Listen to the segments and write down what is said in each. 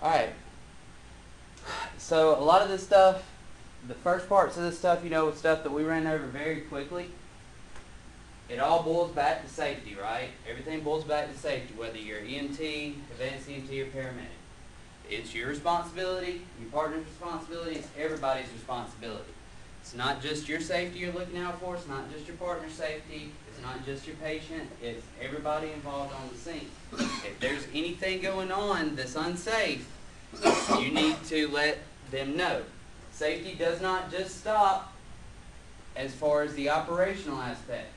Alright. So a lot of this stuff, the first parts of this stuff, stuff that we ran over very quickly, it all boils back to safety, right? Everything boils back to safety, whether you're EMT, advanced EMT, or paramedic. It's your responsibility, your partner's responsibility, it's everybody's responsibility. It's not just your safety you're looking out for, it's not just your partner's safety, it's not just your patient, it's everybody involved on the scene. If there's anything going on that's unsafe, you need to let them know. Safety does not just stop as far as the operational aspects.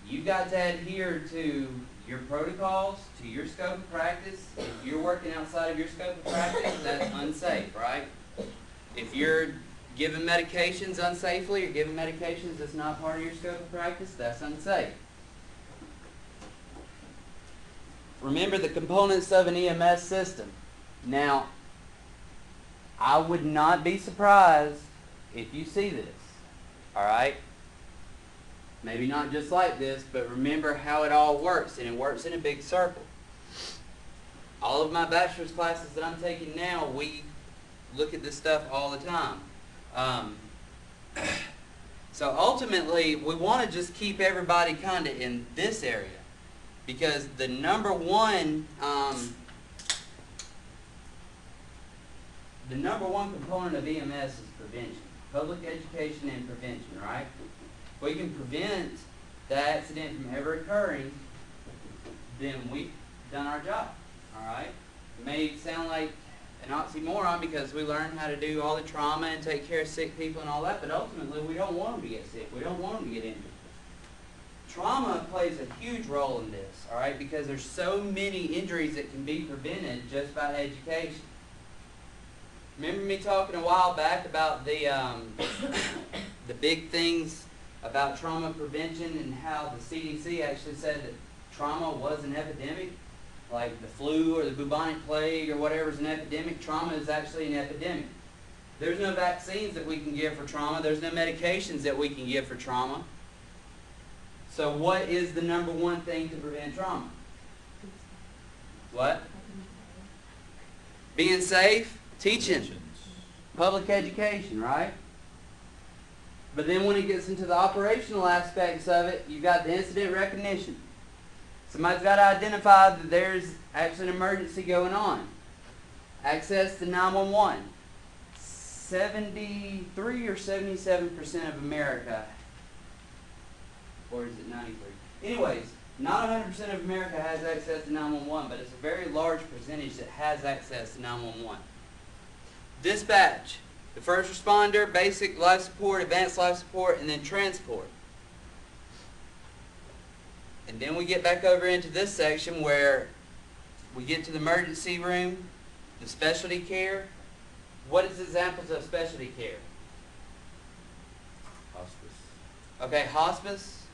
You've got to adhere to your protocols, to your scope of practice. If you're working outside of your scope of practice, that's unsafe, right? If you're giving medications unsafely or giving medications that's not part of your scope of practice, that's unsafe. Remember the components of an EMS system. Now, I would not be surprised if you see this, alright? Maybe not just like this, but remember how it all works, and it works in a big circle. All of my bachelor's classes that I'm taking now, we look at this stuff all the time. So ultimately, we want to just keep everybody kind of in this area, because the number one component of EMS is prevention, public education and prevention, right? If we can prevent the accident from ever occurring, then we've done our job, all right? It may sound like an oxymoron because we learn how to do all the trauma and take care of sick people and all that, but ultimately we don't want them to get sick. We don't want them to get injured. Trauma plays a huge role in this, all right, because there's so many injuries that can be prevented just by education. Remember me talking a while back about the big things about trauma prevention and how the CDC actually said that trauma was an epidemic? Like the flu or the bubonic plague or whatever is an epidemic, trauma is actually an epidemic. There's no vaccines that we can give for trauma. There's no medications that we can give for trauma. So what is the number one thing to prevent trauma? What? Being safe, teaching, public education, right? But then when it gets into the operational aspects of it, you've got the incident recognition. Somebody's got to identify that there's actually an emergency going on. Access to 911. 73 or 77% of America, or is it 93? Anyways, not 100% of America has access to 911, but it's a very large percentage that has access to 911. Dispatch, the first responder, basic life support, advanced life support, and then transport. And then we get back over into this section where we get to the emergency room, the specialty care. What is examples of specialty care? Hospice. Okay, hospice.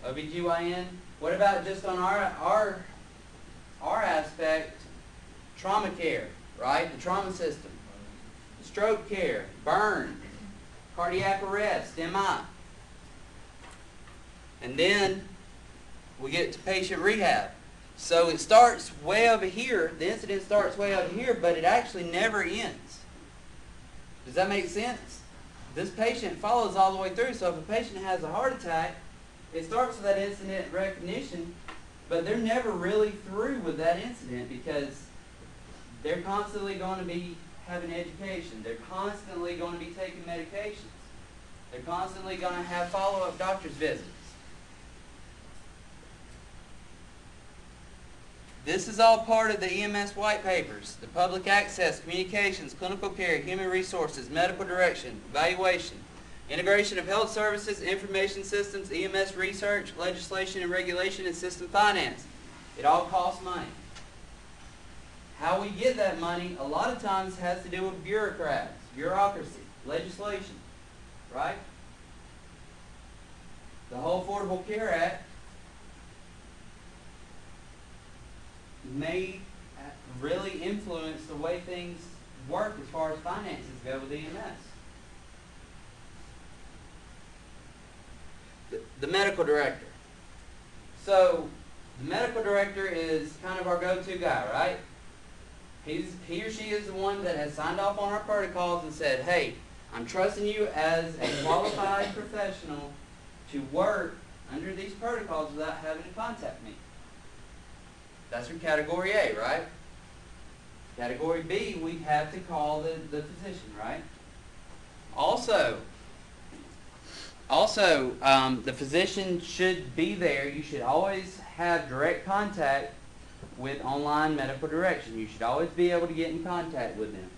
OBGYN. What about just on our aspect, trauma care, right? The trauma system. Stroke care, burn, cardiac arrest, MI. And then we get to patient rehab. So it starts way over here, the incident starts way over here, but it actually never ends. Does that make sense? This patient follows all the way through, so if a patient has a heart attack, it starts with that incident recognition, but they're never really through with that incident because they're constantly going to be having education. They're constantly going to be taking medications. They're constantly going to have follow-up doctor's visits. This is all part of the EMS white papers, the public access, communications, clinical care, human resources, medical direction, evaluation, integration of health services, information systems, EMS research, legislation and regulation, and system finance. It all costs money. How we get that money a lot of times has to do with bureaucrats, bureaucracy, legislation, right? The whole Affordable Care Act may really influence the way things work as far as finances go with EMS. The medical director. So The medical director is kind of our go-to guy, right? He or she is the one that has signed off on our protocols and said, hey, I'm trusting you as a qualified professional to work under these protocols without having to contact me. That's for Category A, right? Category B, we have to call the physician, right? Also, the physician should be there. You should always have direct contact with online medical direction. You should always be able to get in contact with them.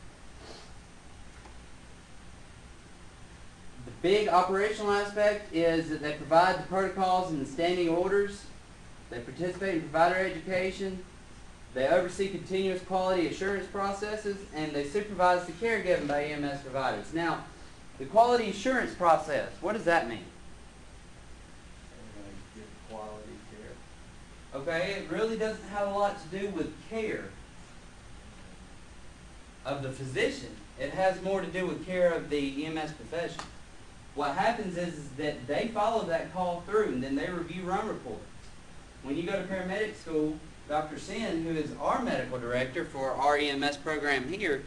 The big operational aspect is that they provide the protocols and the standing orders. They participate in provider education. They oversee continuous quality assurance processes, and they supervise the care given by EMS providers. Now, the quality assurance process, what does that mean? We're going to give quality care. Okay, it really doesn't have a lot to do with care of the physician. It has more to do with care of the EMS profession. What happens is that they follow that call through, and then they review run reports. When you go to paramedic school, Dr. Sin, who is our medical director for our EMS program here,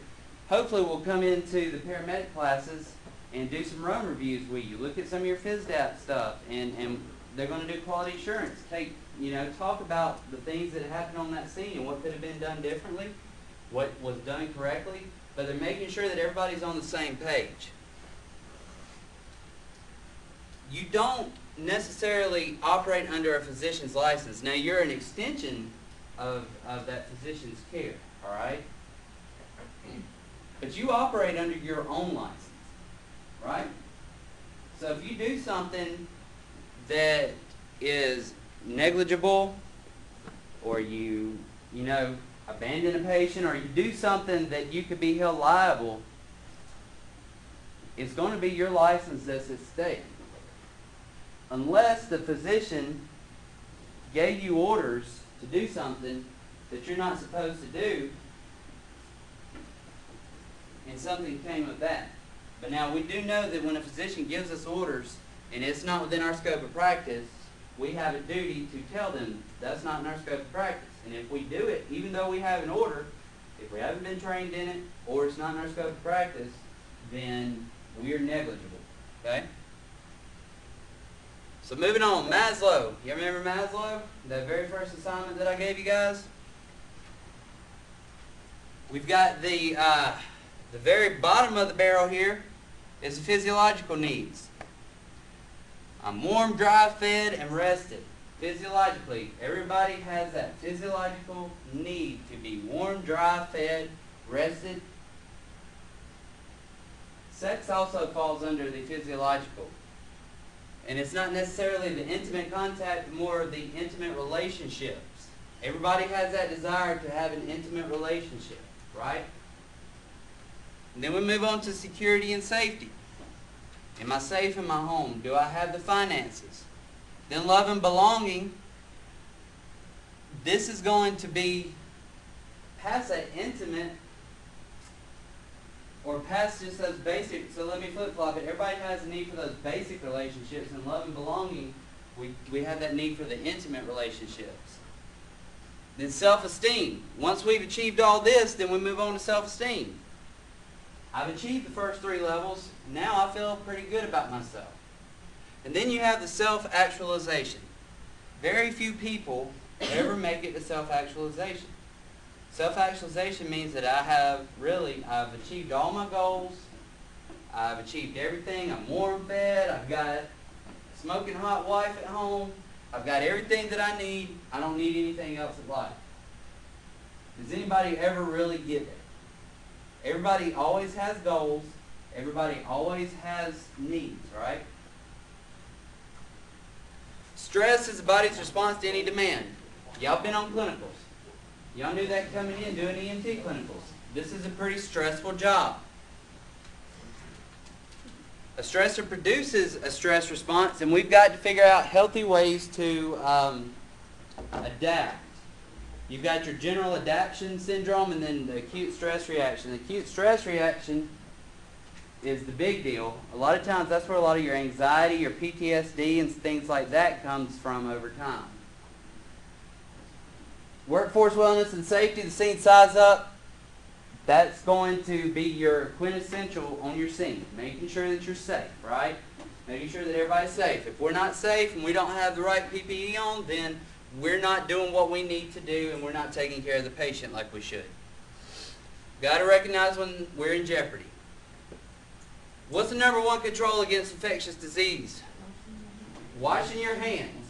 hopefully will come into the paramedic classes and do some run reviews with you. Look at some of your FISDAP stuff, and they're going to do quality assurance. Talk about the things that happened on that scene and what could have been done differently, what was done correctly, but they're making sure that everybody's on the same page. You don't necessarily operate under a physician's license. Now, you're an extension of that physician's care, all right? But you operate under your own license, right? So if you do something that is negligible, or you abandon a patient, or you do something that you could be held liable, it's going to be your license that's at stake. Unless the physician gave you orders to do something that you're not supposed to do, and something came of that. But now we do know that when a physician gives us orders and it's not within our scope of practice, we have a duty to tell them that's not in our scope of practice. And if we do it, even though we have an order, if we haven't been trained in it or it's not in our scope of practice, then we're negligible. Okay? So moving on, Maslow. You remember Maslow? That very first assignment that I gave you guys? We've got the very bottom of the barrel here is the physiological needs. I'm warm, dry, fed, and rested. Physiologically, everybody has that physiological need to be warm, dry, fed, rested. Sex also falls under the physiological. And it's not necessarily the intimate contact, more of the intimate relationships. Everybody has that desire to have an intimate relationship, right? And then we move on to security and safety. Am I safe in my home? Do I have the finances? Then love and belonging. This is going to be past that intimate, or past just those basic. So let me flip-flop it. Everybody has a need for those basic relationships, and love and belonging, we have that need for the intimate relationships. Then self-esteem. Once we've achieved all this, then we move on to self-esteem. I've achieved the first 3 levels. Now I feel pretty good about myself. And then you have the self-actualization. Very few people ever make it to self-actualization. Self-actualization means that I've achieved all my goals. I've achieved everything. I'm warm fed. I've got a smoking hot wife at home. I've got everything that I need. I don't need anything else in life. Does anybody ever really get there? Everybody always has goals. Everybody always has needs, right? Stress is the body's response to any demand. Y'all been on clinicals. Y'all knew that coming in doing EMT clinicals. This is a pretty stressful job. A stressor produces a stress response, and we've got to figure out healthy ways to adapt. You've got your general adaptation syndrome and then the acute stress reaction. The acute stress reaction is the big deal. A lot of times that's where a lot of your anxiety, your PTSD, and things like that comes from over time. Workforce wellness and safety, the scene size up. That's going to be your quintessential on your scene. Making sure that you're safe, right? Making sure that everybody's safe. If we're not safe and we don't have the right PPE on, then we're not doing what we need to do and we're not taking care of the patient like we should. Got to recognize when we're in jeopardy. What's the number one control against infectious disease? Washing your hands.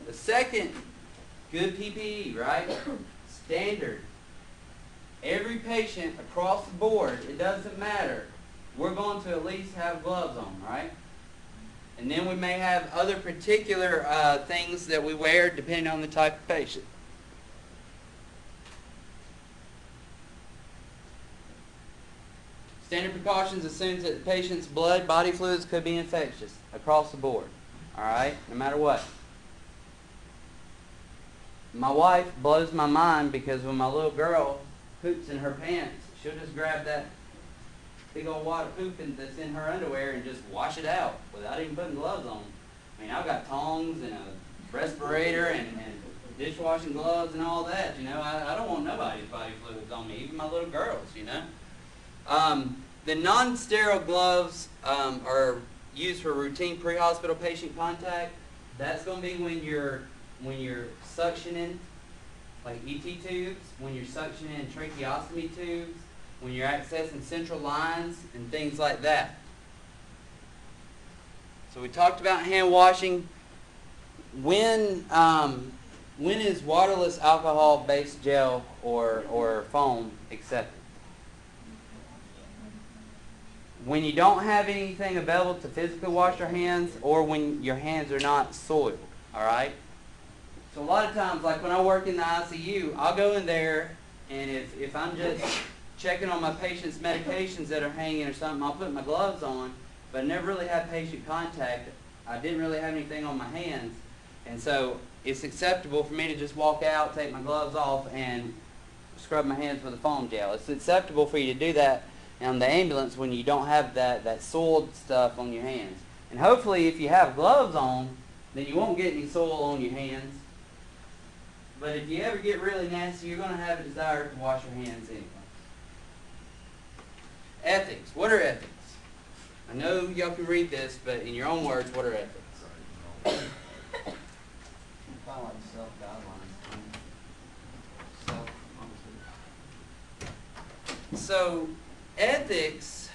The second, good PPE, right? Standard. Every patient across the board, it doesn't matter. We're going to at least have gloves on, right? And then we may have other particular things that we wear depending on the type of patient. Standard precautions assumes that the patient's blood, body fluids could be infectious across the board. All right? No matter what. My wife blows my mind because when my little girl poops in her pants, she'll just grab that big old wad of poop that's in her underwear and just wash it out without even putting gloves on. I mean, I've got tongs and a respirator and dishwashing gloves and all that, you know. I don't want nobody's body fluids on me, even my little girls, you know. The non-sterile gloves are used for routine pre-hospital patient contact. That's going to be when you're suctioning, like ET tubes, when you're suctioning tracheostomy tubes, when you're accessing central lines and things like that. So we talked about hand washing. When is waterless alcohol-based gel or foam accepted? When you don't have anything available to physically wash your hands, or when your hands are not soiled, all right? So a lot of times, like when I work in the ICU, I'll go in there, and if I'm just checking on my patient's medications that are hanging or something, I'll put my gloves on, but I never really had patient contact. I didn't really have anything on my hands, and so it's acceptable for me to just walk out, take my gloves off, and scrub my hands with a foam gel. It's acceptable for you to do that on the ambulance when you don't have that soiled stuff on your hands. And hopefully if you have gloves on, then you won't get any soil on your hands. But if you ever get really nasty, you're going to have a desire to wash your hands anyway. Ethics. What are ethics? I know y'all can read this, but in your own words, what are ethics? Kind of like self-guidelines. So, ethics,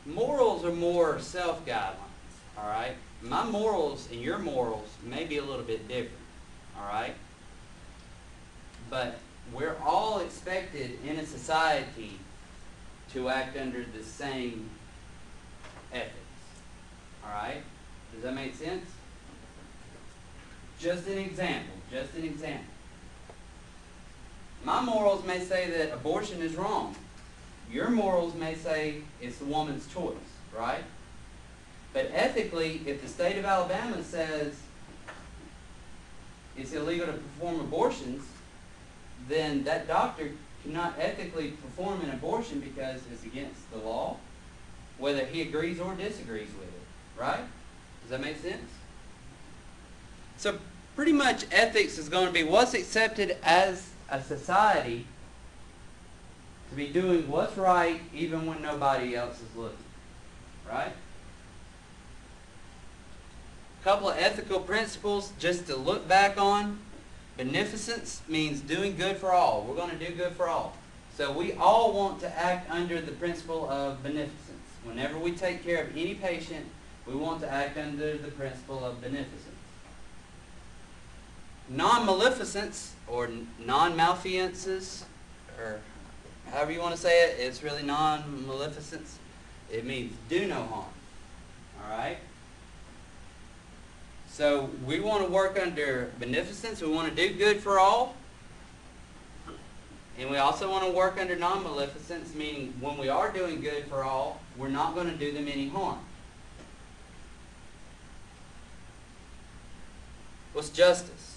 morals are more self-guidelines, all right? My morals and your morals may be a little bit different, all right? But we're all expected in a society to act under the same ethics, all right? Does that make sense? Just an example, My morals may say that abortion is wrong. Your morals may say it's the woman's choice, right? But ethically, if the state of Alabama says it's illegal to perform abortions, then that doctor cannot ethically perform an abortion because it's against the law, whether he agrees or disagrees with it, right? Does that make sense? So pretty much ethics is going to be what's accepted as a society to be doing what's right even when nobody else is looking, right? A couple of ethical principles just to look back on. Beneficence means doing good for all. We're going to do good for all. So we all want to act under the principle of beneficence. Whenever we take care of any patient, we want to act under the principle of beneficence. Non-maleficence, or non-malfeasance, or however you want to say it, it's really non-maleficence. It means do no harm. All right? So we want to work under beneficence. We want to do good for all. And we also want to work under non-maleficence, meaning when we are doing good for all, we're not going to do them any harm. What's justice?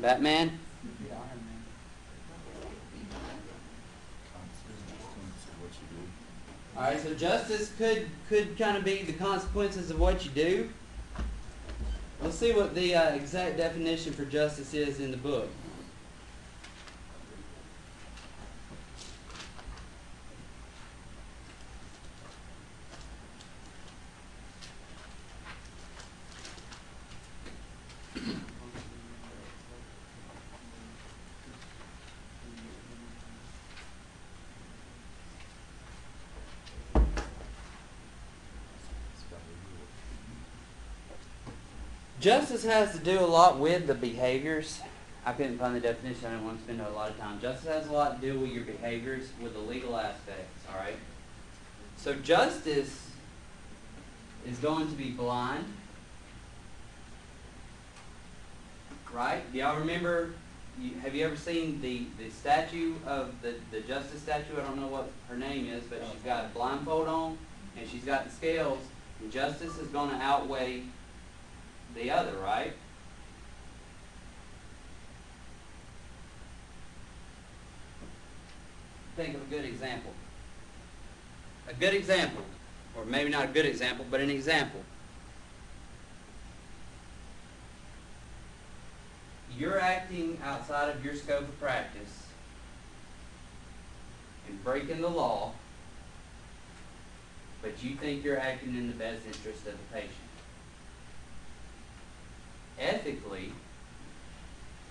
Batman? Alright, so justice could kind of be the consequences of what you do. Let's see what the exact definition for justice is in the book. Justice has to do a lot with the behaviors. I couldn't find the definition. I didn't want to spend a lot of time. Justice has a lot to do with your behaviors, with the legal aspects, all right? So justice is going to be blind, right? Do y'all remember, have you ever seen the statue of the justice statue? I don't know what her name is, but she's got a blindfold on, and she's got the scales, and justice is going to outweigh the other, right? Think of a good example. A good example, or maybe not a good example, but an example. You're acting outside of your scope of practice and breaking the law, but you think you're acting in the best interest of the patient. Ethically,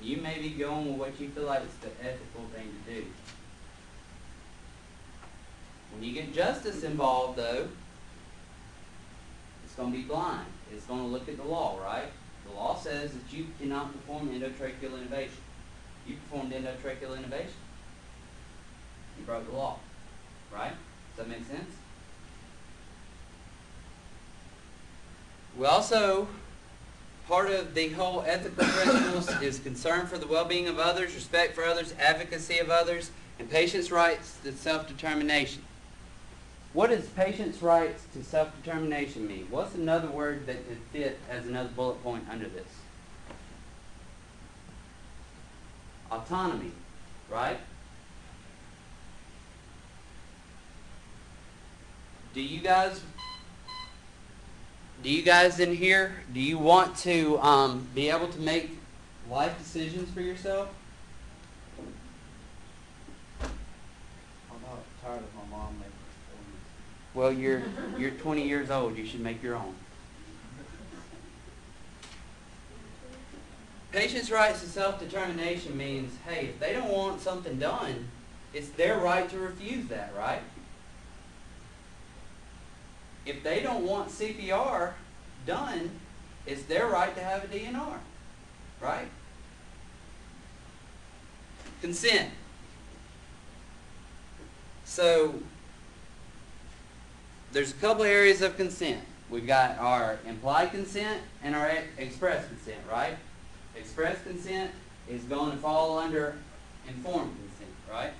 you may be going with what you feel like is the ethical thing to do. When you get justice involved, though, it's going to be blind. It's going to look at the law, right? The law says that you cannot perform endotracheal innovation. You performed endotracheal innovation. You broke the law, right? Does that make sense? We also, part of the whole ethical principles is concern for the well-being of others, respect for others, advocacy of others, and patients' rights to self-determination. What does patients' rights to self-determination mean? What's another word that could fit as another bullet point under this? Autonomy, right? Do you guys in here, do you want to be able to make life decisions for yourself? I'm not tired of my mom making decisions. Well, you're 20 years old. You should make your own. Patients' rights to self-determination means, hey, if they don't want something done, it's their right to refuse that, right? If they don't want CPR done, it's their right to have a DNR, right? Consent. So, there's a couple areas of consent. We've got our implied consent and our express consent, right? Express consent is going to fall under informed consent, right?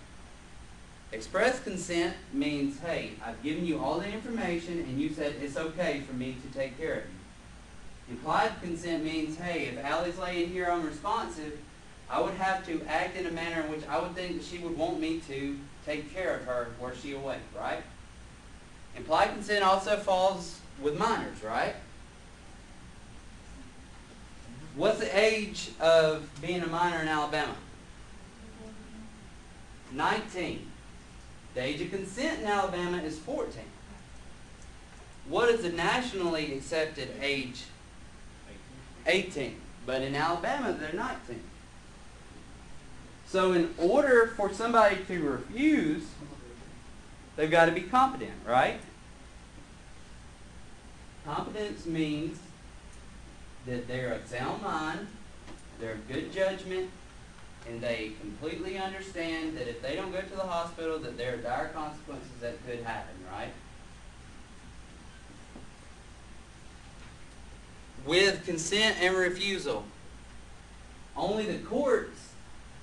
Express consent means, hey, I've given you all the information and you said it's okay for me to take care of you. Implied consent means, hey, if Allie's laying here unresponsive, I would have to act in a manner in which I would think that she would want me to take care of her were she awake, right? Implied consent also falls with minors, right? What's the age of being a minor in Alabama? 19. The age of consent in Alabama is 14. What is the nationally accepted age? 18. But in Alabama, they're 19. So in order for somebody to refuse, they've got to be competent, right? Competence means that they're of sound mind, they're of good judgment, and they completely understand that if they don't go to the hospital, that there are dire consequences that could happen, right? With consent and refusal, only the courts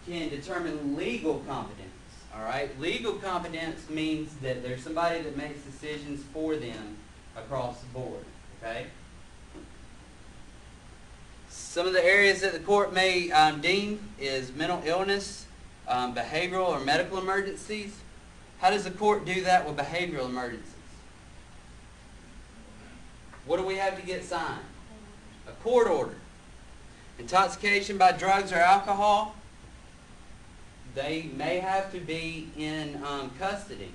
can determine legal competence, all right? Legal competence means that there's somebody that makes decisions for them across the board, okay? Some of the areas that the court may deem is mental illness, behavioral or medical emergencies. How does the court do that with behavioral emergencies? what do we have to get signed? A court order. Intoxication by drugs or alcohol, they may have to be in custody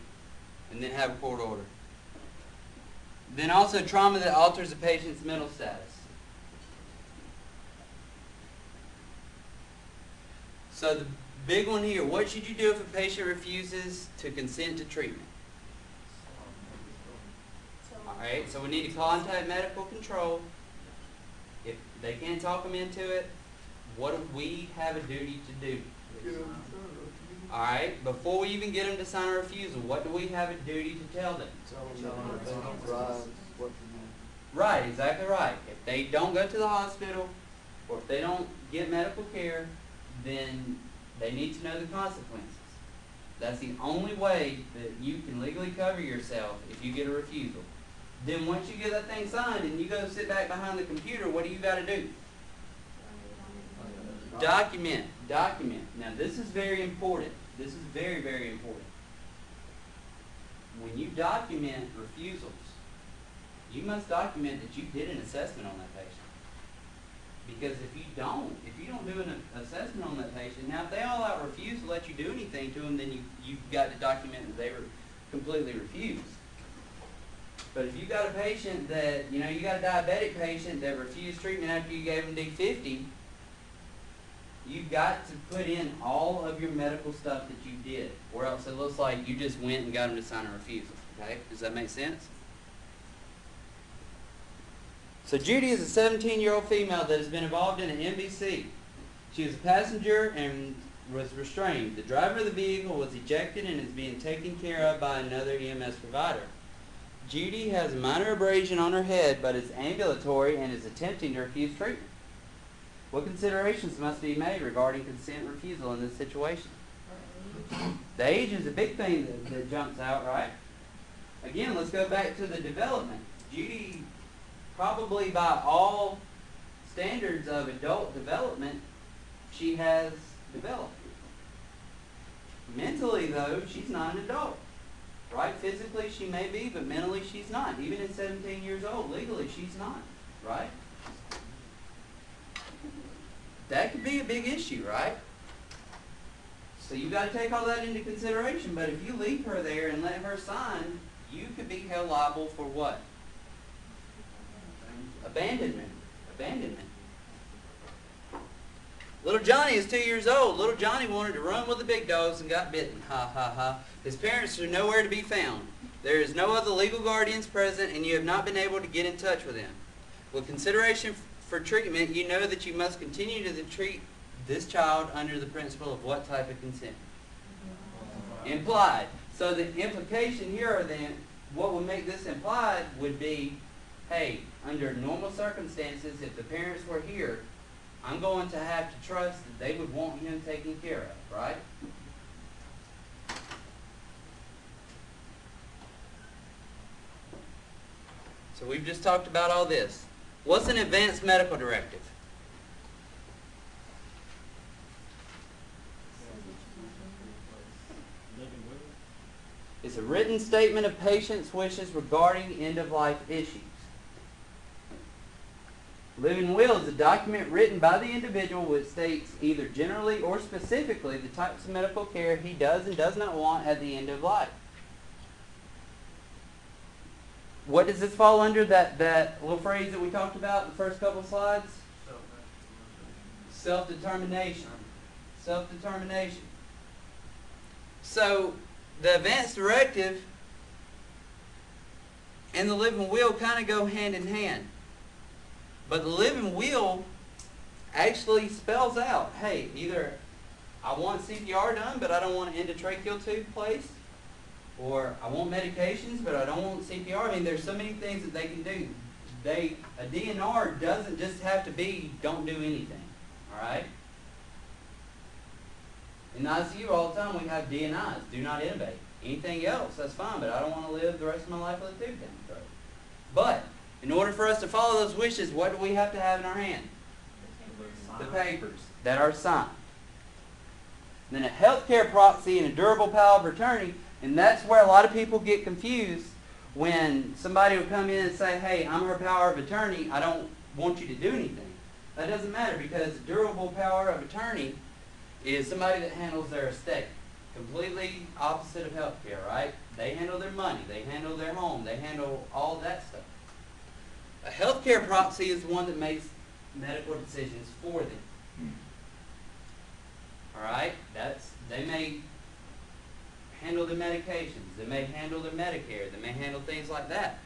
and then have a court order. Then also trauma that alters a patient's mental status. So the big one here, what should you do if a patient refuses to consent to treatment? Alright, so we need to contact medical control. If they can't talk them into it, what do we have a duty to do? Alright, before we even get them to sign a refusal, what do we have a duty to tell them? Right, exactly right. If they don't go to the hospital, or if they don't get medical care, then they need to know the consequences. That's the only way that you can legally cover yourself if you get a refusal. Then once you get that thing signed and you go sit back behind the computer, what do you got to do? Document. Document. Now this is very important. This is very, very important. When you document refusals, you must document that you did an assessment on that patient. Because if you don't do an assessment on that patient, now if they all out refuse to let you do anything to them, then you've got to document that they were completely refused. But if you got a patient that, you got a diabetic patient that refused treatment after you gave them D50, you've got to put in all of your medical stuff that you did, or else it looks like you just went and got them to sign a refusal. Okay? Does that make sense? So Judy is a 17-year-old female that has been involved in an MBC. She was a passenger and was restrained. The driver of the vehicle was ejected and is being taken care of by another EMS provider. Judy has a minor abrasion on her head but is ambulatory and is attempting to refuse treatment. What considerations must be made regarding consent refusal in this situation? The age is a big thing that jumps out, right? Again, let's go back to the development. Judy, probably by all standards of adult development, she has developed. Mentally, though, she's not an adult. Right? Physically, she may be, but mentally, she's not. Even at 17 years old, legally, she's not. Right? That could be a big issue, right? So you've got to take all that into consideration. But if you leave her there and let her sign, you could be held liable for what? Abandonment. Abandonment. Little Johnny is 2 years old. Little Johnny wanted to run with the big dogs and got bitten. Ha, ha, ha. His parents are nowhere to be found. There is no other legal guardians present, and you have not been able to get in touch with them. With consideration for treatment, you know that you must continue to treat this child under the principle of what type of consent? Implied. So the implication here then, what would make this implied would be, hey, under normal circumstances, if the parents were here, I'm going to have to trust that they would want him taken care of, right? So we've just talked about all this. What's an advanced medical directive? It's a written statement of patient's wishes regarding end-of-life issues. Living will is a document written by the individual which states either generally or specifically the types of medical care he does and does not want at the end of life. What does this fall under, that little phrase that we talked about in the first couple of slides? Self-determination. Self-determination. So the advance directive and the living will kind of go hand in hand. But the living will actually spells out, hey, either I want CPR done, but I don't want an endotracheal tube placed, or I want medications, but I don't want CPR. I mean, there's so many things that they can do. A DNR doesn't just have to be don't do anything, all right? In the ICU all the time we have DNIs, do not intubate. Anything else, that's fine, but I don't want to live the rest of my life with a tube down the throat. But in order for us to follow those wishes, what do we have to have in our hand? The papers that are signed. And then a healthcare proxy and a durable power of attorney, and that's where a lot of people get confused. when somebody would come in and say, hey, I'm her power of attorney, I don't want you to do anything. That doesn't matter, because durable power of attorney is somebody that handles their estate. Completely opposite of healthcare, right? They handle their money, they handle their home, they handle all that stuff. A healthcare proxy is one that makes medical decisions for them. Alright? They may handle the medications, they may handle their Medicare, they may handle things like that.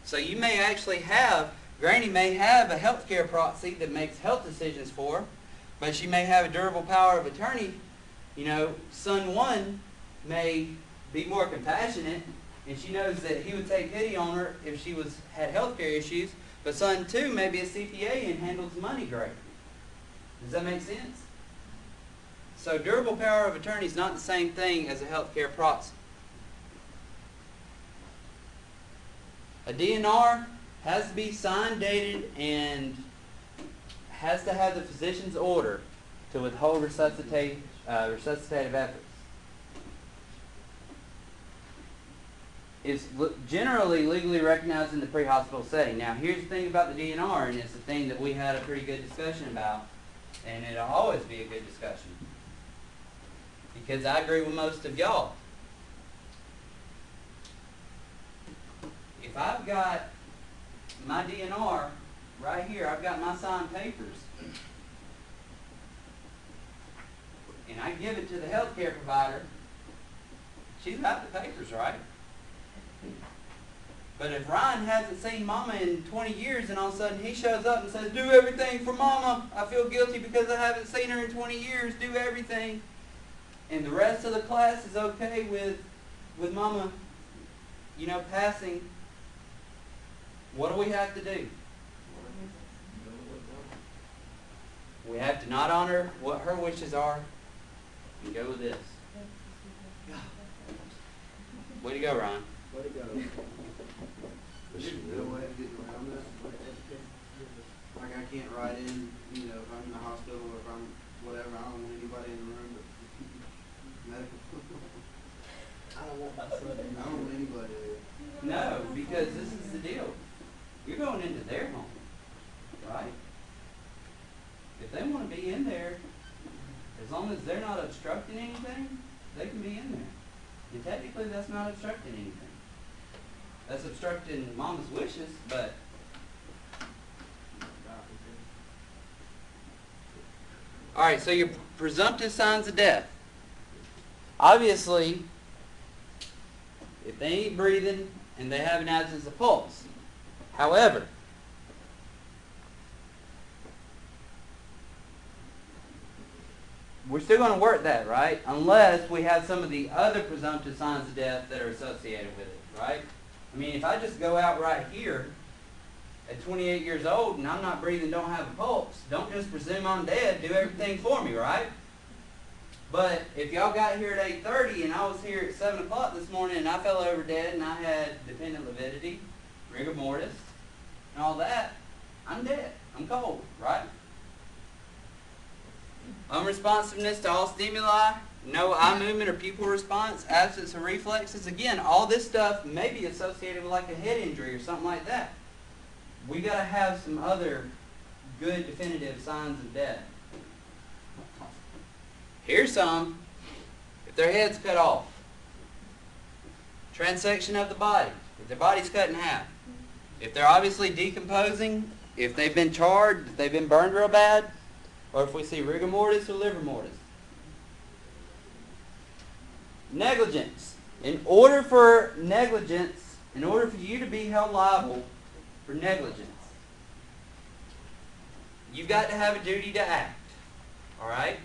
So you may actually have, Granny may have a healthcare proxy that makes health decisions for her, but she may have a durable power of attorney. You know, son one may be more compassionate, and she knows that he would take pity on her if she had healthcare issues, but son two may be a CPA and handles money great. Does that make sense? So durable power of attorney is not the same thing as a healthcare proxy. A DNR has to be signed, dated, and has to have the physician's order to withhold resuscitative efforts. It's generally legally recognized in the pre-hospital setting. Now, here's the thing about the DNR, and it's the thing that we had a pretty good discussion about, and it'll always be a good discussion, because I agree with most of y'all. If I've got my DNR right here, I've got my signed papers, and I give it to the healthcare provider, she's got the papers, right? But if Ryan hasn't seen Mama in 20 years and all of a sudden he shows up and says, do everything for Mama, I feel guilty because I haven't seen her in 20 years, do everything, and the rest of the class is okay with Mama, you know, passing, what do we have to do? We have to not honor what her wishes are and go with this. Way to go, Ryan. Way to go. There's no way of getting around that. Like I can't write in, you know, if I'm in the hospital or if I'm whatever, I don't want anybody in the room but medical. I don't want my son in I don't want anybody there. No, because this is the deal. You're going into their home, right? If they want to be in there, as long as they're not obstructing anything, they can be in there. And technically that's not obstructing anything. That's obstructing Mama's wishes, but alright, so your presumptive signs of death. Obviously, if they ain't breathing and they have an absence of pulse. However, we're still going to work that, right? Unless we have some of the other presumptive signs of death that are associated with it, right? I mean, if I just go out right here at 28 years old and I'm not breathing, don't have a pulse, don't just presume I'm dead, do everything for me, right? But if y'all got here at 8:30 and I was here at 7 o'clock this morning and I fell over dead and I had dependent lividity, rigor mortis, and all that, I'm dead. I'm cold, right? Unresponsiveness to all stimuli, no eye movement or pupil response, absence of reflexes. Again, all this stuff may be associated with like a head injury or something like that. We got to have some other good definitive signs of death. Here's some. If their head's cut off. Transection of the body. If their body's cut in half. If they're obviously decomposing, if they've been charred, if they've been burned real bad, or if we see rigor mortis or liver mortis. Negligence. In order for you to be held liable for negligence, you've got to have a duty to act. Alright?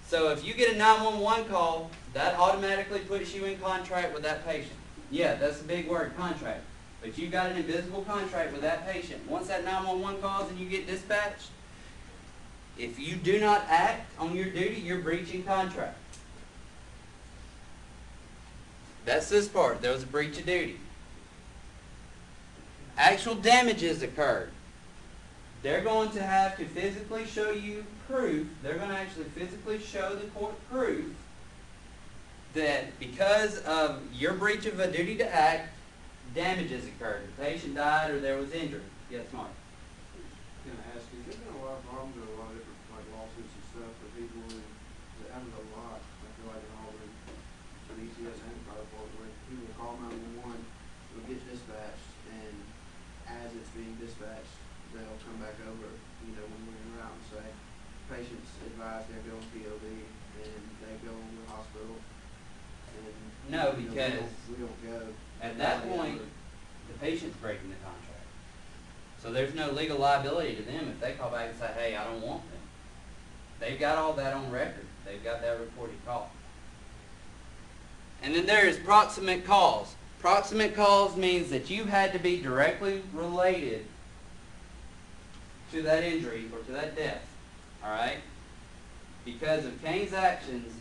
So if you get a 911 call, that automatically puts you in contract with that patient. Yeah, that's a big word, contract. But you've got an invisible contract with that patient. Once that 911 calls and you get dispatched, if you do not act on your duty, you're breaching contract. That's this part. There was a breach of duty. Actual damages occurred. They're going to have to physically show you proof. They're going to actually physically show the court proof that because of your breach of a duty to act, damages occurred. The patient died or there was injury. Yes, Mark? Gonna ask you, there's been a lot of problems with a lot of different like lawsuits and stuff for people that happen a lot. I feel like in Auburn, an ECS and fire department, where people will call 911, they'll get dispatched, and as it's being dispatched, they'll come back over, you know, when we're in route and say, patients advised they're going POV, and they go to the hospital, and No, you know, because we don't go. at that point, the patient's breaking the contract. So there's no legal liability to them if they call back and say, hey, I don't want them. They've got all that on record. They've got that reported call. And then there's proximate cause. Proximate cause means that you had to be directly related to that injury or to that death. Alright? Because of Kane's actions,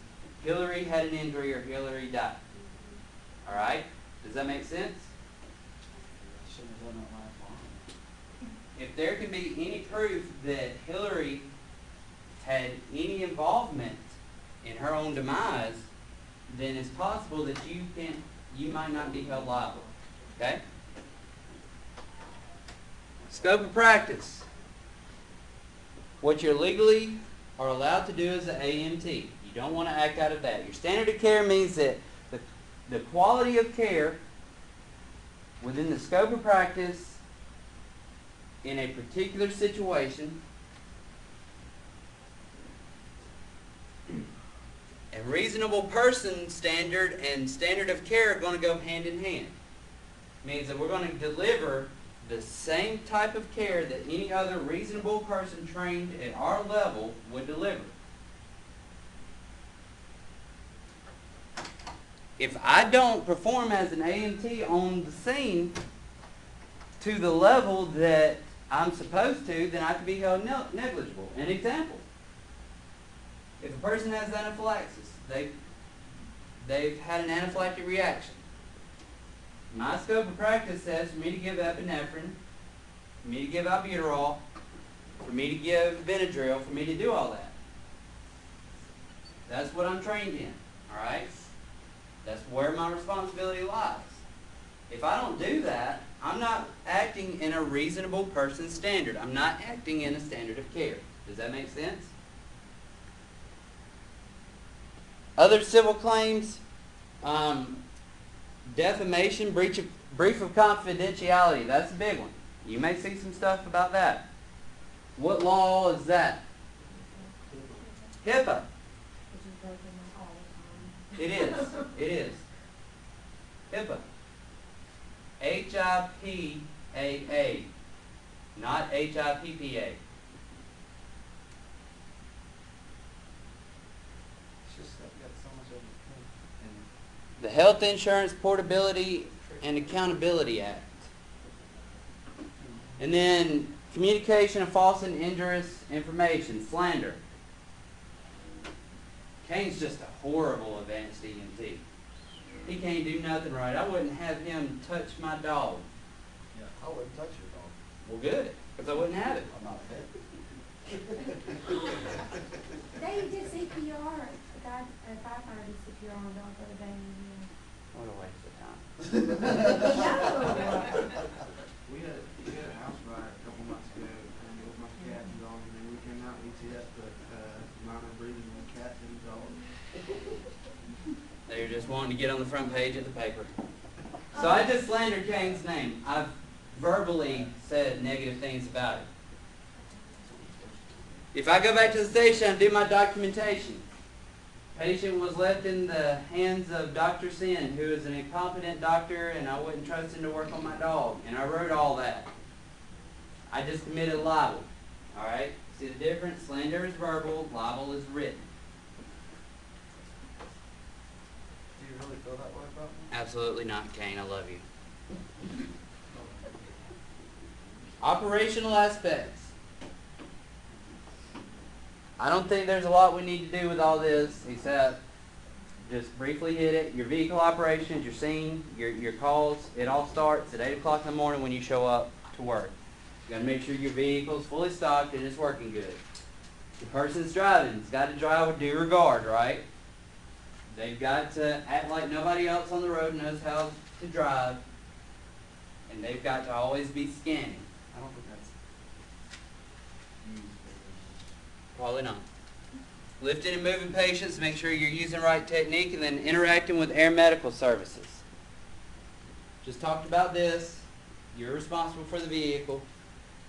Hillary had an injury or Hillary died. Alright? Does that make sense? Shouldn't have done that last one. If there can be any proof that Hillary had any involvement in her own demise, then it's possible that you might not be held liable. Okay? Scope of practice. What you're legally are allowed to do as an AMT. You don't want to act out of that. Your standard of care means that the quality of care within the scope of practice in a particular situation and reasonable person standard and standard of care are going to go hand in hand. Means that we're going to deliver the same type of care that any other reasonable person trained at our level would deliver. If I don't perform as an AMT on the scene to the level that I'm supposed to, then I could be held negligible. An example. If a person has anaphylaxis, they've had an anaphylactic reaction. My scope of practice says for me to give epinephrine, for me to give albuterol, for me to give Benadryl, for me to do all that. That's what I'm trained in. Alright? That's where my responsibility lies. If I don't do that, I'm not acting in a reasonable person standard. I'm not acting in a standard of care. Does that make sense? Other civil claims, defamation, breach of confidentiality. That's a big one. You may see some stuff about that. What law is that? HIPAA. It is. It is. HIPAA. HIPAA. Not HIPPA. The Health Insurance Portability and Accountability Act. And then communication of false and injurious information, slander. Kane's just a horrible advanced EMT. He can't do nothing right. I wouldn't have him touch my dog. Yeah, I wouldn't touch your dog. Well, good, because I wouldn't have it. I'm not a pet. They did CPR. A firefighter did CPR on a dog the other day. What a waste of time. We had a house fire a couple months ago, and it was my cat and dog, and then we came out and ETS put minor breathing on the cat and the dog. They're just wanting to get on the front page of the paper. So I just slandered Kane's name. I've verbally said negative things about it. If I go back to the station and do my documentation, patient was left in the hands of Dr. Sin, who is an incompetent doctor, and I wouldn't trust him to work on my dog. And I wrote all that. I just committed libel. Alright? See the difference? Slander is verbal, libel is written. Do you really feel that way about me? Absolutely not, Kane. I love you. Operational aspects. I don't think there's a lot we need to do with all this except just briefly hit it. Your vehicle operations, your scene, your calls, it all starts at 8 o'clock in the morning when you show up to work. You got to make sure your vehicle's fully stocked and it's working good. The person's driving has got to drive with due regard, right? They've got to act like nobody else on the road knows how to drive. and they've got to always be scanning. I don't think that's used Probably not. Lifting and moving patients, make sure you're using the right technique, and then interacting with air medical services. Just talked about this. You're responsible for the vehicle.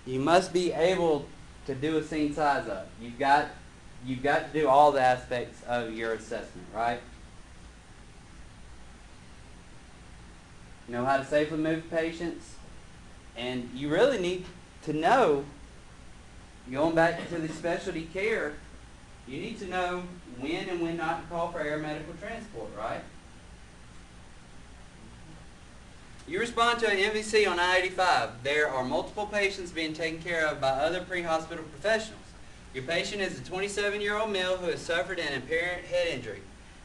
You must be able to do a scene size up. You've got to do all the aspects of your assessment, right? You know how to safely move patients, and you really need to know, going back to the specialty care, you need to know when and when not to call for air medical transport, right? You respond to an MVC on I-85. There are multiple patients being taken care of by other pre-hospital professionals. Your patient is a 27-year-old male who has suffered an apparent head injury.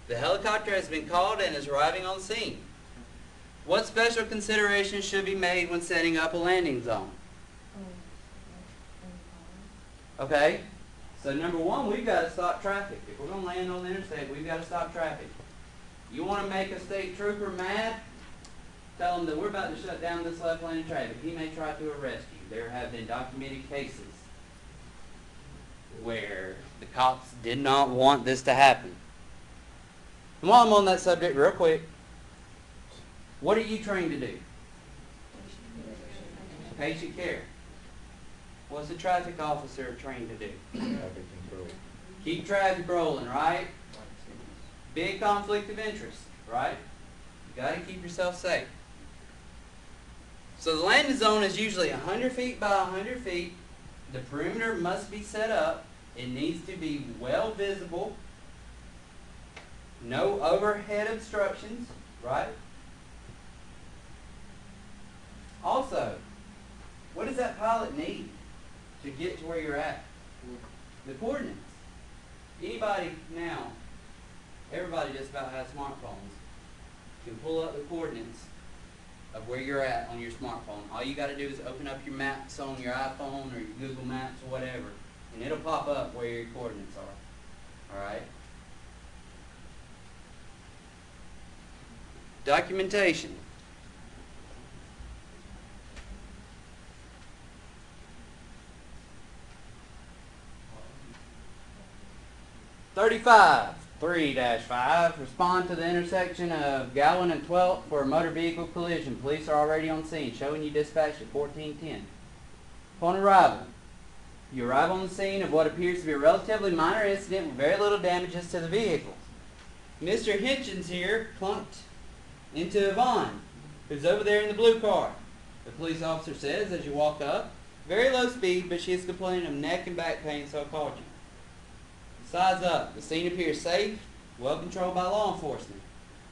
The helicopter has been called and is arriving on scene. What special considerations should be made when setting up a landing zone? Okay, so number one, we've got to stop traffic. If we're going to land on the interstate, we've got to stop traffic. You want to make a state trooper mad? Tell them that we're about to shut down this left lane of traffic. He may try to arrest you. There have been documented cases where the cops did not want this to happen. And while I'm on that subject, real quick, what are you trained to do? Patient care. What's a traffic officer trained to do? Traffic control. Keep traffic rolling, right? Big conflict of interest, right? You got to keep yourself safe. So the landing zone is usually 100 feet by 100 feet. The perimeter must be set up. It needs to be well visible. No overhead obstructions, right? Also, what does that pilot need to get to where you're at? The coordinates. Anybody now, everybody just about has smartphones, can pull up the coordinates of where you're at on your smartphone. All you got to do is open up your maps on your iPhone or your Google Maps or whatever, and it'll pop up where your coordinates are. All right? Documentation. (35) 3-5. Respond to the intersection of Gowan and 12th for a motor vehicle collision. Police are already on scene, showing you dispatched at 1410. Upon arrival, you arrive on the scene of what appears to be a relatively minor incident with very little damages to the vehicle. Mr. Hitchens here clunked into Yvonne, who's over there in the blue car. The police officer says as you walk up, very low speed, but she is complaining of neck and back pain, so I called you. Size up. The scene appears safe, well controlled by law enforcement.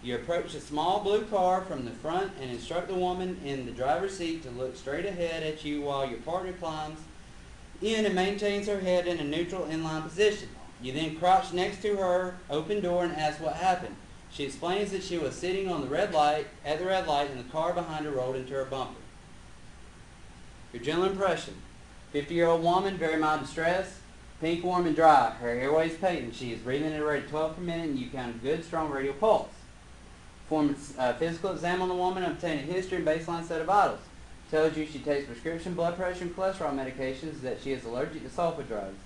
You approach the small blue car from the front and instruct the woman in the driver's seat to look straight ahead at you while your partner climbs in and maintains her head in a neutral inline position. You then crouch next to her open door and ask what happened. She explains that she was sitting on the red light, and the car behind her rolled into her bumper. Your general impression. 50-year-old woman, very mild distress. Pink, warm, and dry. Her airways patent. She is breathing at a rate of 12 per minute, and you count a good, strong radial pulse. Perform a physical exam on the woman, obtain a history and baseline set of vitals. Tells you she takes prescription blood pressure and cholesterol medications, that she is allergic to sulfa drugs.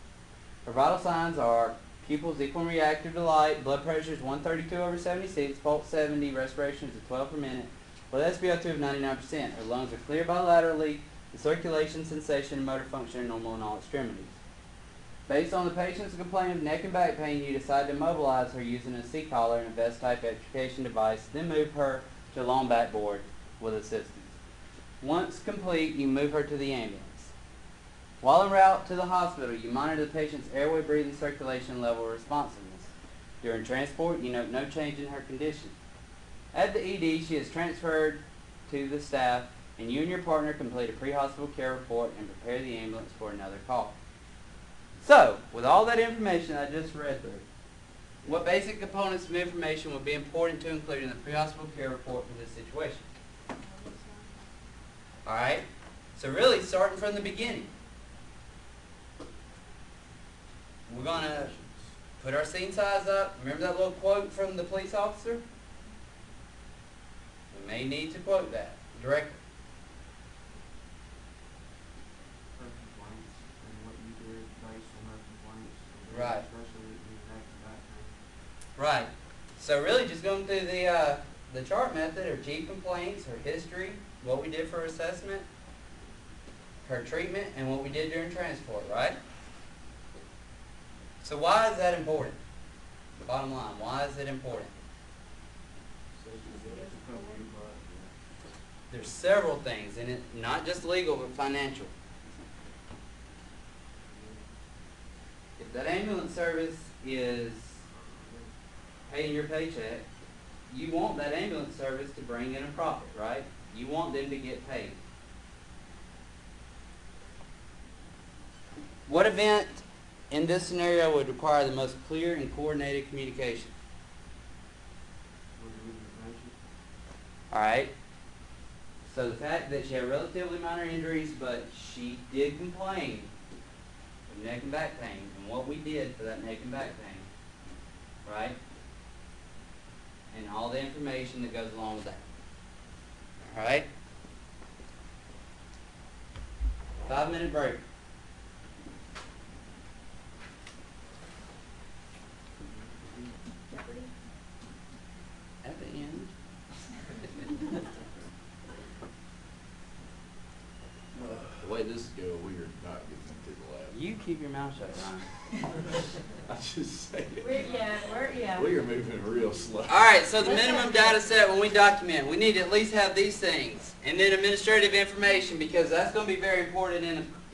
Her vital signs are pupils equal and reactive to light, blood pressure is 132/76, pulse 70, respiration is at 12 per minute, with SpO2 of 99%. Her lungs are clear bilaterally, the circulation, sensation, and motor function are normal in all extremities. Based on the patient's complaint of neck and back pain, you decide to immobilize her using a C-collar and a vest-type extrication device, then move her to a long backboard with assistance. Once complete, you move her to the ambulance. While en route to the hospital, you monitor the patient's airway, breathing, circulation level, responsiveness. During transport, you note no change in her condition. At the ED, she is transferred to the staff, and you and your partner complete a pre-hospital care report and prepare the ambulance for another call. So, with all that information I just read through, what basic components of information would be important to include in the pre-hospital care report for this situation? Alright? So really, starting from the beginning, we're going to put our scene size up. Remember that little quote from the police officer? We may need to quote that directly. Right. Especially in back-to-back time. Right. So really just going through the chart method, her chief complaints, her history, what we did for her assessment, her treatment, and what we did during transport, right? So why is that important? Bottom line, why is it important? There's several things in it, not just legal, but financial. If that ambulance service is paying your paycheck, you want that ambulance service to bring in a profit, right? You want them to get paid. What event in this scenario would require the most clear and coordinated communication? All right. So the fact that she had relatively minor injuries, but she did complain of neck and back pain, and what we did for that neck and back pain, right? And all the information that goes along with that. All right? 5-minute break. At the end. The way this is going, we are not getting into the lab. You keep your mouth shut, Ryan. I just say it. Yeah. We are moving real slow. All right, so the minimum data set when we document, we need to at least have these things. And then administrative information, because that's going to be very important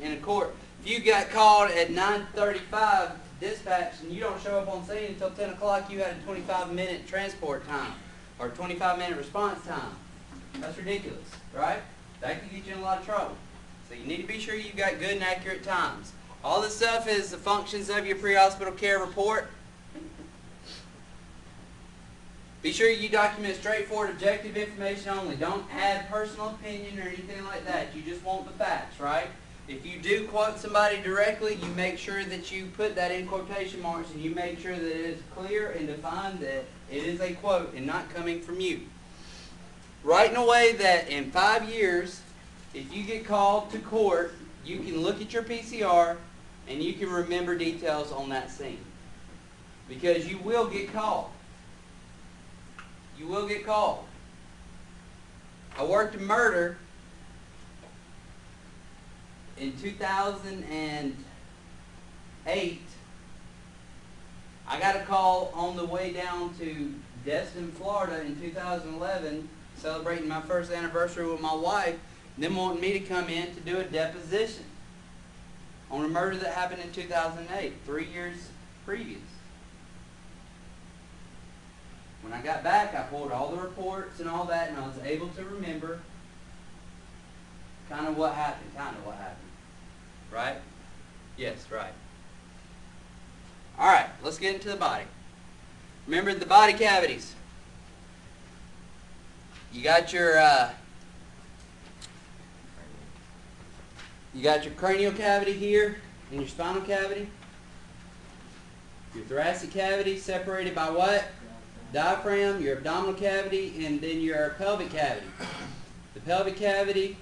in a court. If you got called at 9:35 dispatch and you don't show up on scene until 10 o'clock, you had a 25-minute transport time or 25-minute response time. That's ridiculous, right? That could get you in a lot of trouble. So you need to be sure you've got good and accurate times. All this stuff is the functions of your pre-hospital care report. Be sure you document straightforward, objective information only. Don't add personal opinion or anything like that. You just want the facts, right? If you do quote somebody directly, you make sure that you put that in quotation marks and you make sure that it is clear and defined that it is a quote and not coming from you. Write in a way that in 5 years, if you get called to court, you can look at your PCR and you can remember details on that scene. Because you will get called. You will get called. I worked a murder in 2008. I got a call on the way down to Destin, Florida in 2011, celebrating my first anniversary with my wife, them wanting me to come in to do a deposition on a murder that happened in 2008, 3 years previous. When I got back, I pulled all the reports and all that, and I was able to remember kind of what happened. Right? Yes, right. All right, let's get into the body. Remember the body cavities. You got your cranial cavity here and your spinal cavity. Your thoracic cavity separated by what? Diaphragm, your abdominal cavity, and then your pelvic cavity. The pelvic cavity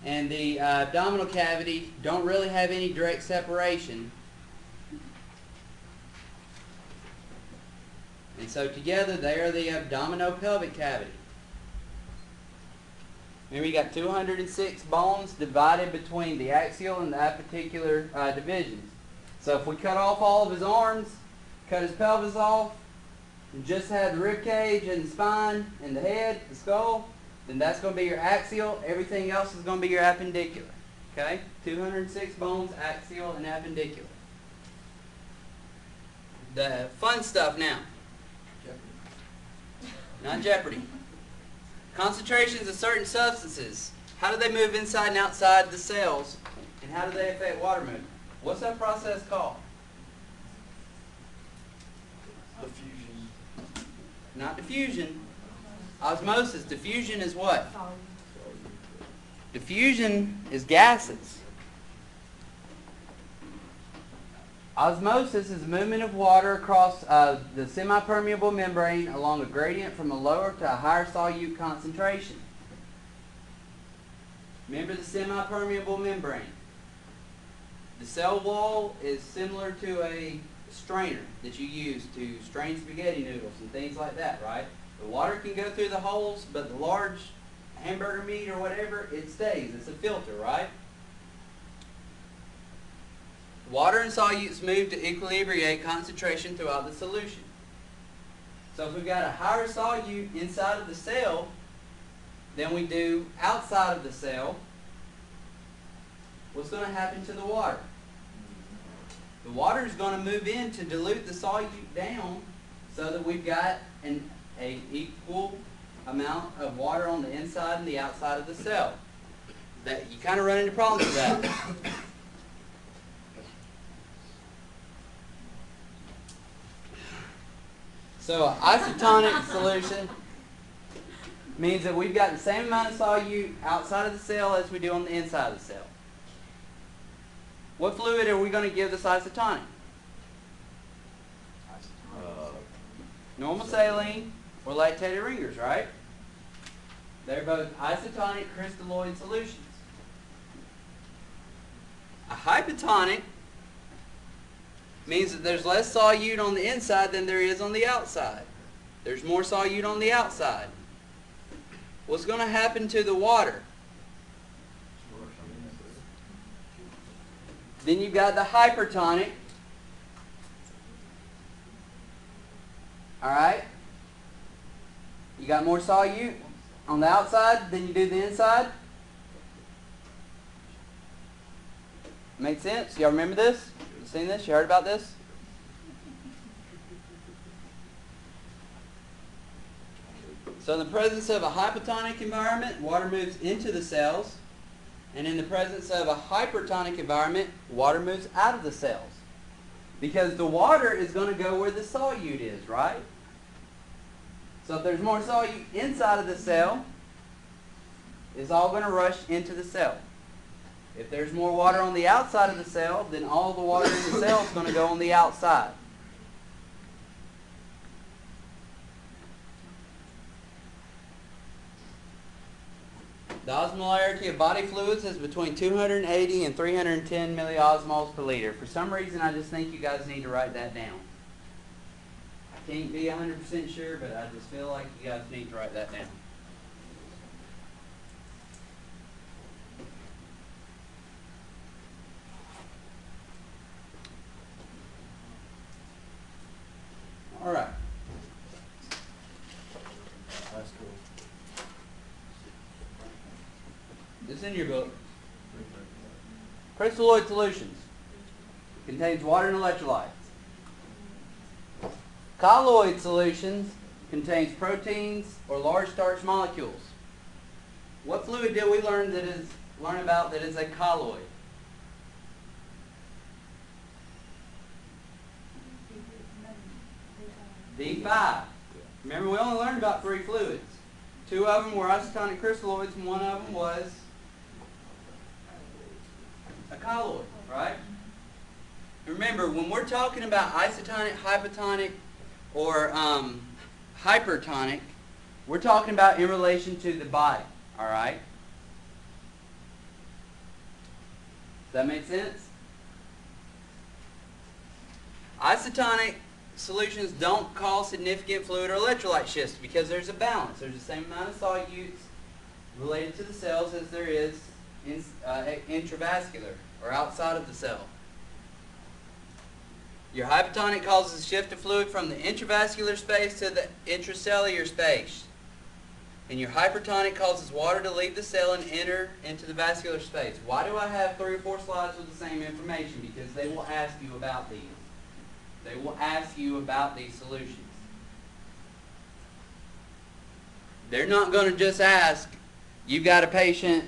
and the abdominal cavity don't really have any direct separation. And so together they are the abdominopelvic cavity. Remember, you got 206 bones divided between the axial and the appendicular divisions. So if we cut off all of his arms, cut his pelvis off, and just had the rib cage and the spine and the head, the skull, then that's going to be your axial. Everything else is going to be your appendicular. Okay? 206 bones, axial and appendicular. The fun stuff now. Not Jeopardy. Concentrations of certain substances. How do they move inside and outside the cells? And how do they affect water movement? What's that process called? Diffusion. Not diffusion. Osmosis. Diffusion is what? Diffusion is gases. Osmosis is the movement of water across the semi-permeable membrane along a gradient from a lower to a higher solute concentration. Remember the semi-permeable membrane. The cell wall is similar to a strainer that you use to strain spaghetti noodles and things like that, right? The water can go through the holes, but the large hamburger meat or whatever, it stays. It's a filter, right? Water and solutes move to equilibrate concentration throughout the solution. So if we've got a higher solute inside of the cell than we do outside of the cell, what's going to happen to the water? The water is going to move in to dilute the solute down so that we've got an equal amount of water on the inside and the outside of the cell. That you kind of run into problems with that. So an isotonic solution means that we've got the same amount of solute outside of the cell as we do on the inside of the cell. What fluid are we going to give this isotonic? Normal saline or lactated ringers, right? They're both isotonic crystalloid solutions. A hypotonic means that there's less solute on the inside than there is on the outside. There's more solute on the outside. What's going to happen to the water? Then you've got the hypertonic. Alright? You got more solute on the outside than you do the inside? Make sense? Y'all remember this? You seen this? You heard about this? So in the presence of a hypotonic environment, water moves into the cells. And in the presence of a hypertonic environment, water moves out of the cells. Because the water is going to go where the solute is, right? So if there's more solute inside of the cell, it's all going to rush into the cell. If there's more water on the outside of the cell, then all the water in the cell is going to go on the outside. The osmolarity of body fluids is between 280 and 310 milliosmoles per liter. For some reason, I just think you guys need to write that down. I can't be 100% sure, but I just feel like you guys need to write that down. All right. That's cool. This is in your book. Crystalloid solutions. Contains water and electrolytes. Colloid solutions contains proteins or large starch molecules. What fluid did we learn about that is a colloid? D5. Remember, we only learned about 3 fluids. 2 of them were isotonic crystalloids, and 1 of them was a colloid, right? Remember, when we're talking about isotonic, hypotonic, or hypertonic, we're talking about in relation to the body, all right? Does that make sense? Isotonic solutions don't cause significant fluid or electrolyte shifts because there's a balance. There's the same amount of solutes related to the cells as there is intravascular or outside of the cell. Your hypotonic causes a shift of fluid from the intravascular space to the intracellular space. And your hypertonic causes water to leave the cell and enter into the vascular space. Why do I have 3 or 4 slides with the same information? Because they will ask you about these. They will ask you about these solutions. They're not going to just ask, you've got a patient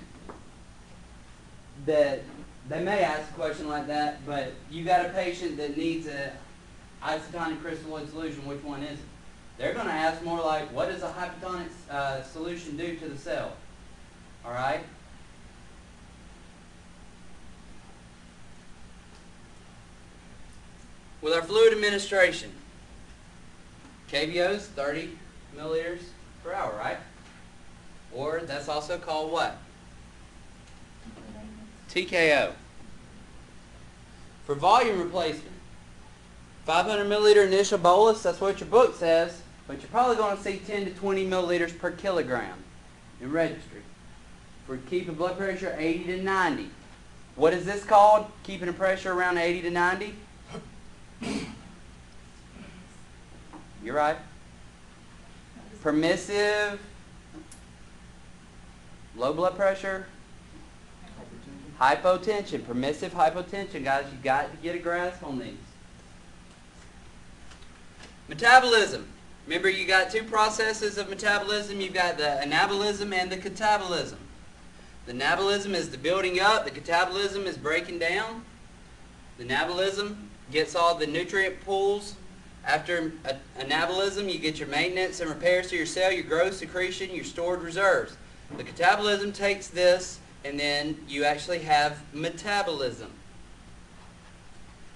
that, they may ask a question like that, but you got a patient that needs an isotonic crystalloid solution, which one is it? They're going to ask more like, what does a hypotonic solution do to the cell? All right? With our fluid administration, KBO is 30 milliliters per hour, right? Or that's also called what? TKO. For volume replacement, 500 milliliter initial bolus, that's what your book says, but you're probably going to see 10 to 20 milliliters per kilogram in registry for keeping blood pressure 80 to 90. What is this called? Keeping the pressure around 80 to 90? You're right. Permissive low blood pressure, hypotension, permissive hypotension. Guys, you got to get a grasp on these. Metabolism. Remember, you got two processes of metabolism. You've got the anabolism and the catabolism. The anabolism is the building up. The catabolism is breaking down. The anabolism gets all the nutrient pools. After anabolism, you get your maintenance and repairs to your cell, your growth, secretion, your stored reserves. The catabolism takes this, and then you actually have metabolism.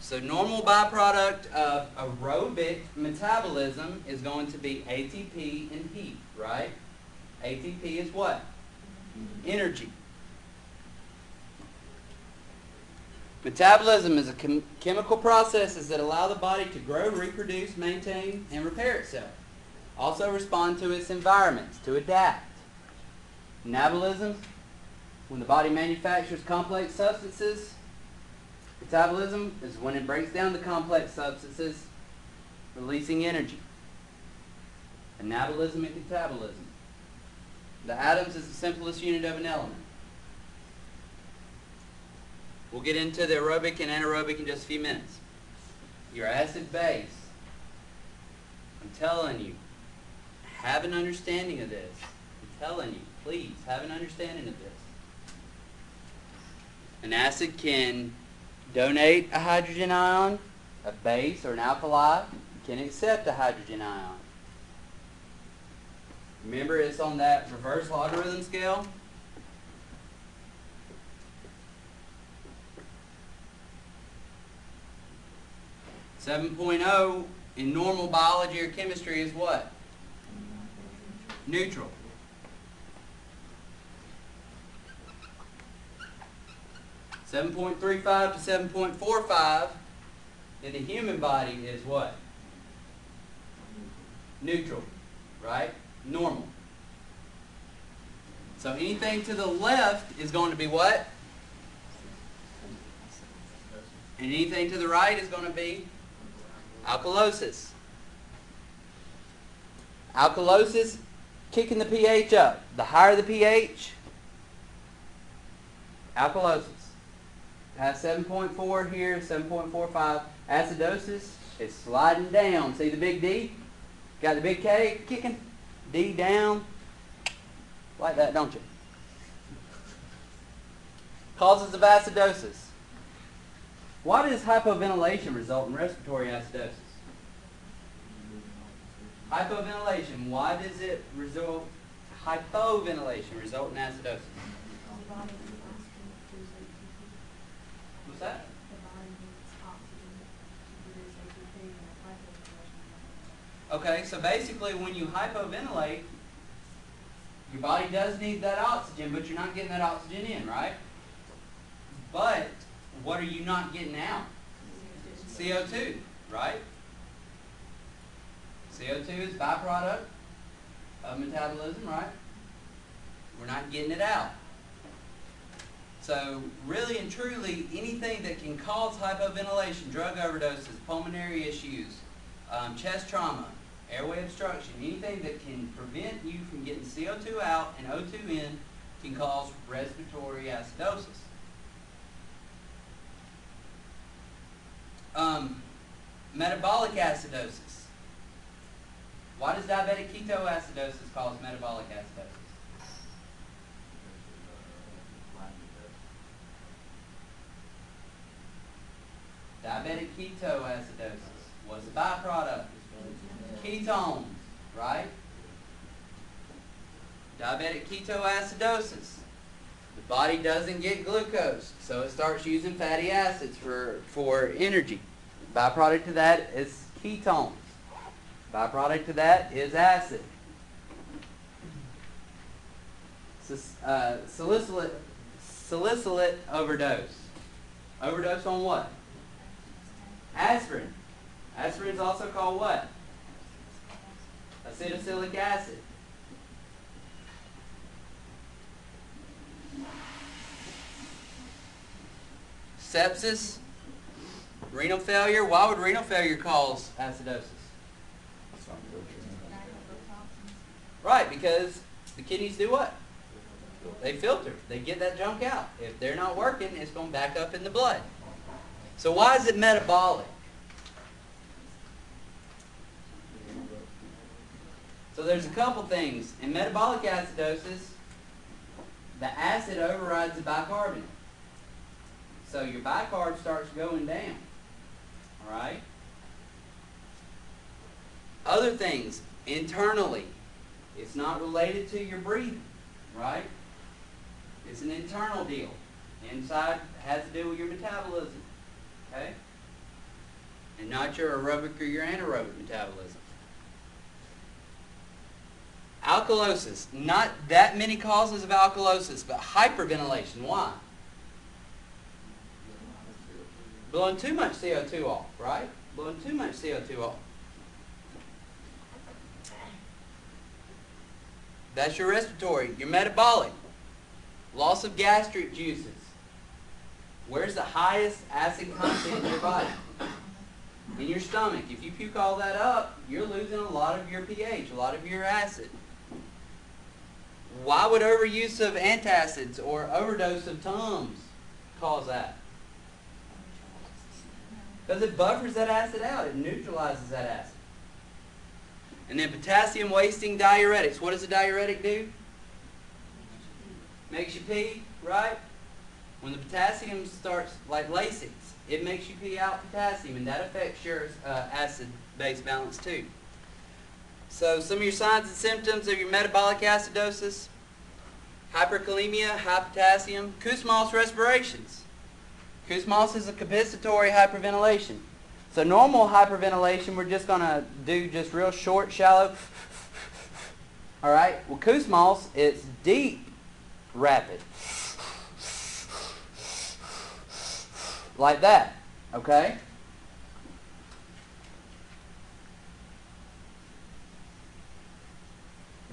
So normal byproduct of aerobic metabolism is going to be ATP and heat, right? ATP is what? Energy. Metabolism is a chemical processes that allow the body to grow, reproduce, maintain, and repair itself. Also respond to its environments, to adapt. Anabolism, when the body manufactures complex substances. Metabolism is when it breaks down the complex substances, releasing energy. Anabolism and catabolism. The atoms is the simplest unit of an element. We'll get into the aerobic and anaerobic in just a few minutes. Your acid base. I'm telling you, have an understanding of this. I'm telling you, please, have an understanding of this. An acid can donate a hydrogen ion, a base or an alkali can accept a hydrogen ion. Remember, it's on that reverse logarithm scale. .0 in normal biology or chemistry is what? Neutral. .35 to 7.45 in the human body is what? Neutral, right? Normal. So anything to the left is going to be what? And anything to the right is going to be alkalosis. Alkalosis, kicking the pH up. The higher the pH, alkalosis. Past 7.4 here, 7.45. Acidosis is sliding down. See the big D? Got the big K kicking? D down. Like that, don't you? Causes of acidosis. Why does hypoventilation result in respiratory acidosis? Hypoventilation. Why does it result? Hypoventilation result in acidosis. What's that? Okay, so basically when you hypoventilate, your body does need that oxygen, but you're not getting that oxygen in, right? But what are you not getting out? CO2, right? CO2 is byproduct of metabolism, right? We're not getting it out. So really and truly, anything that can cause hypoventilation, drug overdoses, pulmonary issues, chest trauma, airway obstruction, anything that can prevent you from getting CO2 out and O2 in can cause respiratory acidosis. Metabolic acidosis. Why does diabetic ketoacidosis cause metabolic acidosis? Diabetic ketoacidosis was a byproduct. Ketones, right? Diabetic ketoacidosis. The body doesn't get glucose, so it starts using fatty acids for energy. Byproduct of that is ketones. Byproduct of that is acid. Salicylate overdose. Overdose on what? Aspirin. Aspirin is also called what? Acetylsalicylic acid. Sepsis, renal failure. Why would renal failure cause acidosis? Right, because the kidneys do what? They filter. They get that junk out. If they're not working, it's going back up in the blood. So why is it metabolic? So there's a couple things. In metabolic acidosis, the acid overrides the bicarbonate. So your bicarb starts going down. Alright? Other things, internally, it's not related to your breathing. Right? It's an internal deal. Inside has to do with your metabolism. Okay? And not your aerobic or your anaerobic metabolism. Alkalosis. Not that many causes of alkalosis, but hyperventilation. Why? Blowing too much CO2 off, right? Blowing too much CO2 off. That's your respiratory. Your metabolic. Loss of gastric juices. Where's the highest acid content in your body? In your stomach. If you puke all that up, you're losing a lot of your pH, a lot of your acid. Why would overuse of antacids or overdose of Tums cause that? Because it buffers that acid out. It neutralizes that acid. And then potassium wasting diuretics. What does a diuretic do? Makes you pee, right? When the potassium starts, like Lasix, it makes you pee out potassium, and that affects your acid-base balance too. So some of your signs and symptoms of your metabolic acidosis: hyperkalemia, high potassium, Kussmaul's respirations. Kussmaul's is a compensatory hyperventilation. So normal hyperventilation, we're just going to do just real short, shallow. All right? Well, Kussmaul's, it's deep, rapid. Like that. Okay?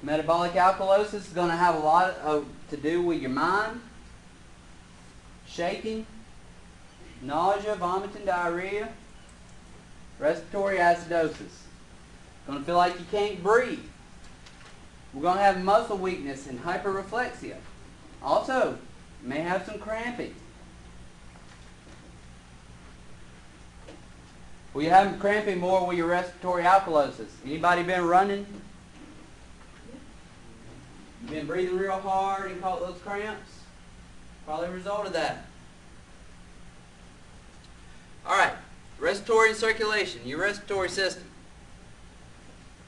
Metabolic alkalosis is going to have a lot to do with your mind, shaking, nausea, vomiting, diarrhea, respiratory acidosis. Going to feel like you can't breathe. We're going to have muscle weakness and hyperreflexia. Also, you may have some cramping. Well, you have cramping more with your respiratory alkalosis. Anybody been running? You've been breathing real hard and caught those cramps? Probably a result of that. All right, respiratory and circulation, your respiratory system.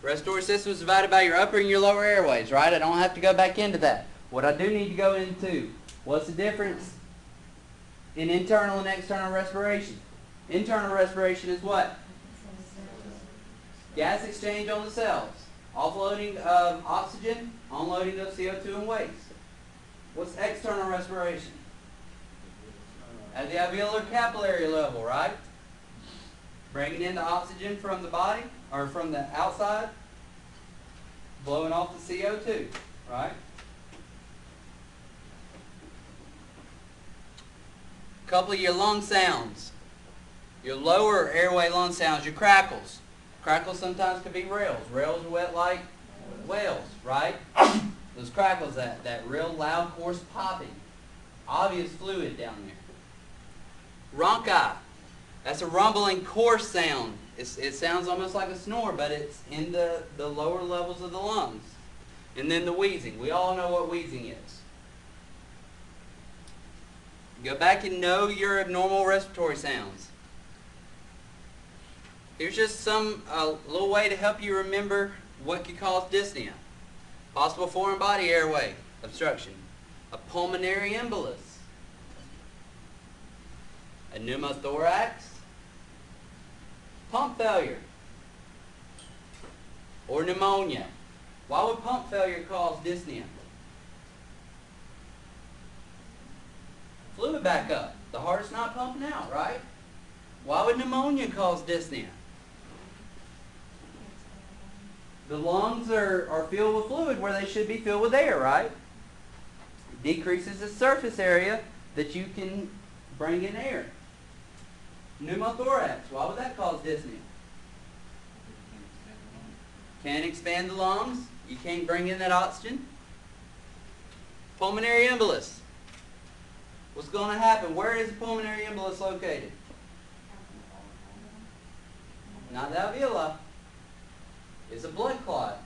Respiratory system is divided by your upper and your lower airways, right? I don't have to go back into that. What I do need to go into, what's the difference in internal and external respiration? Internal respiration is what? Gas exchange on the cells. Offloading of oxygen, onloading of CO2 and waste. What's external respiration? At the alveolar capillary level, right? Bringing in the oxygen from the body, or from the outside, blowing off the CO2, right? A couple of your lung sounds. Your lower airway lung sounds, your crackles. Crackles sometimes can be rails. Rails are wet like whales, right? Those crackles, that real loud, coarse popping. Obvious fluid down there. Rhonchi. That's a rumbling, coarse sound. It sounds almost like a snore, but it's in the lower levels of the lungs. And then the wheezing. We all know what wheezing is. Go back and know your abnormal respiratory sounds. Here's just a little way to help you remember what could cause dyspnea. Possible foreign body airway obstruction. A pulmonary embolus. A pneumothorax. Pump failure. Or pneumonia. Why would pump failure cause dyspnea? Fluid backup. The heart's not pumping out, right? Why would pneumonia cause dyspnea? the lungs are filled with fluid where they should be filled with air, right? Decreases the surface area that you can bring in air. Pneumothorax, why would that cause dyspnea? Can't expand the lungs. You can't bring in that oxygen. Pulmonary embolus. What's going to happen? Where is the pulmonary embolus located? Not the alveoli. It's a blood clot.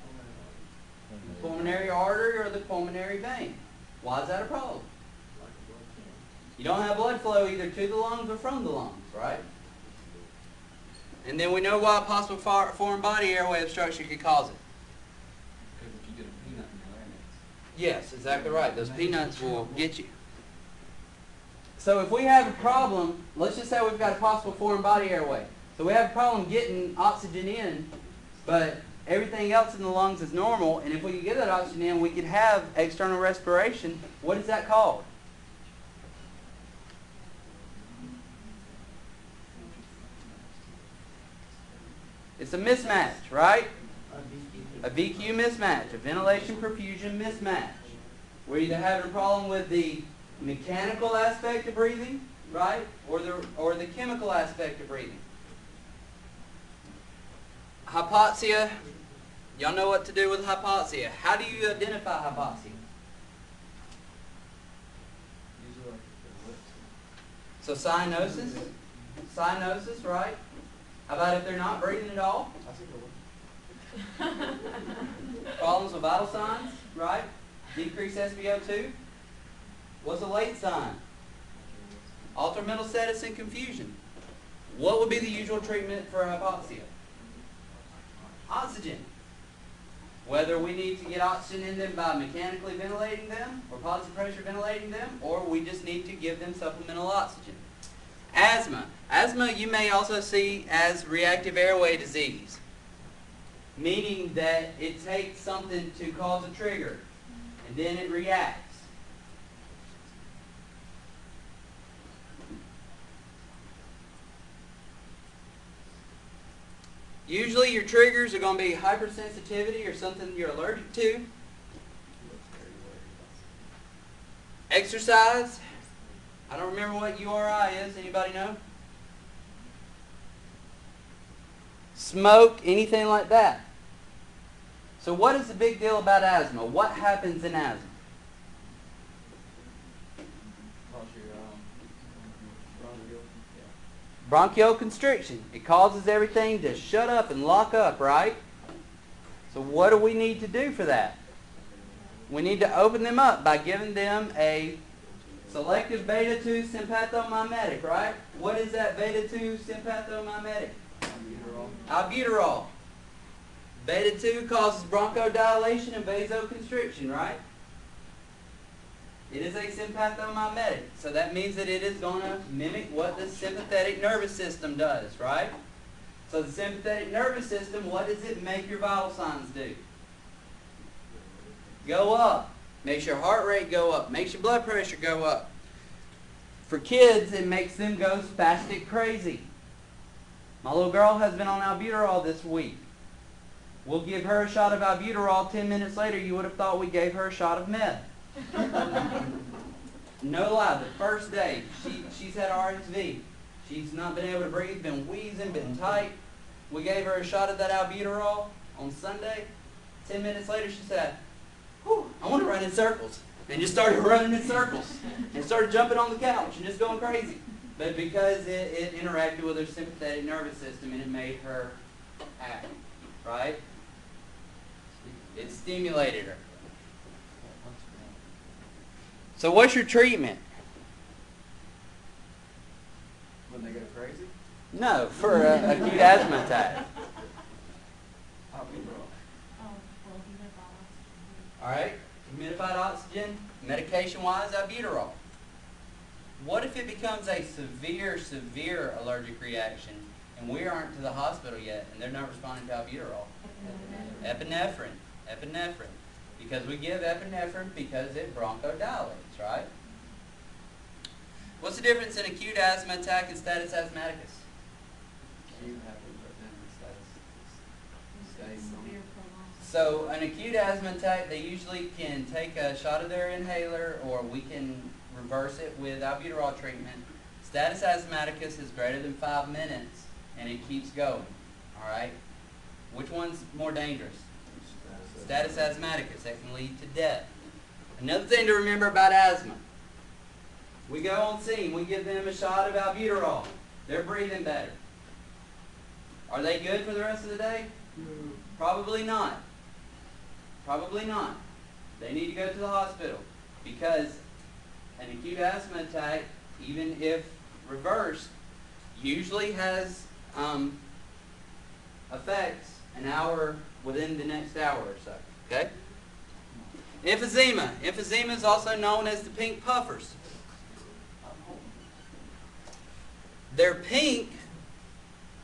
The pulmonary artery or the pulmonary vein. Why is that a problem? You don't have blood flow either to the lungs or from the lungs, right? And then we know why possible foreign body airway obstruction could cause it. Because if you get a peanut in your larynx. Yes, exactly right. Those peanuts will get you. So if we have a problem, let's just say we've got a possible foreign body airway. So we have a problem getting oxygen in, but everything else in the lungs is normal, and if we could get that oxygen in, we could have external respiration. What is that called? It's a mismatch, right? A VQ mismatch, a ventilation perfusion mismatch. We're either having a problem with the mechanical aspect of breathing, right, or the chemical aspect of breathing. Hypoxia. Y'all know what to do with hypoxia. How do you identify hypoxia? Usually like the lips. So cyanosis. Cyanosis, right? How about if they're not breathing at all? I think it Problems with vital signs, right? Decreased SpO2. What's a late sign? Altered mental status and confusion. What would be the usual treatment for hypoxia? Oxygen. Whether we need to get oxygen in them by mechanically ventilating them or positive pressure ventilating them, or we just need to give them supplemental oxygen. Asthma. Asthma you may also see as reactive airway disease, meaning that it takes something to cause a trigger and then it reacts. Usually your triggers are going to be hypersensitivity or something you're allergic to. Exercise. I don't remember what URI is. Anybody know? Smoke, anything like that. So what is the big deal about asthma? What happens in asthma? Bronchial constriction. It causes everything to shut up and lock up, right? So what do we need to do for that? We need to open them up by giving them a selective beta-2 sympathomimetic, right? What is that beta-2 sympathomimetic? Albuterol. Beta-2 causes bronchodilation and vasoconstriction, right? It is a sympathomimetic, so that means that it is going to mimic what the sympathetic nervous system does, right? So the sympathetic nervous system, what does it make your vital signs do? Go up. Makes your heart rate go up. Makes your blood pressure go up. For kids, it makes them go spastic crazy. My little girl has been on albuterol this week. We'll give her a shot of albuterol. 10 minutes later, you would have thought we gave her a shot of meth. No lie, the first day, she's had RSV. She's not been able to breathe, been wheezing, been tight. We gave her a shot of that albuterol on Sunday. 10 minutes later, she said, "Whew, I want to run in circles." And just started running in circles. And started jumping on the couch and just going crazy. But because it interacted with her sympathetic nervous system and it made her happy, right? It stimulated her. So what's your treatment? When they go crazy? No, for an acute asthma attack. All right, humidified oxygen, medication-wise, albuterol. What if it becomes a severe, severe allergic reaction and we aren't to the hospital yet and they're not responding to albuterol? Epinephrine. Epinephrine. Because we give epinephrine because it bronchodilates, right? What's the difference in acute asthma attack and status asthmaticus? Acute happens, but then the status stays on. So an acute asthma attack, they usually can take a shot of their inhaler, or we can reverse it with albuterol treatment. Status asthmaticus is greater than 5 minutes, and it keeps going. All right? Which one's more dangerous? Status asthmaticus. That can lead to death. Another thing to remember about asthma. We go on scene. We give them a shot of albuterol. They're breathing better. Are they good for the rest of the day? Probably not. Probably not. They need to go to the hospital, because an acute asthma attack, even if reversed, usually has effects an hour within the next hour or so. Okay? Emphysema. Emphysema is also known as the pink puffers. They're pink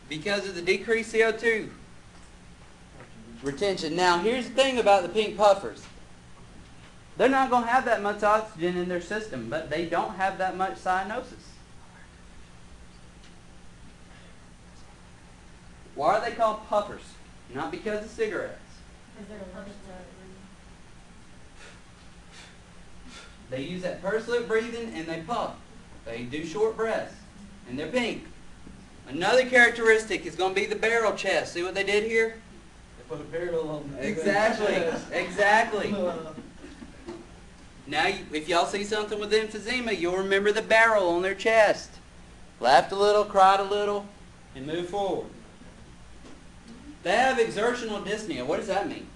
because of the decreased CO2 retention. Now, here's the thing about the pink puffers. They're not going to have that much oxygen in their system, but they don't have that much cyanosis. Why are they called puffers? Not because of cigarettes. They use that pursed lip breathing, and they puff. They do short breaths, and they're pink. Another characteristic is going to be the barrel chest. See what they did here? They put a barrel on the Exactly. Exactly. Now, if y'all see something with emphysema, you'll remember the barrel on their chest. Laughed a little, cried a little, and moved forward. They have exertional dyspnea. What does that mean?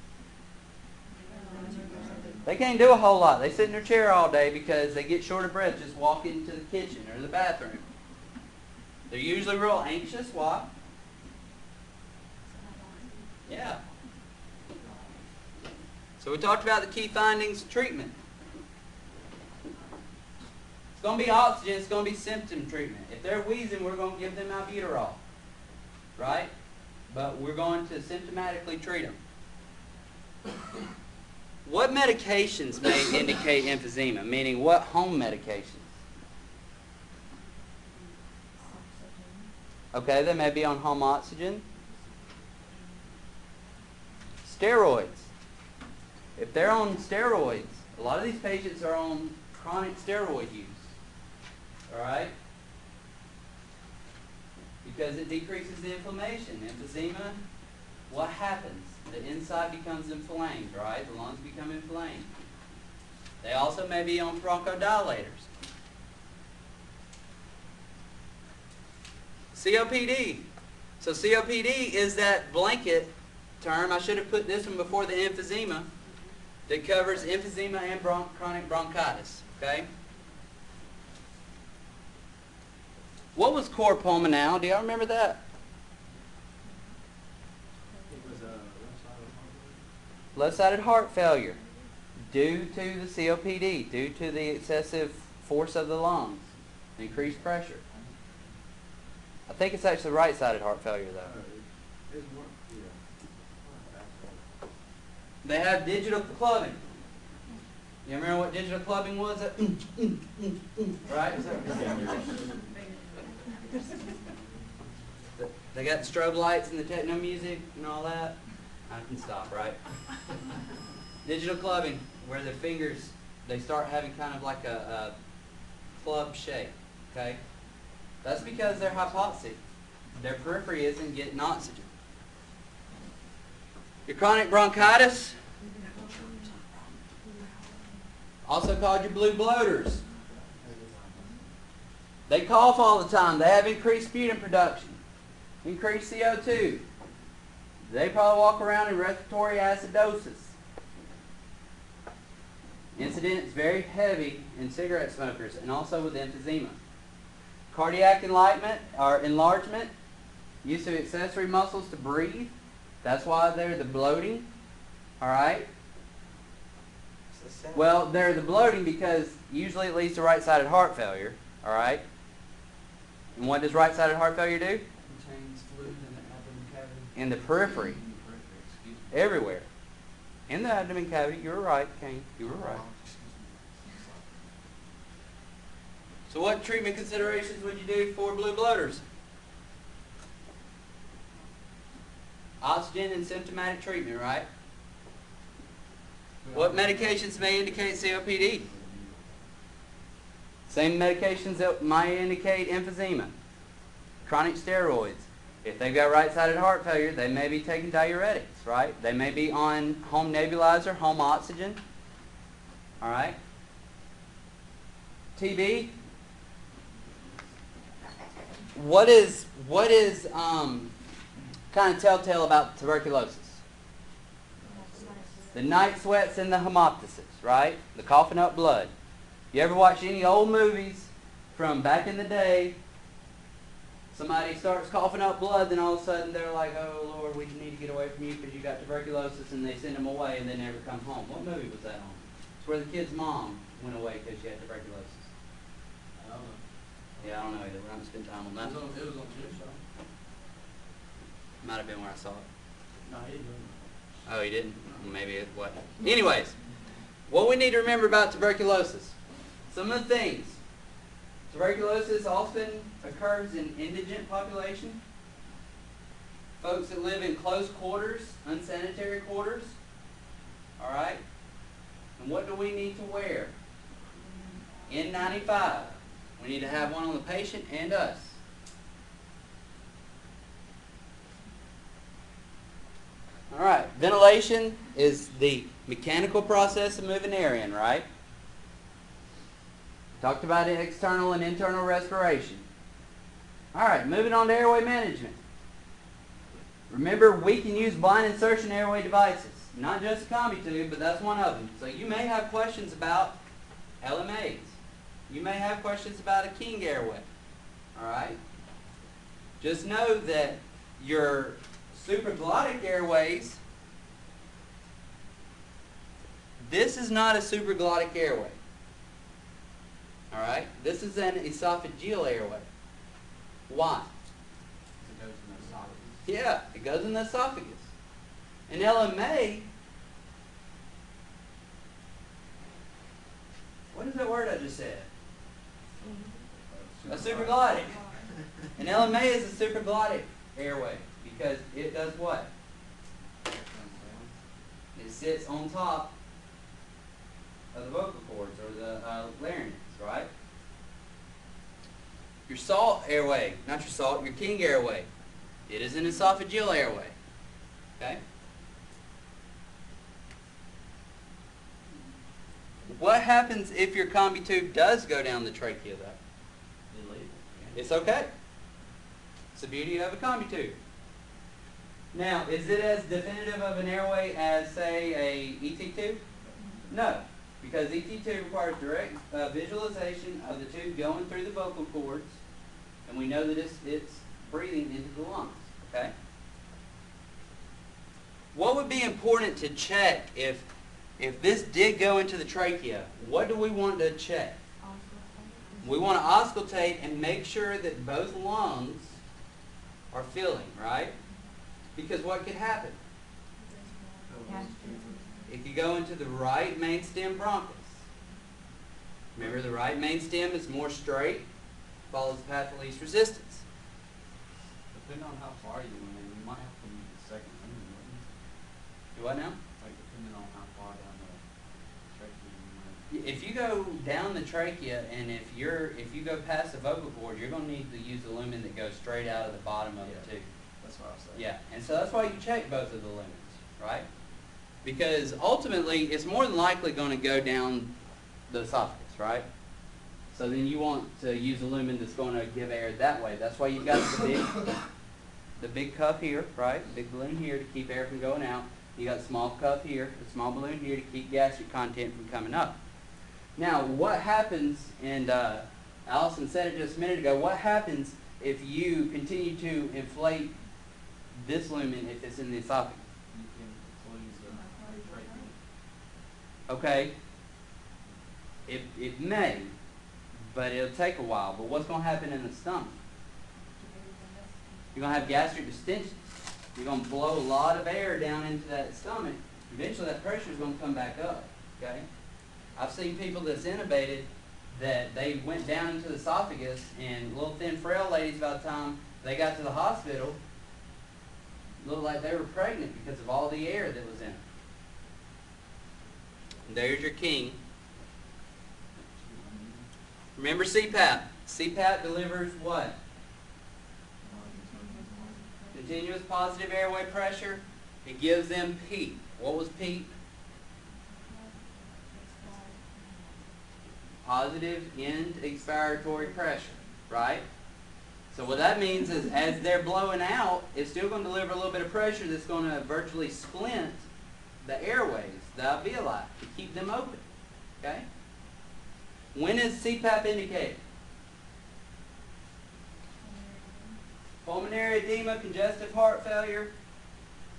They can't do a whole lot. They sit in their chair all day because they get short of breath just walking to the kitchen or the bathroom. They're usually real anxious. Why? Yeah. So we talked about the key findings of treatment. It's going to be oxygen. It's going to be symptom treatment. If they're wheezing, we're going to give them albuterol. Right? But we're going to symptomatically treat them. What medications may indicate emphysema? Meaning, what home medications? Okay, they may be on home oxygen. Steroids. If they're on steroids, a lot of these patients are on chronic steroid use. Alright? Because it decreases the inflammation. Emphysema, what happens? The inside becomes inflamed, right? The lungs become inflamed. They also may be on bronchodilators. COPD. So COPD is that blanket term. I should have put this one before the emphysema, that covers emphysema and chronic bronchitis. Okay? What was cor pulmonale? Do y'all remember that? It was Left-sided heart failure due to the COPD, due to the excessive force of the lungs, increased pressure. I think it's actually right-sided heart failure, though. They have digital clubbing. You remember what digital clubbing was? Right? They got the strobe lights and the techno music and all that. I can stop, right? Digital clubbing, where the fingers, they start having kind of like a club shape, okay? That's because they're hypoxic. Their periphery isn't getting oxygen. Your chronic bronchitis, also called your blue bloaters. They cough all the time. They have increased sputum production, increased CO2. They probably walk around in respiratory acidosis. Incidence very heavy in cigarette smokers and also with emphysema. Cardiac enlargement, use of accessory muscles to breathe. That's why they're the bloating. All right? Well, they're the bloating because usually it leads to right-sided heart failure. All right? And what does right-sided heart failure do? contains fluid in the abdomen cavity. In the periphery. Everywhere. In the abdomen cavity. You were right, Kane. You were right. So what treatment considerations would you do for blue bloaters? Oxygen and symptomatic treatment, right? What medications may indicate COPD? Same medications that might indicate emphysema. Chronic steroids. If they've got right-sided heart failure, they may be taking diuretics, right? They may be on home nebulizer, home oxygen. All right? TB. What is kind of telltale about tuberculosis? The night sweats and the hemoptysis, right? The coughing up blood. You ever watch any old movies from back in the day? Somebody starts coughing up blood, then all of a sudden they're like, oh Lord, we need to get away from you because you got tuberculosis, and they send them away and they never come home. What movie was that on? It's where the kid's mom went away because she had tuberculosis. I don't know. Yeah, I don't know either. We're not going to spend time on that. It was on Chip Show. Might have been where I saw it. No, he didn't. Oh, he didn't? Maybe it wasn't. Anyways, what we need to remember about tuberculosis. Some of the things. Tuberculosis often occurs in indigent population. Folks that live in close quarters, unsanitary quarters. Alright? And what do we need to wear? N95. We need to have one on the patient and us. Alright, ventilation is the mechanical process of moving air in, right? Talked about external and internal respiration. Alright, moving on to airway management. Remember, we can use blind insertion airway devices. Not just a combi tube, but that's one of them. So you may have questions about LMAs. You may have questions about a King airway. Alright? Just know that your supraglottic airways, this is not a supraglottic airway. Alright? This is an esophageal airway. Why? It goes in the esophagus. Yeah, it goes in the esophagus. An LMA, what is that word I just said? A supraglottic. An LMA is a supraglottic airway because it does what? It sits on top of the vocal cords or the larynx, right? Your salt airway, not your salt, your King airway. It is an esophageal airway. Okay? What happens if your combi tube does go down the trachea, though? It's okay. It's the beauty of a combi tube. Now, is it as definitive of an airway as, say, a ET tube? No, because ET tube requires direct visualization of the tube going through the vocal cords, and we know that it's breathing into the lungs. Okay. What would be important to check if this did go into the trachea? What do we want to check? We want to auscultate and make sure that both lungs are filling, right? Because what could happen? It could go into the right main stem bronchus. Remember, the right main stem is more straight, follows the path of least resistance. Depending on how far you went in, you might have to use the second lumen, wouldn't you? Do what now? Like, depending on how far down the trachea you went. If you go down the trachea and if you go past the vocal cord, you're going to need to use the lumen that goes straight out of the bottom of the tube. That's what I was saying. Yeah, and so that's why you check both of the lumens, right? Because ultimately, it's more than likely going to go down the esophagus, right? So then you want to use a lumen that's going to give air that way. That's why you've got the big cuff here, right? Big balloon here to keep air from going out. You got the small cuff here, the small balloon here to keep gastric content from coming up. Now, what happens, and Allison said it just a minute ago, what happens if you continue to inflate this lumen if it's in the esophagus? You can close the trachea. Okay, it may, but it'll take a while. But what's going to happen in the stomach? You're going to have gastric distension. You're going to blow a lot of air down into that stomach. Eventually that pressure is going to come back up, okay? I've seen people that's intubated that they went down into the esophagus, and little thin frail ladies, by the time they got to the hospital, looked like they were pregnant because of all the air that was in them. There's your king. Remember CPAP. CPAP delivers what? Continuous positive airway pressure. It gives them PEEP. What was PEEP? Positive end expiratory pressure, right? So what that means is as they're blowing out, it's still going to deliver a little bit of pressure that's going to virtually splint the airways, the alveoli, to keep them open. Okay? When is CPAP indicated? Pulmonary edema, congestive heart failure.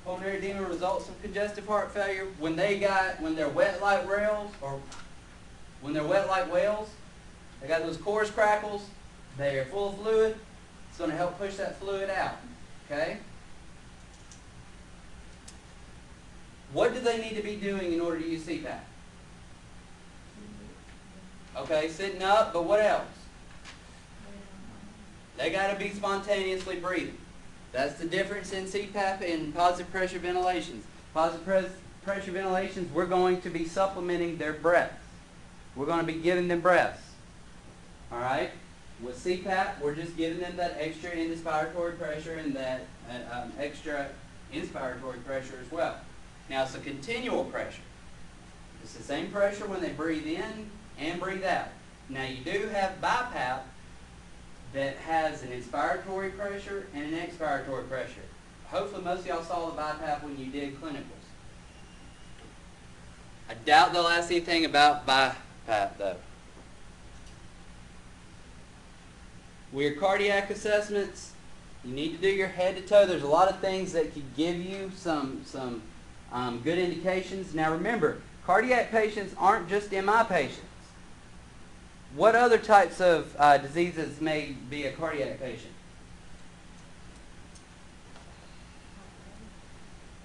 Pulmonary edema results from congestive heart failure. When they're wet like rails, or when they're wet like whales, they got those chorus crackles, they are full of fluid. It's going to help push that fluid out. Okay? What do they need to be doing in order to use CPAP? Okay, sitting up, but what else? They got to be spontaneously breathing. That's the difference in CPAP and positive pressure ventilations. Positive pressure ventilations, we're going to be supplementing their breaths. We're going to be giving them breaths. All right? With CPAP, we're just giving them that extra inspiratory pressure and that extra inspiratory pressure as well. Now, it's a continual pressure. It's the same pressure when they breathe in and breathe out. Now, you do have BiPAP that has an inspiratory pressure and an expiratory pressure. Hopefully, most of y'all saw the BiPAP when you did clinicals. I doubt they'll ask anything about BiPAP, though. With your cardiac assessments, you need to do your head to toe. There's a lot of things that could give you some good indications. Now remember, cardiac patients aren't just MI patients. What other types of diseases may be a cardiac patient?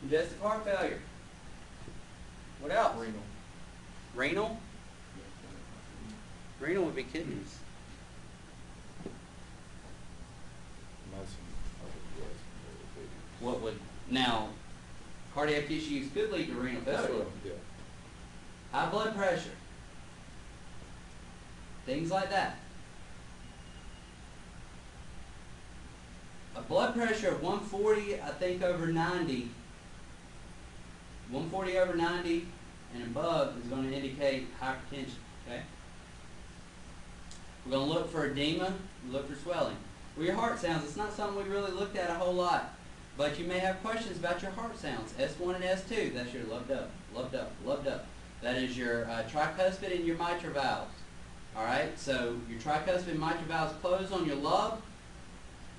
Congestive heart failure. What else? Renal. Renal? Renal would be kidneys. What would, now, cardiac issues could lead to renal failure. Yeah. High blood pressure. Things like that. A blood pressure of 140, I think, over 90. 140 over 90 and above is going to indicate hypertension. Okay? We're going to look for edema, look for swelling. Well, your heart sounds, it's not something we really looked at a whole lot. But you may have questions about your heart sounds. S1 and S2, that's your loved up, loved up, loved up. That is your tricuspid and your mitral valves. All right, so your tricuspid and mitral valves close on your lub,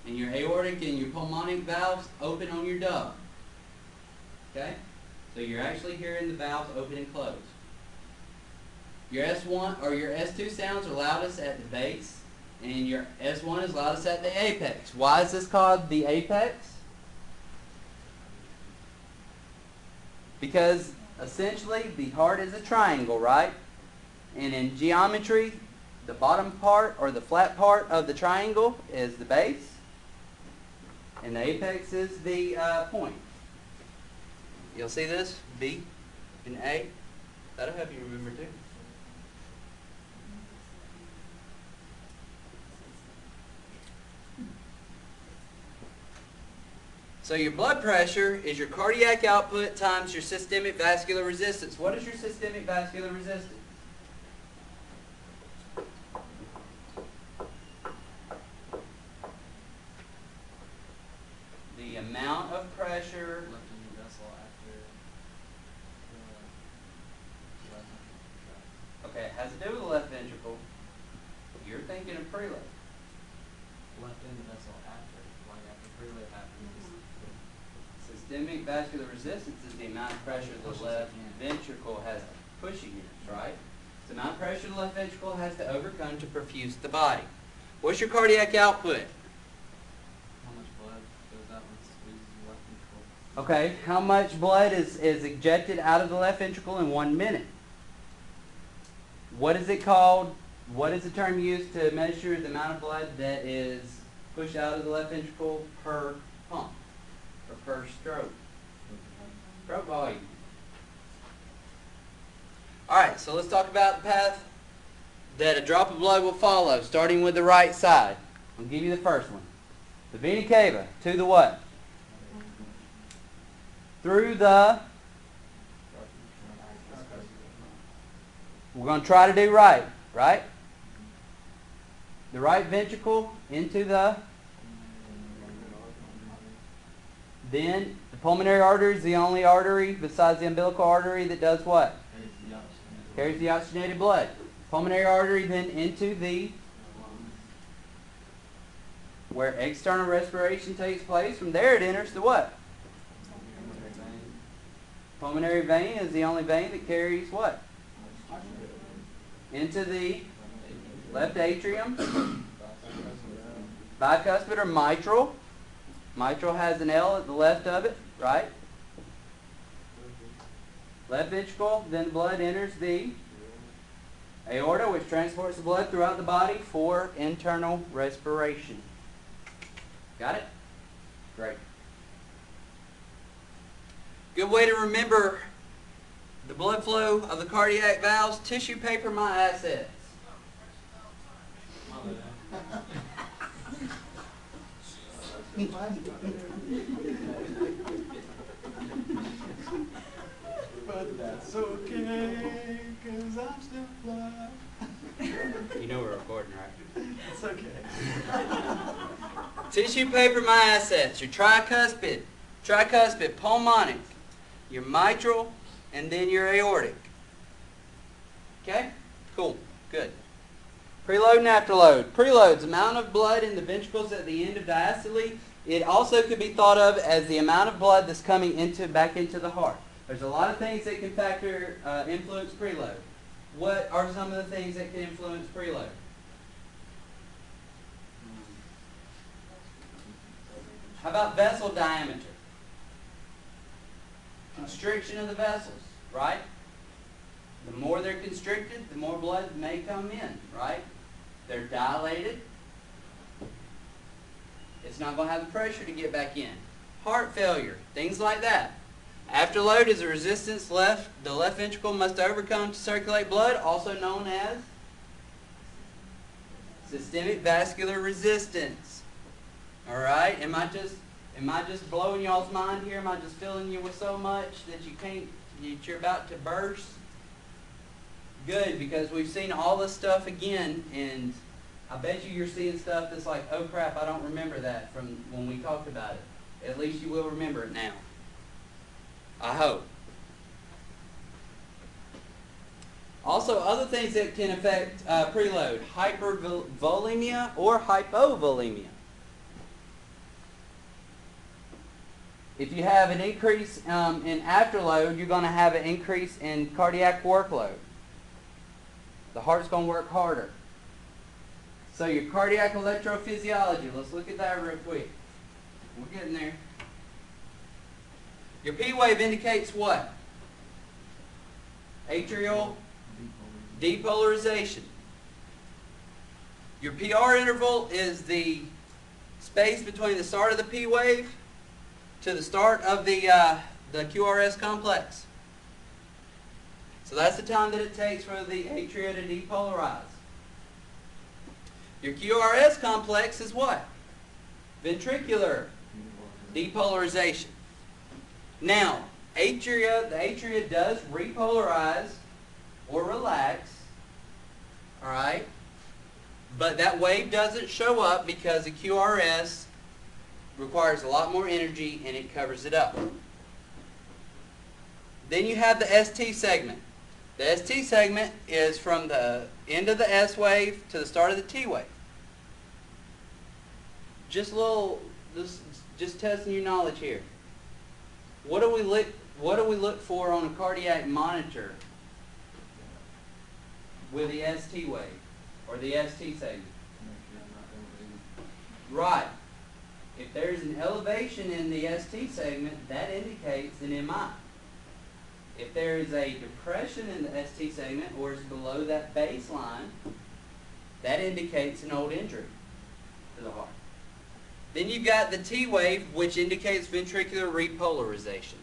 and your aortic and your pulmonic valves open on your dub. Okay? So you're actually hearing the valves open and close. Your S1 or your S2 sounds are loudest at the base, and your S1 is loudest at the apex. Why is this called the apex? Because essentially the heart is a triangle, right? And in geometry, the bottom part or the flat part of the triangle is the base, and the apex is the point. You'll see this? B and A. That'll help you remember too. So your blood pressure is your cardiac output times your systemic vascular resistance. What is your systemic vascular resistance? The amount of pressure. Left in your vessel after Okay, it has to do with the left ventricle. You're thinking of preload. left in the vessel after, like after preload happens. Systemic vascular resistance is the amount of pressure the left ventricle has to push against, right? It's the amount of pressure the left ventricle has to overcome to perfuse the body. What's your cardiac output? How much blood goes out when it squeezes the left ventricle? Okay, how much blood is ejected out of the left ventricle in 1 minute? What is it called? What is the term used to measure the amount of blood that is pushed out of the left ventricle per pump or per stroke? Stroke volume. All so let's talk about the path that a drop of blood will follow, starting with the right side. I'll give you the first one. The vena cava to the what? Through the... We're going to try to do right, right? The right ventricle into the... Then the pulmonary artery is the only artery besides the umbilical artery that does what? Carries the oxygenated blood. Pulmonary artery then into the... Where external respiration takes place. From there it enters the what? Pulmonary vein is the only vein that carries what? Into the left atrium. Bicuspid or mitral. Mitral has an L at the left of it, right? Left ventricle, then the blood enters the aorta, which transports the blood throughout the body for internal respiration. Got it? Great. Good way to remember the blood flow of the cardiac valves. Tissue paper my assets. But that's okay, 'cause I'm still fly. You know we're recording, right? It's okay. Tissue paper my assets. Your tricuspid, pulmonic, your mitral, and then your aortic. Okay? Cool. Good. Preload and afterload. Preload's amount of blood in the ventricles at the end of diastole. It also could be thought of as the amount of blood that's coming back into the heart. There's a lot of things that can influence preload. What are some of the things that can influence preload? How about vessel diameter? Constriction of the vessels, right? The more they're constricted, the more blood may come in, right? They're dilated. It's not going to have the pressure to get back in. Heart failure, things like that. Afterload is a resistance the left ventricle must overcome to circulate blood, also known as systemic vascular resistance. All right? Am I just blowing y'all's mind here? Am I just filling you with so much that you're about to burst? Good, because we've seen all this stuff again, and I bet you're seeing stuff that's like, oh crap, I don't remember that from when we talked about it. At least you will remember it now. I hope. Also, other things that can affect preload: hypervolemia or hypovolemia. If you have an increase in afterload, you're going to have an increase in cardiac workload. The heart's going to work harder. So your cardiac electrophysiology, let's look at that real quick. We're getting there. Your P wave indicates what? Atrial depolarization. Your PR interval is the space between the start of the P wave to the start of the QRS complex. So that's the time that it takes for the atria to depolarize. Your QRS complex is what? Ventricular depolarization. Now, the atria does repolarize or relax, all right? But that wave doesn't show up because the QRS requires a lot more energy and it covers it up. Then you have the ST segment. The ST segment is from the end of the S wave to the start of the T wave. Just testing your knowledge here. What do we look for on a cardiac monitor with the ST wave or the ST segment? Right. If there's an elevation in the ST segment, that indicates an MI. If there is a depression in the ST segment or is below that baseline, that indicates an old injury to the heart. Then you've got the T wave, which indicates ventricular repolarization.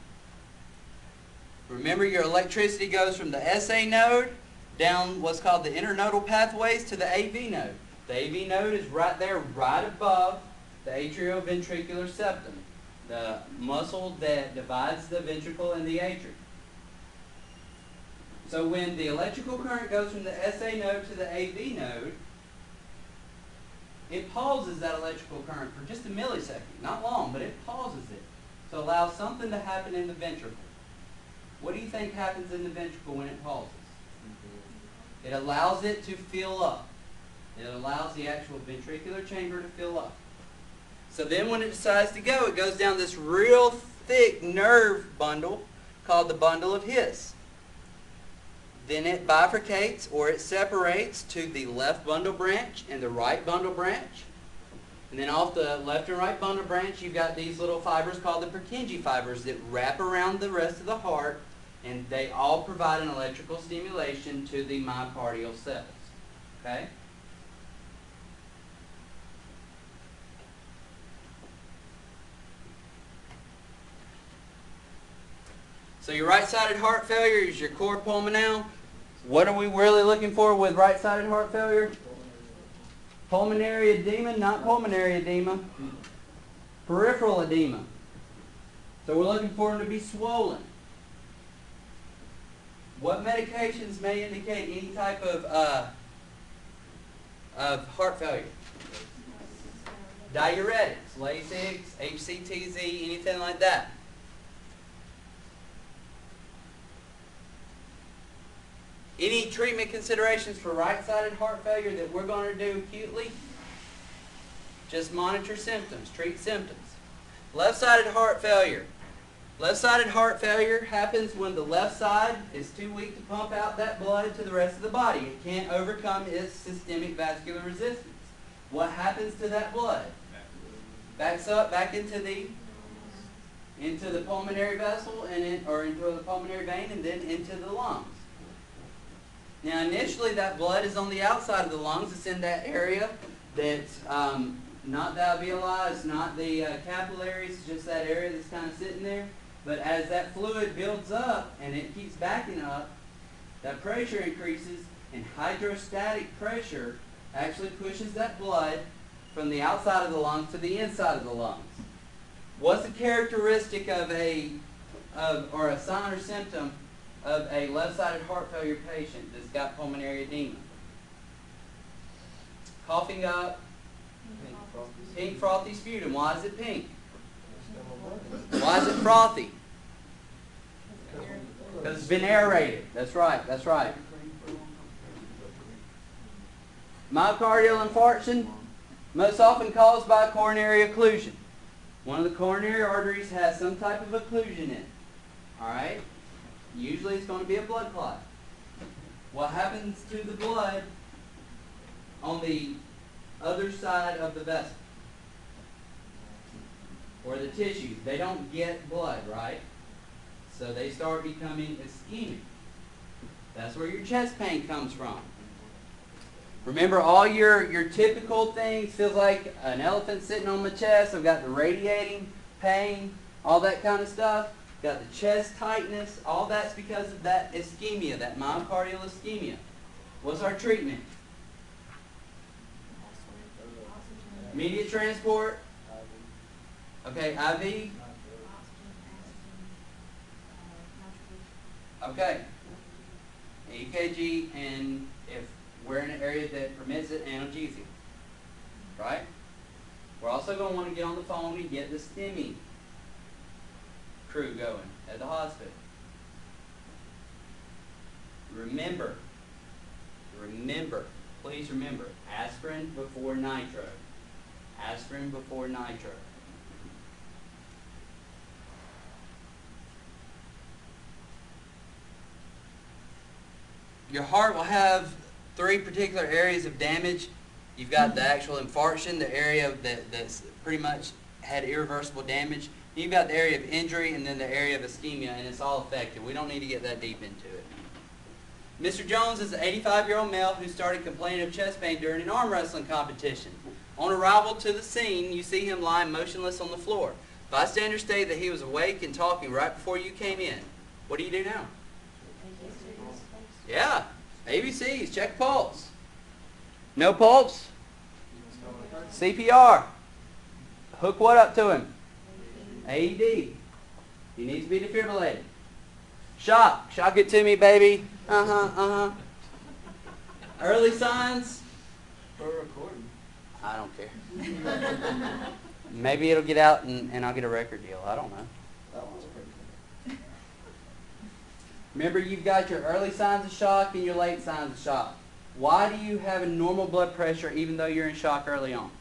Remember, your electricity goes from the SA node down what's called the internodal pathways to the AV node. The AV node is right there, right above the atrioventricular septum, the muscle that divides the ventricle and the atrium. So when the electrical current goes from the SA node to the AV node, it pauses that electrical current for just a millisecond. Not long, but it pauses it to allow something to happen in the ventricle. What do you think happens in the ventricle when it pauses? It allows it to fill up. It allows the actual ventricular chamber to fill up. So then when it decides to go, it goes down this real thick nerve bundle called the bundle of His. Then it bifurcates, or it separates to the left bundle branch and the right bundle branch. And then off the left and right bundle branch, you've got these little fibers called the Purkinje fibers that wrap around the rest of the heart, and they all provide an electrical stimulation to the myocardial cells. Okay? So your right-sided heart failure is your cor pulmonale. What are we really looking for with right-sided heart failure? Pulmonary edema, not pulmonary edema. Peripheral edema. So we're looking for them to be swollen. What medications may indicate any type of heart failure? Diuretics, Lasix, HCTZ, anything like that. Any treatment considerations for right-sided heart failure that we're going to do acutely? Just monitor symptoms, treat symptoms. Left-sided heart failure. Left-sided heart failure happens when the left side is too weak to pump out that blood to the rest of the body. It can't overcome its systemic vascular resistance. What happens to that blood? Backs up back into the pulmonary vessel or into the pulmonary vein and then into the lungs. Now initially that blood is on the outside of the lungs. It's in that area that's not the alveoli, it's not the capillaries, it's just that area that's kind of sitting there. But as that fluid builds up and it keeps backing up, that pressure increases, and hydrostatic pressure actually pushes that blood from the outside of the lungs to the inside of the lungs. What's a characteristic of or a sign or symptom of a left-sided heart failure patient that's got pulmonary edema? Coughing up, pink frothy sputum. Why is it pink? Why is it frothy? Because it's been aerated. That's right, that's right. Myocardial infarction, most often caused by coronary occlusion. One of the coronary arteries has some type of occlusion in it. Alright? Usually it's going to be a blood clot. What happens to the blood on the other side of the vessel? Or the tissues? They don't get blood, right? So they start becoming ischemic. That's where your chest pain comes from. Remember, all your typical things, feels like an elephant sitting on my chest. I've got the radiating pain, all that kind of stuff. Got the chest tightness. All that's because of that ischemia, that myocardial ischemia. What's our treatment? Immediate transport. Okay, IV. Okay. EKG, and if we're in an area that permits it, analgesia. Right? We're also going to want to get on the phone and get the STEMI crew going at the hospital. Remember, please remember, aspirin before nitro. Aspirin before nitro. Your heart will have three particular areas of damage. You've got the actual infarction, the area that's pretty much had irreversible damage. You've got the area of injury and then the area of ischemia, and it's all affected. We don't need to get that deep into it. Mr. Jones is an 85-year-old male who started complaining of chest pain during an arm wrestling competition. On arrival to the scene, you see him lying motionless on the floor. Bystanders state that he was awake and talking right before you came in. What do you do now? Yeah. ABCs, check pulse. No pulse? CPR. Hook what up to him? AED. He needs to be defibrillated. Shock. Shock it to me, baby. Uh-huh. Early signs? For recording. I don't care. Maybe it'll get out and I'll get a record deal. I don't know. That one's pretty good. Remember, you've got your early signs of shock and your late signs of shock. Why do you have a normal blood pressure even though you're in shock early on?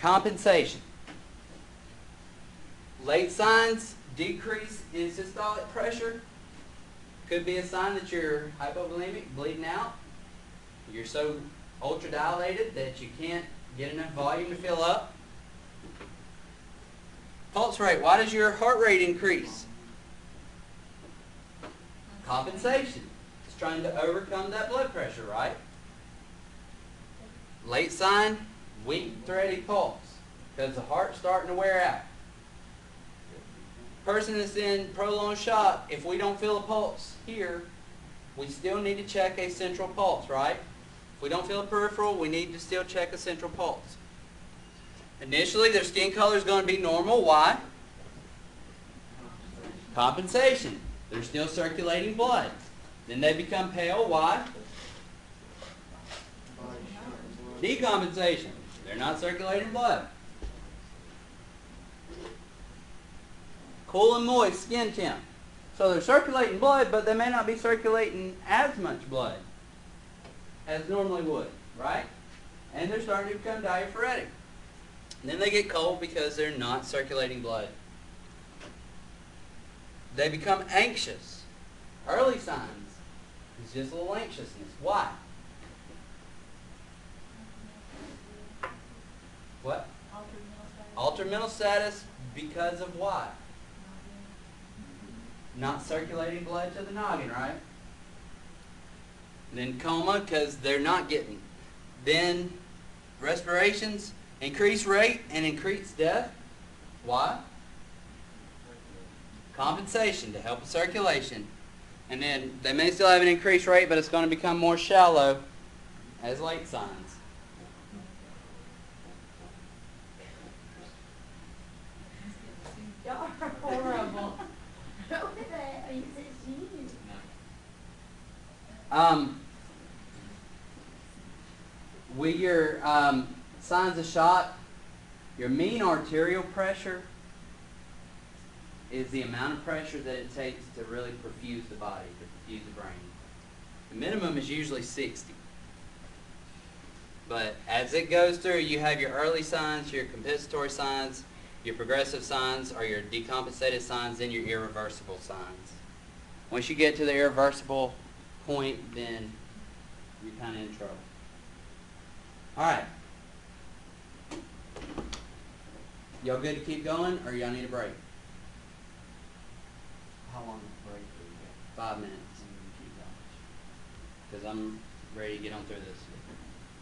Compensation. Late signs, decrease in systolic pressure. Could be a sign that you're hypovolemic, bleeding out. You're so ultra dilated that you can't get enough volume to fill up. Pulse rate. Why does your heart rate increase? Compensation. It's trying to overcome that blood pressure, right? Late sign, weak, thready pulse, because the heart's starting to wear out. Person that's in prolonged shock, if we don't feel a pulse here, we still need to check a central pulse, right? If we don't feel a peripheral, we need to still check a central pulse. Initially, their skin color is going to be normal. Why? Compensation. They're still circulating blood. Then they become pale. Why? Decompensation. They're not circulating blood. Cool and moist skin temp. So they're circulating blood, but they may not be circulating as much blood as normally would, right? And they're starting to become diaphoretic. And then they get cold because they're not circulating blood. They become anxious. Early signs is just a little anxiousness. Why? What? Altered mental status because of why? Not circulating blood to the noggin, right? Then coma because they're not getting. Then respirations, increased rate and increased death. Why? Compensation to help with circulation. And then they may still have an increased rate, but it's going to become more shallow as late signs. Y'all are horrible. Okay, it's you. With your signs of shock, your mean arterial pressure is the amount of pressure that it takes to really perfuse the body, to perfuse the brain. The minimum is usually 60. But as it goes through, you have your early signs, your compensatory signs, your progressive signs, or your decompensated signs, then your irreversible signs. Once you get to the irreversible point, then you're kind of in trouble. All right. Y'all good to keep going, or y'all need a break? How long of a break do we get? 5 minutes. Keep going. Because I'm ready to get on through this.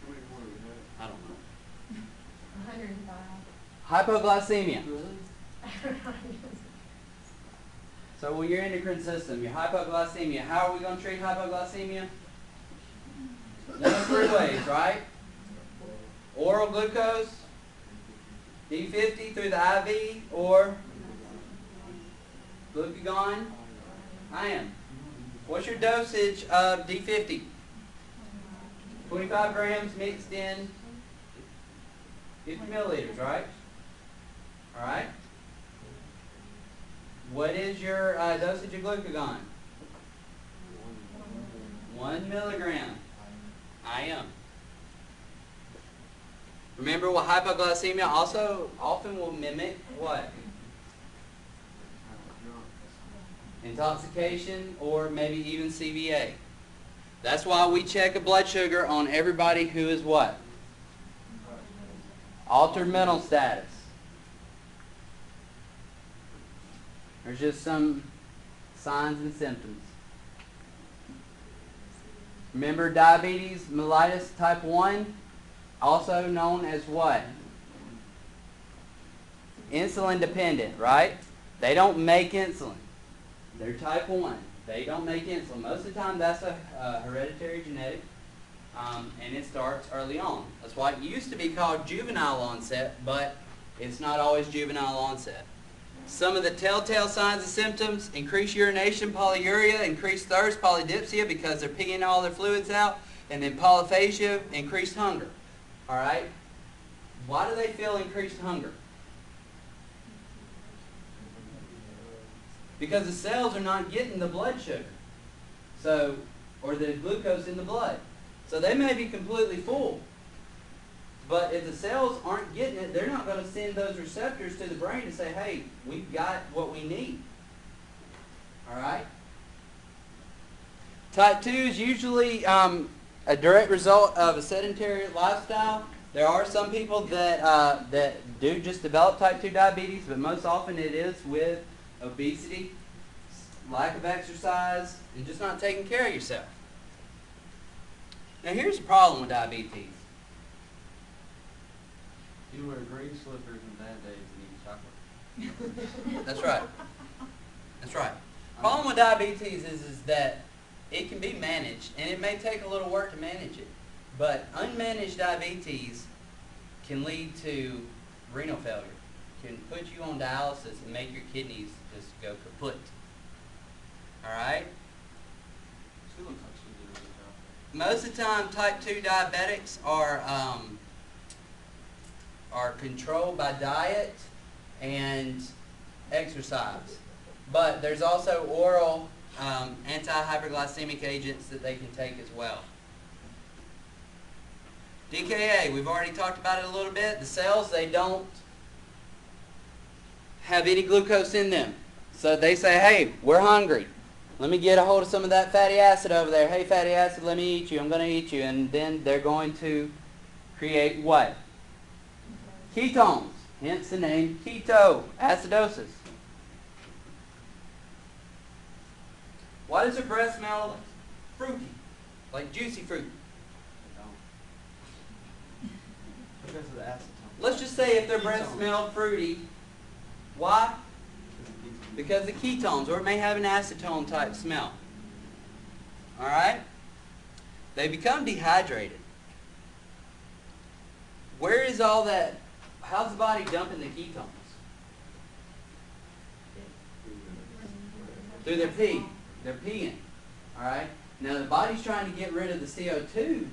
How many more do we have? 105. Hypoglycemia. Really? So with your endocrine system, your hypoglycemia, how are we going to treat hypoglycemia? One of 3 ways, right? Oral glucose, D50 through the IV, or glucagon, IM. What's your dosage of D50? 25 grams mixed in 50 milliliters, right? All right. What is your dosage of glucagon? 1 milligram. IM. Remember what hypoglycemia also often will mimic what? Intoxication or maybe even CVA. That's why we check a blood sugar on everybody who is what? Altered mental status. There's just some signs and symptoms. Remember diabetes mellitus type 1? Also known as what? Insulin dependent, right? They don't make insulin. They're type 1. They don't make insulin. Most of the time, that's a hereditary genetic, and it starts early on. That's why it used to be called juvenile onset, but it's not always juvenile onset. Some of the telltale signs and symptoms: increased urination, polyuria, increased thirst, polydipsia, because they're peeing all their fluids out, and then polyphagia, increased hunger. All right? Why do they feel increased hunger? Because the cells are not getting the blood sugar, so, or the glucose in the blood. So they may be completely full, but if the cells aren't getting it, they're not going to send those receptors to the brain to say, hey, we've got what we need. All right? Type 2 is usually a direct result of a sedentary lifestyle. There are some people that do just develop type 2 diabetes, but most often it is with obesity, lack of exercise, and just not taking care of yourself. Now here's the problem with diabetes. You wear green slippers and Band-Aids and eat chocolate. That's right. That's right. Problem with diabetes is that it can be managed, and it may take a little work to manage it. But unmanaged diabetes can lead to renal failure, can put you on dialysis and make your kidneys just go kaput. All right? She looks like she did a good job. Most of the time, type 2 diabetics are controlled by diet and exercise. But there's also oral anti-hyperglycemic agents that they can take as well. DKA, we've already talked about it a little bit. The cells, they don't have any glucose in them. So they say, hey, we're hungry. Let me get a hold of some of that fatty acid over there. Hey, fatty acid, let me eat you. I'm going to eat you. And then they're going to create what? Ketones. Hence the name ketoacidosis. Why does their breath smell fruity? Like juicy fruit? Because of the acetone. Let's just say if their breath smelled fruity, why? Because of the ketones, or it may have an acetone type smell. Alright? They become dehydrated. Where is all that? How's the body dumping the ketones? Through their pee. They're peeing. Alright? Now the body's trying to get rid of the CO2,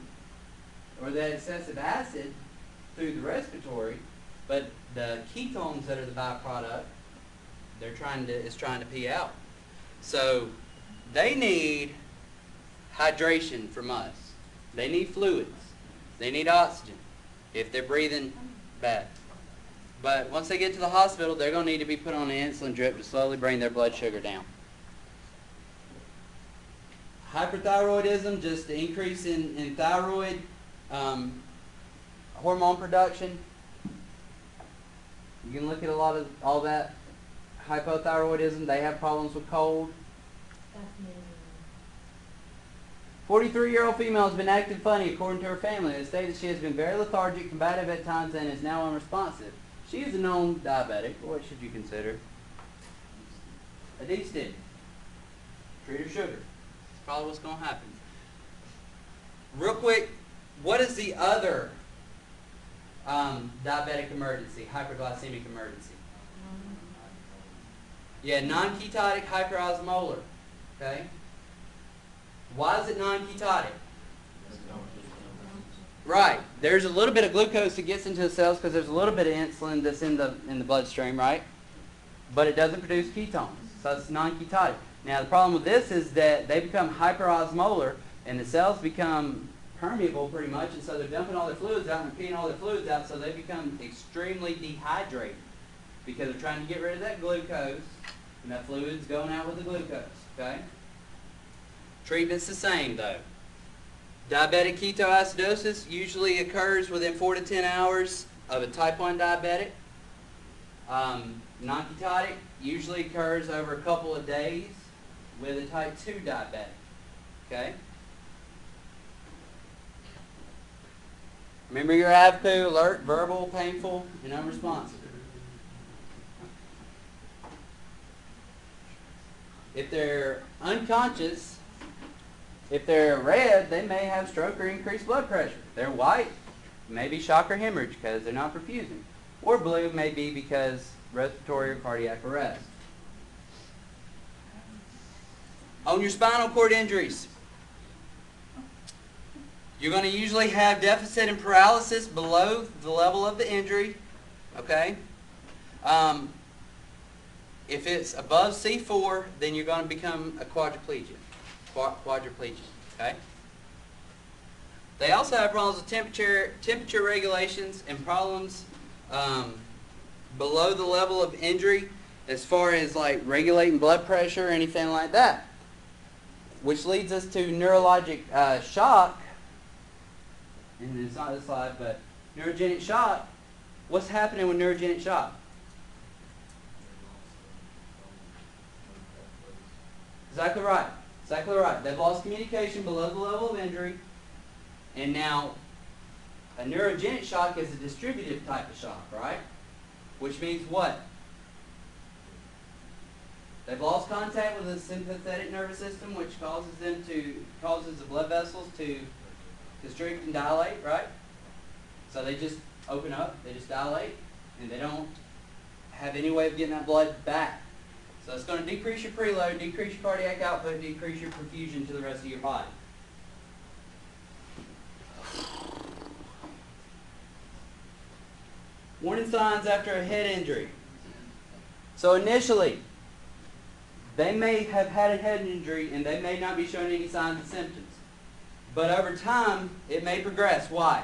or that excessive acid, through the respiratory, but the ketones that are the byproduct, it's trying to pee out. So they need hydration from us. They need fluids. They need oxygen if they're breathing bad. But once they get to the hospital, they're going to need to be put on an insulin drip to slowly bring their blood sugar down. Hyperthyroidism, just the increase in thyroid hormone production. You can look at a lot of all that. Hypothyroidism, they have problems with cold. 43-year-old female has been acting funny according to her family. They state that she has been very lethargic, combative at times, and is now unresponsive. She is a known diabetic. What should you consider? A D-stick. Treat her sugar. That's probably what's going to happen. Real quick, what is the other diabetic emergency, hyperglycemic emergency? Yeah, non-ketotic hyperosmolar. Okay? Why is it non-ketotic? Right. There's a little bit of glucose that gets into the cells because there's a little bit of insulin that's in the bloodstream, right? But it doesn't produce ketones, so it's non-ketotic. Now the problem with this is that they become hyperosmolar and the cells become permeable pretty much, and so they're dumping all their fluids out and peeing all their fluids out, so they become extremely dehydrated because they're trying to get rid of that glucose, and that fluid's going out with the glucose, okay? Treatment's the same though. Diabetic ketoacidosis usually occurs within 4 to 10 hours of a type 1 diabetic. Non-ketotic usually occurs over a couple of days with a type 2 diabetic, okay? Remember your AVPU, alert, verbal, painful, and unresponsive. If they're unconscious, if they're red, they may have stroke or increased blood pressure. If they're white, maybe shock or hemorrhage because they're not perfusing. Or blue may be because respiratory or cardiac arrest. On your spinal cord injuries, you're going to usually have deficit and paralysis below the level of the injury. Okay? If it's above C4, then you're going to become a quadriplegic. Okay? They also have problems with temperature regulations and problems below the level of injury as far as like regulating blood pressure or anything like that. Which leads us to neurologic shock. And it's not this slide, but neurogenic shock. What's happening with neurogenic shock? Exactly right. Exactly right. They've lost communication below the level of injury. And now, a neurogenic shock is a distributive type of shock, right? Which means what? They've lost contact with the sympathetic nervous system, which causes the blood vessels to constrict and dilate, right? So they just open up, they just dilate, and they don't have any way of getting that blood back. So it's going to decrease your preload, decrease your cardiac output, decrease your perfusion to the rest of your body. Warning signs after a head injury. So initially, they may have had a head injury and they may not be showing any signs and symptoms. But over time, it may progress. Why?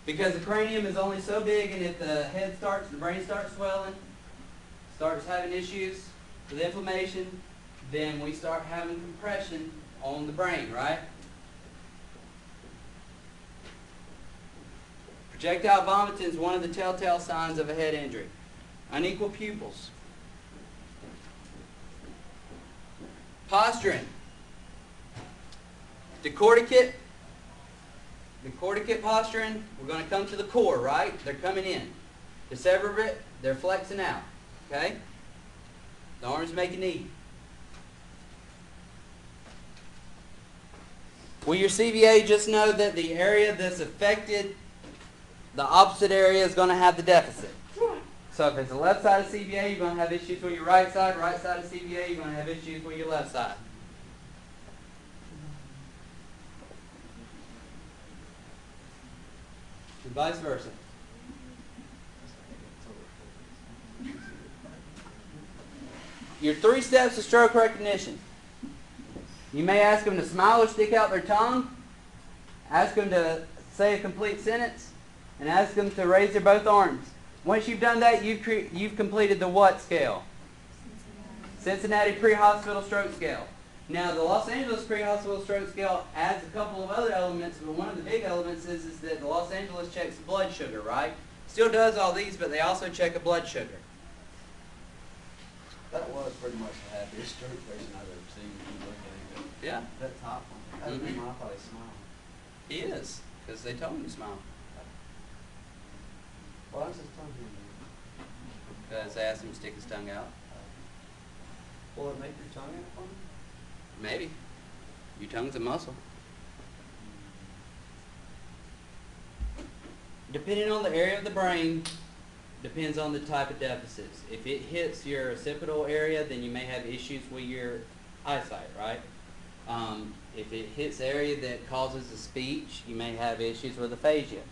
Because the cranium is only so big, and if the brain starts swelling, starts having issues with inflammation, then we start having compression on the brain, right? Projectile vomiting is one of the telltale signs of a head injury. Unequal pupils. Posturing. Decorticate posturing, we're going to come to the core, right? They're coming in. Decerebrate, they're flexing out. Okay? The arms make a knee. Will your CVA just know that the area that's affected, the opposite area is going to have the deficit? So if it's the left side of CVA, you're going to have issues with your right side of CVA, you're going to have issues with your left side. And vice versa. Your 3 steps of stroke recognition. You may ask them to smile or stick out their tongue, ask them to say a complete sentence, and ask them to raise their both arms. Once you've done that, you've completed the what scale? Cincinnati Pre-Hospital Stroke Scale. Now, the Los Angeles Pre-Hospital Stroke Scale adds a couple of other elements, but one of the big elements is that the Los Angeles checks blood sugar, right? Still does all these, but they also check a blood sugar. That was pretty much the happiest stroke patient I've ever seen. If you look at him. Yeah. That top one. That was the one I thought he smiled. He is, because they told him to smile. Why does his tongue hang Because they asked him to stick his tongue out. Will it make your tongue out funny? Maybe. Your tongue's a muscle. Depending on the area of the brain, depends on the type of deficits. If it hits your occipital area, then you may have issues with your eyesight, right? If it hits the area that causes the speech, you may have issues with aphasia.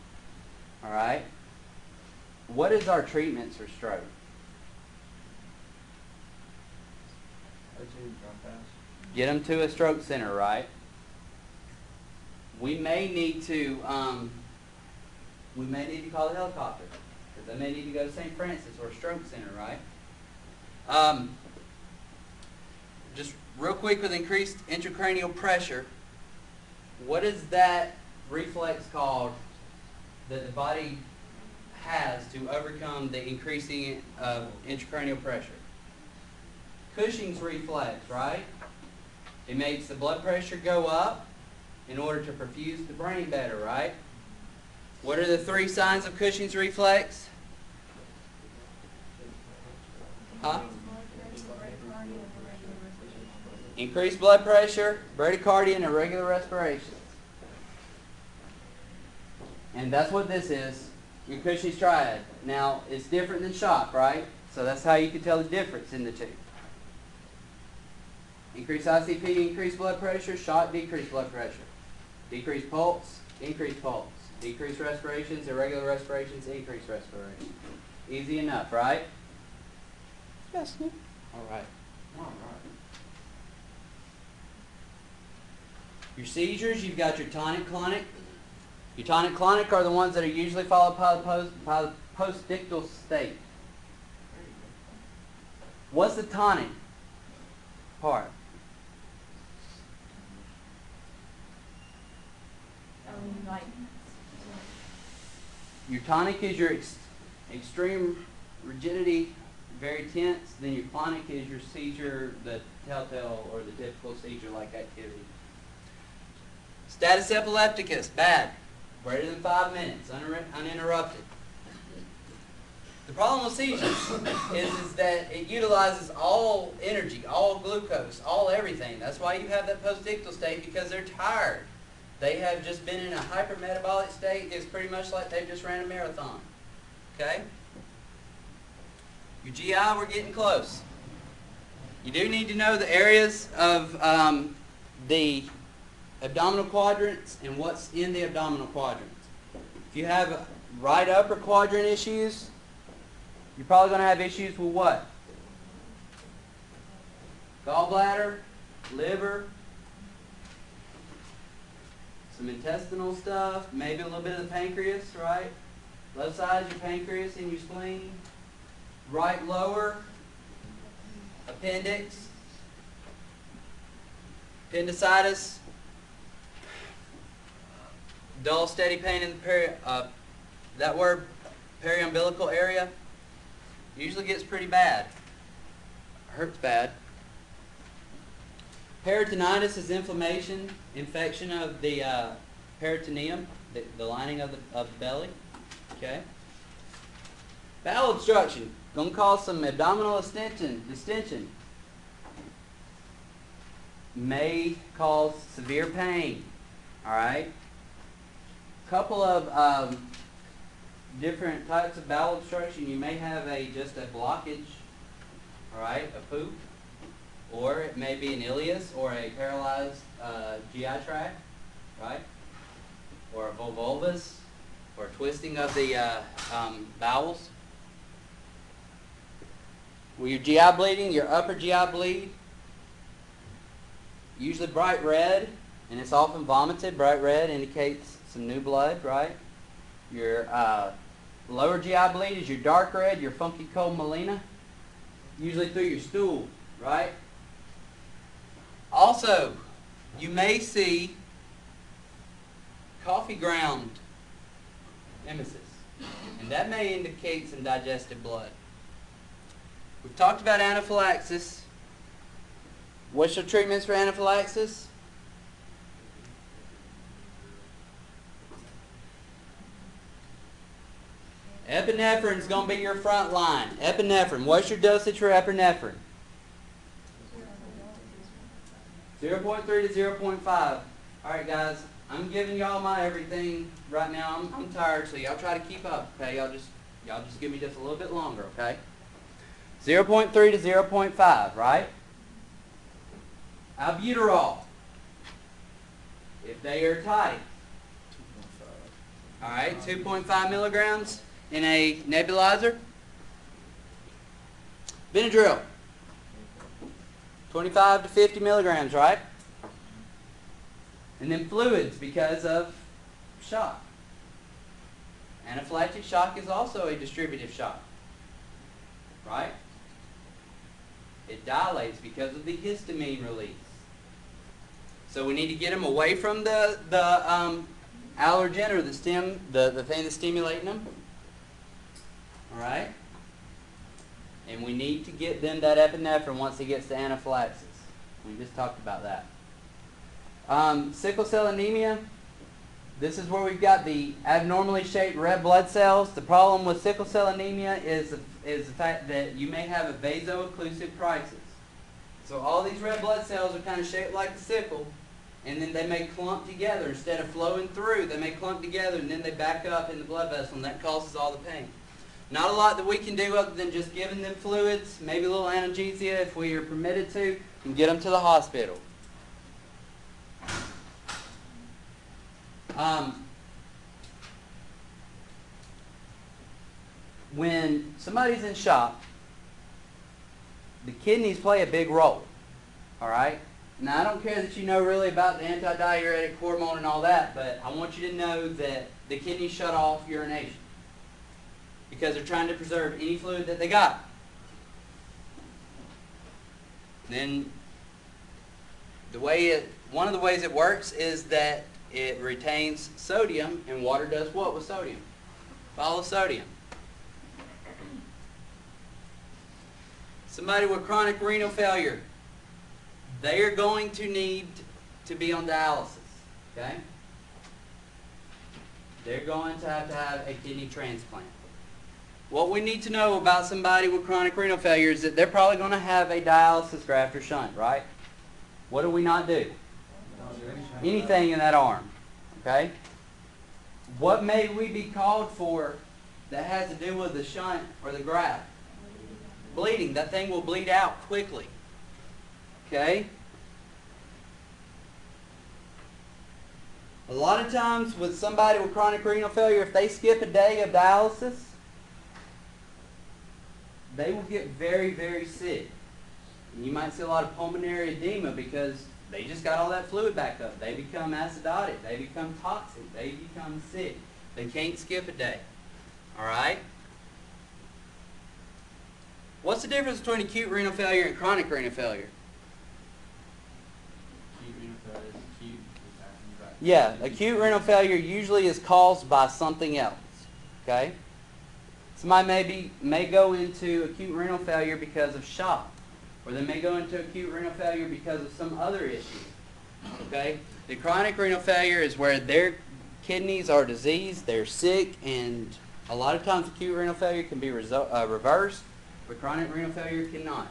All right? What is our treatments for stroke? Get them to a stroke center, right? We may need to call the helicopter, because they may need to go to St. Francis or a stroke center, right? Just real quick, with increased intracranial pressure, what is that reflex called that the body has to overcome the increasing of intracranial pressure? Cushing's reflex, right? It makes the blood pressure go up in order to perfuse the brain better, right? What are the 3 signs of Cushing's reflex? Huh? Increased blood pressure, bradycardia, and irregular respirations. And that's what this is, your Cushing's triad. Now, it's different than shock, right? So that's how you can tell the difference in the two. Increased ICP, increased blood pressure, shock, decreased blood pressure. Decreased pulse, increased pulse. Decreased respirations, irregular respirations, increased respiration. Easy enough, right? Yes. All right. Your seizures, you've got your tonic-clonic. Your tonic-clonic are the ones that are usually followed by the postictal state. What's the tonic part? Your tonic is your extreme rigidity, very tense. Then your clonic is your seizure, the telltale or the typical seizure-like activity. Status epilepticus, bad. Greater than 5 minutes, uninterrupted. The problem with seizures is that it utilizes all energy, all glucose, all everything. That's why you have that postictal state, because they're tired. They have just been in a hypermetabolic state. It's pretty much like they've just ran a marathon. Okay? Your GI, we're getting close. You do need to know the areas of the abdominal quadrants and what's in the abdominal quadrants. If you have right upper quadrant issues, you're probably going to have issues with what? Gallbladder, liver, some intestinal stuff, maybe a little bit of the pancreas, right? Left side is your pancreas and your spleen. Right lower, appendix, appendicitis, dull steady pain in the periumbilical area. Usually gets pretty bad. Hurts bad. Peritonitis is inflammation, infection of the peritoneum, the lining of the belly. Okay. Bowel obstruction, going to cause some abdominal distension. May cause severe pain. All right. Couple of different types of bowel obstruction. You may have just a blockage, all right, a poop, or it may be an ileus or a paralyzed GI tract, right, or a volvulus, or twisting of the bowels. With your GI bleeding, your upper GI bleed, usually bright red, and it's often vomited. Bright red indicates some new blood, right? Your lower GI bleed is your dark red, your funky cold melena, usually through your stool, right? Also, you may see coffee ground emesis, and that may indicate some digestive blood. We've talked about anaphylaxis. What's your treatments for anaphylaxis? Epinephrine is going to be your front line. Epinephrine. What's your dosage for epinephrine? 0.3 to 0.5. All right, guys. I'm giving y'all my everything right now. I'm tired, so y'all try to keep up. Okay, y'all just give me just a little bit longer. Okay. 0.3 to 0.5. Right. Albuterol. If they are tight. All right. 2.5 milligrams. In a nebulizer. Benadryl. 25 to 50 milligrams, right? And then fluids because of shock. Anaphylactic shock is also a distributive shock, right? It dilates because of the histamine release. So we need to get them away from the allergen or the thing that's stimulating them. All right? And we need to get them that epinephrine once he gets to anaphylaxis. We just talked about that. Sickle cell anemia. This is where we've got the abnormally shaped red blood cells. The problem with sickle cell anemia is the fact that you may have a vaso-occlusive crisis. So all these red blood cells are kind of shaped like a sickle, and then they may clump together. Instead of flowing through, they may clump together, and then they back up in the blood vessel, and that causes all the pain. Not a lot that we can do other than just giving them fluids, maybe a little analgesia if we are permitted to, and get them to the hospital. When somebody's in shock, the kidneys play a big role. All right? Now, I don't care that you know really about the antidiuretic hormone and all that, but I want you to know that the kidneys shut off urination because they're trying to preserve any fluid that they got. Then, one of the ways it works is that it retains sodium, and water does what with sodium? Follows sodium. Somebody with chronic renal failure, they are going to need to be on dialysis, okay? They're going to have a kidney transplant. What we need to know about somebody with chronic renal failure is that they're probably going to have a dialysis graft or shunt, right? What do we not do? Anything in that arm, okay? What may we be called for that has to do with the shunt or the graft? Bleeding. That thing will bleed out quickly, okay? A lot of times with somebody with chronic renal failure, if they skip a day of dialysis, they will get very, very sick. And you might see a lot of pulmonary edema because they just got all that fluid back up. They become acidotic. They become toxic. They become sick. They can't skip a day. All right? What's the difference between acute renal failure and chronic renal failure? Acute renal failure is acute. Yeah, acute renal failure usually is caused by something else. Okay? Somebody may go into acute renal failure because of shock, or they may go into acute renal failure because of some other issue. Okay? The chronic renal failure is where their kidneys are diseased, they're sick, and a lot of times acute renal failure can be reversed, but chronic renal failure cannot.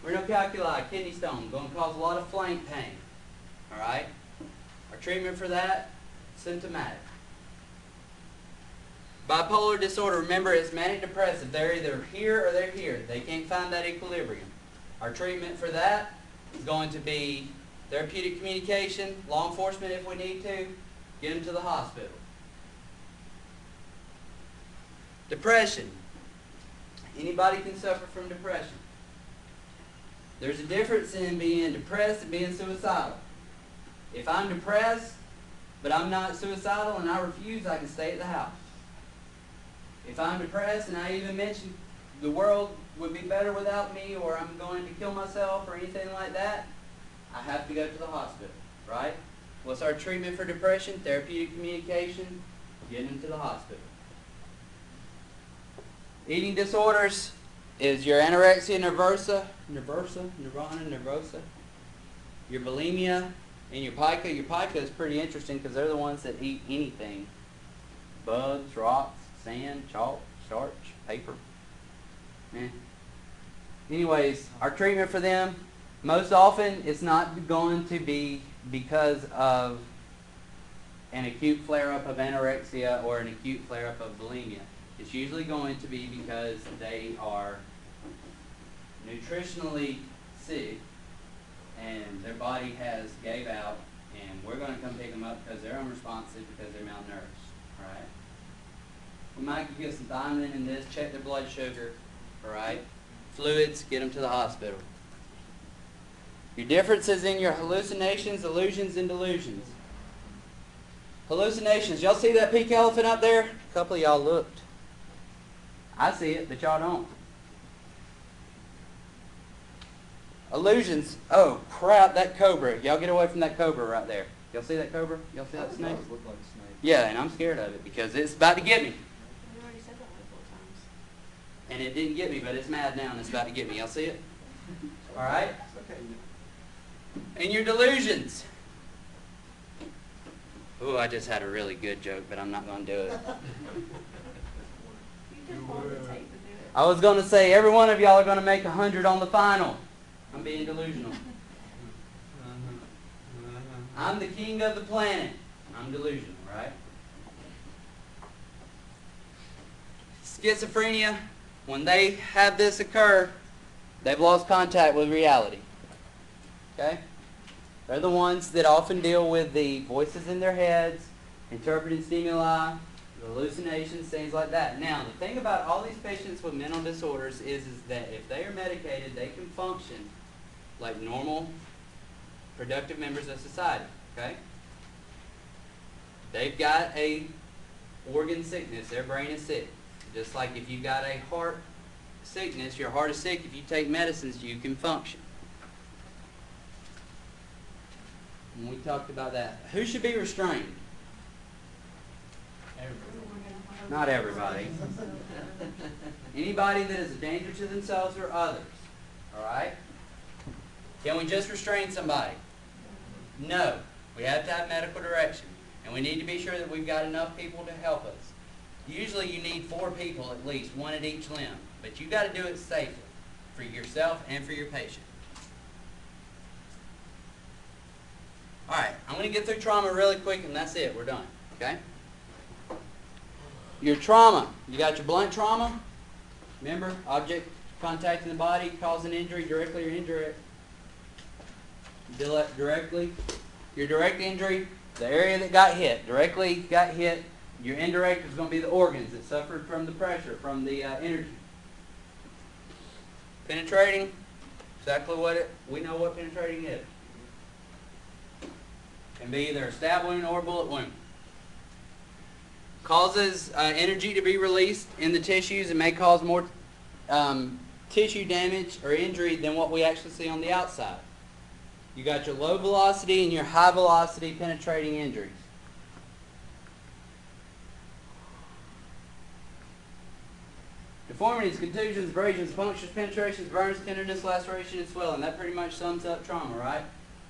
Renal calculi, kidney stone, going to cause a lot of flank pain. All right? Our treatment for that, symptomatic. Bipolar disorder, remember, it's manic depressive. They're either here or they're here. They can't find that equilibrium. Our treatment for that is going to be therapeutic communication, law enforcement if we need to, get them to the hospital. Depression. Anybody can suffer from depression. There's a difference in being depressed and being suicidal. If I'm depressed, but I'm not suicidal and I refuse, I can stay at the house. If I'm depressed and I even mention the world would be better without me, or I'm going to kill myself or anything like that, I have to go to the hospital, right? What's our treatment for depression? Therapeutic communication, get them to the hospital. Eating disorders is your anorexia nervosa, your bulimia, and your pica. Your pica is pretty interesting because they're the ones that eat anything. Bugs, rocks, sand, chalk, starch, paper. Anyways, our treatment for them, most often it's not going to be because of an acute flare-up of anorexia or an acute flare-up of bulimia. It's usually going to be because they are nutritionally sick and their body has gave out, and we're going to come pick them up because they're unresponsive, because they're malnourished. All right? We might give some thiamine in this, check their blood sugar. All right? Fluids, get them to the hospital. Your differences in your hallucinations, illusions, and delusions. Hallucinations. Y'all see that pink elephant up there? A couple of y'all looked. I see it, but y'all don't. Illusions. Oh, crap, that cobra. Y'all get away from that cobra right there. Y'all see that cobra? Y'all see that snake? It looked like a snake. Yeah, and I'm scared of it because it's about to get me. You already said that like 4 times. And it didn't get me, but it's mad now and it's about to get me. Y'all see it? All right? It's okay. And your delusions. Ooh, I just had a really good joke, but I'm not going to do it. You just want the tape to do it. I was going to say every one of y'all are going to make 100 on the final. I'm being delusional. I'm the king of the planet. I'm delusional, right? Schizophrenia, when they have this occur, they've lost contact with reality. Okay? They're the ones that often deal with the voices in their heads, interpreting stimuli, hallucinations, things like that. Now, the thing about all these patients with mental disorders is that if they are medicated, they can function like normal, productive members of society. Okay? They've got a organ sickness. Their brain is sick. Just like if you've got a heart sickness, your heart is sick. If you take medicines, you can function. And we talked about that. Who should be restrained? Not everybody. Anybody that is a danger to themselves or others. Alright? Can we just restrain somebody? No. We have to have medical direction. And we need to be sure that we've got enough people to help us. Usually you need 4 people at least, 1 at each limb. But you've got to do it safely for yourself and for your patient. Alright, I'm going to get through trauma really quick and that's it. We're done. Okay? Your trauma. You got your blunt trauma. Remember, object contacting the body, causing injury directly or indirectly. Directly. Your direct injury, the area that got hit. Directly got hit. Your indirect is going to be the organs that suffered from the pressure, from the energy. Penetrating, exactly what we know what penetrating is. Can be either a stab wound or a bullet wound. Causes energy to be released in the tissues and may cause more tissue damage or injury than what we actually see on the outside. You got your low velocity and your high velocity penetrating injuries. Deformities, contusions, abrasions, punctures, penetrations, burns, tenderness, laceration, and swelling. That pretty much sums up trauma, right?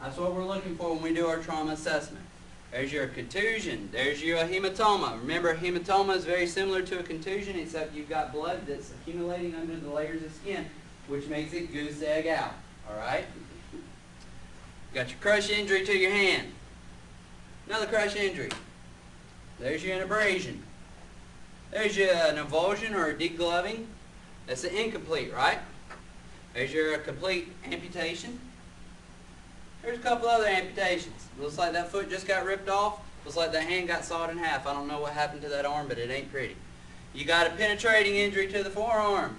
That's what we're looking for when we do our trauma assessment. There's your contusion. There's your hematoma. Remember, a hematoma is very similar to a contusion, except you've got blood that's accumulating under the layers of skin, which makes it goose egg out. All right? Got your crush injury to your hand. Another crush injury. There's your abrasion. There's your an avulsion or a degloving. That's an incomplete, right? There's your complete amputation. There's a couple other amputations. Looks like that foot just got ripped off. Looks like that hand got sawed in half. I don't know what happened to that arm, but it ain't pretty. You got a penetrating injury to the forearm.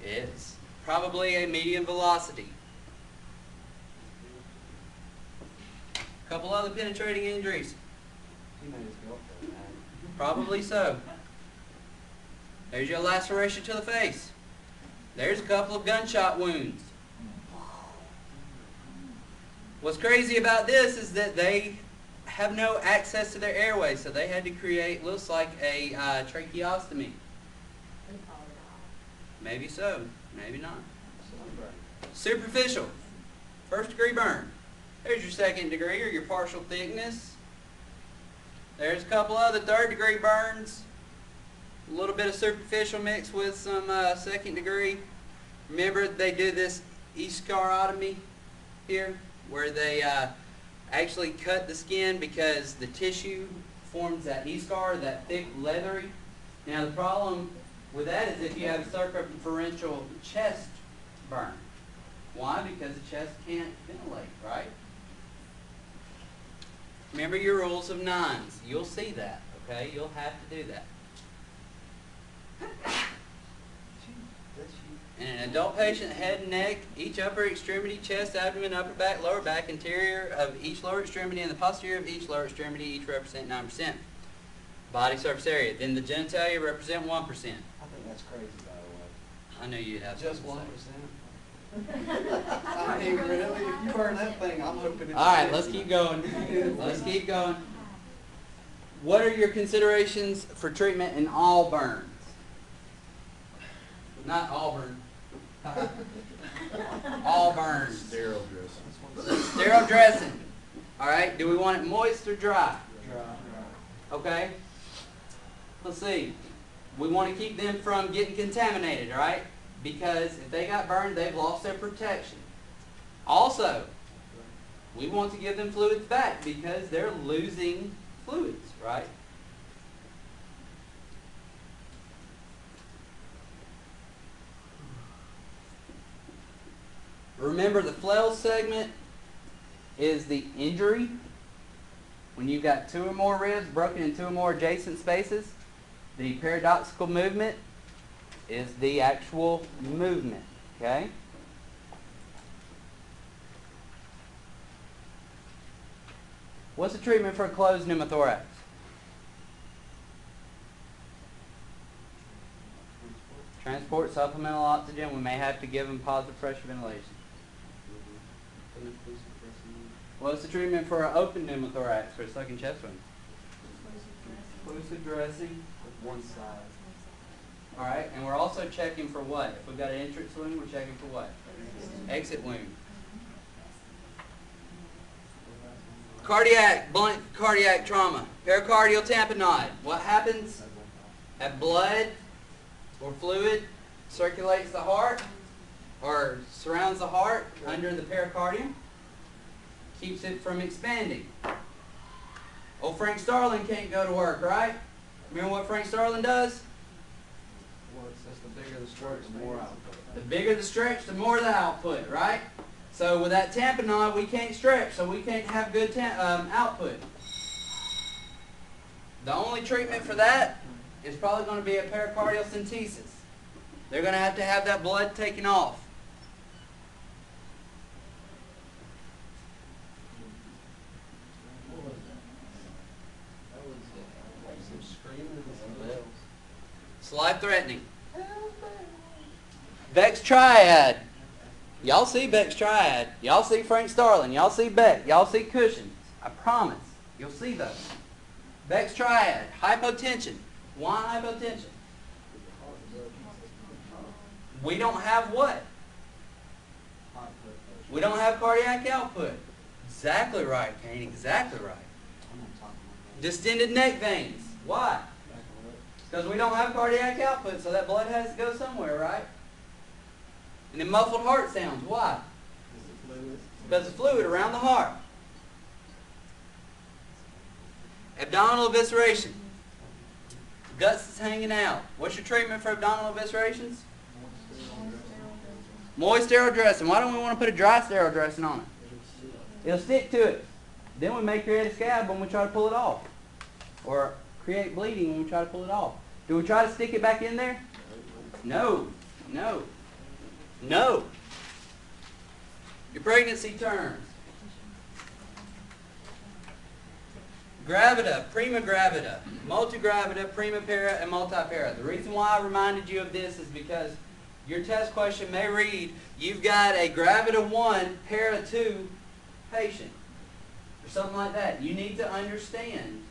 It's probably a medium velocity. A couple other penetrating injuries. Probably so. There's your laceration to the face. There's a couple of gunshot wounds. What's crazy about this is that they have no access to their airway, so they had to create, looks like a tracheostomy. Maybe so, maybe not. Superficial, first degree burn. There's your second degree or your partial thickness. There's a couple other third degree burns. A little bit of superficial mixed with some second degree. Remember, they do this escarotomy here, where they actually cut the skin because the tissue forms that eschar, that thick leathery. Now the problem with that is if you have a circumferential chest burn. Why? Because the chest can't ventilate, right? Remember your rules of nines. You'll see that, okay? You'll have to do that. In an adult patient, head and neck, each upper extremity, chest, abdomen, upper back, lower back, interior of each lower extremity, and the posterior of each lower extremity, each represent 9%. Body surface area. Then the genitalia represent 1%. I think that's crazy, by the way. I knew you'd have Just something 1%? to say. I mean, really, if you burn that thing, I'm hoping it's... All right, let's keep going. Let's keep going. What are your considerations for treatment in all burns? Not all burns. All burns. Sterile dressing. Sterile dressing. All right. Do we want it moist or dry? Dry. Okay? Let's see. We want to keep them from getting contaminated, right? Because if they got burned, they've lost their protection. Also, we want to give them fluids back because they're losing fluids, right? Remember, the flail segment is the injury. When you've got two or more ribs broken in two or more adjacent spaces, the paradoxical movement is the actual movement, okay? What's the treatment for a closed pneumothorax? Transport supplemental oxygen. We may have to give them positive pressure ventilation. What's the treatment for an open pneumothorax for a sucking chest wound? Exclusive dressing. One side. All right, and we're also checking for what? If we've got an entrance wound, we're checking for what? Exit wound. Cardiac, blunt cardiac trauma. Pericardial tamponade. What happens? That blood or fluid circulates the heart or surrounds the heart under the pericardium. Keeps it from expanding. Old Frank Starling can't go to work, right? Remember what Frank Starling does? Well, it says the bigger the stretch, the more output. The bigger the stretch, the more the output, right? So with that tamponade, we can't stretch, so we can't have good output. The only treatment for that is probably going to be a pericardial centesis. They're going to have that blood taken off. It's life-threatening. Beck's Triad. Y'all see Beck's Triad. Y'all see Frank Starling. Y'all see Beck. Y'all see Cushing. I promise. You'll see those. Beck's Triad. Hypotension. Why hypotension? We don't have what? We don't have cardiac output. Exactly right, Kane. Exactly right. Distended neck veins. Why? Because we don't have cardiac output, so that blood has to go somewhere, right? And then muffled heart sounds. Why? Because of fluid around the heart. Abdominal evisceration. Guts is hanging out. What's your treatment for abdominal eviscerations? Moist sterile dressing. Why don't we want to put a dry sterile dressing on it? It'll stick to it. Then we may create a scab when we try to pull it off. Or create bleeding when we try to pull it off. Do we try to stick it back in there? No. No. No. Your pregnancy terms. Gravida, prima gravida, multigravida, prima para, and multipara. The reason why I reminded you of this is because your test question may read, you've got a gravida 1, para 2 patient. Or something like that. You need to understand.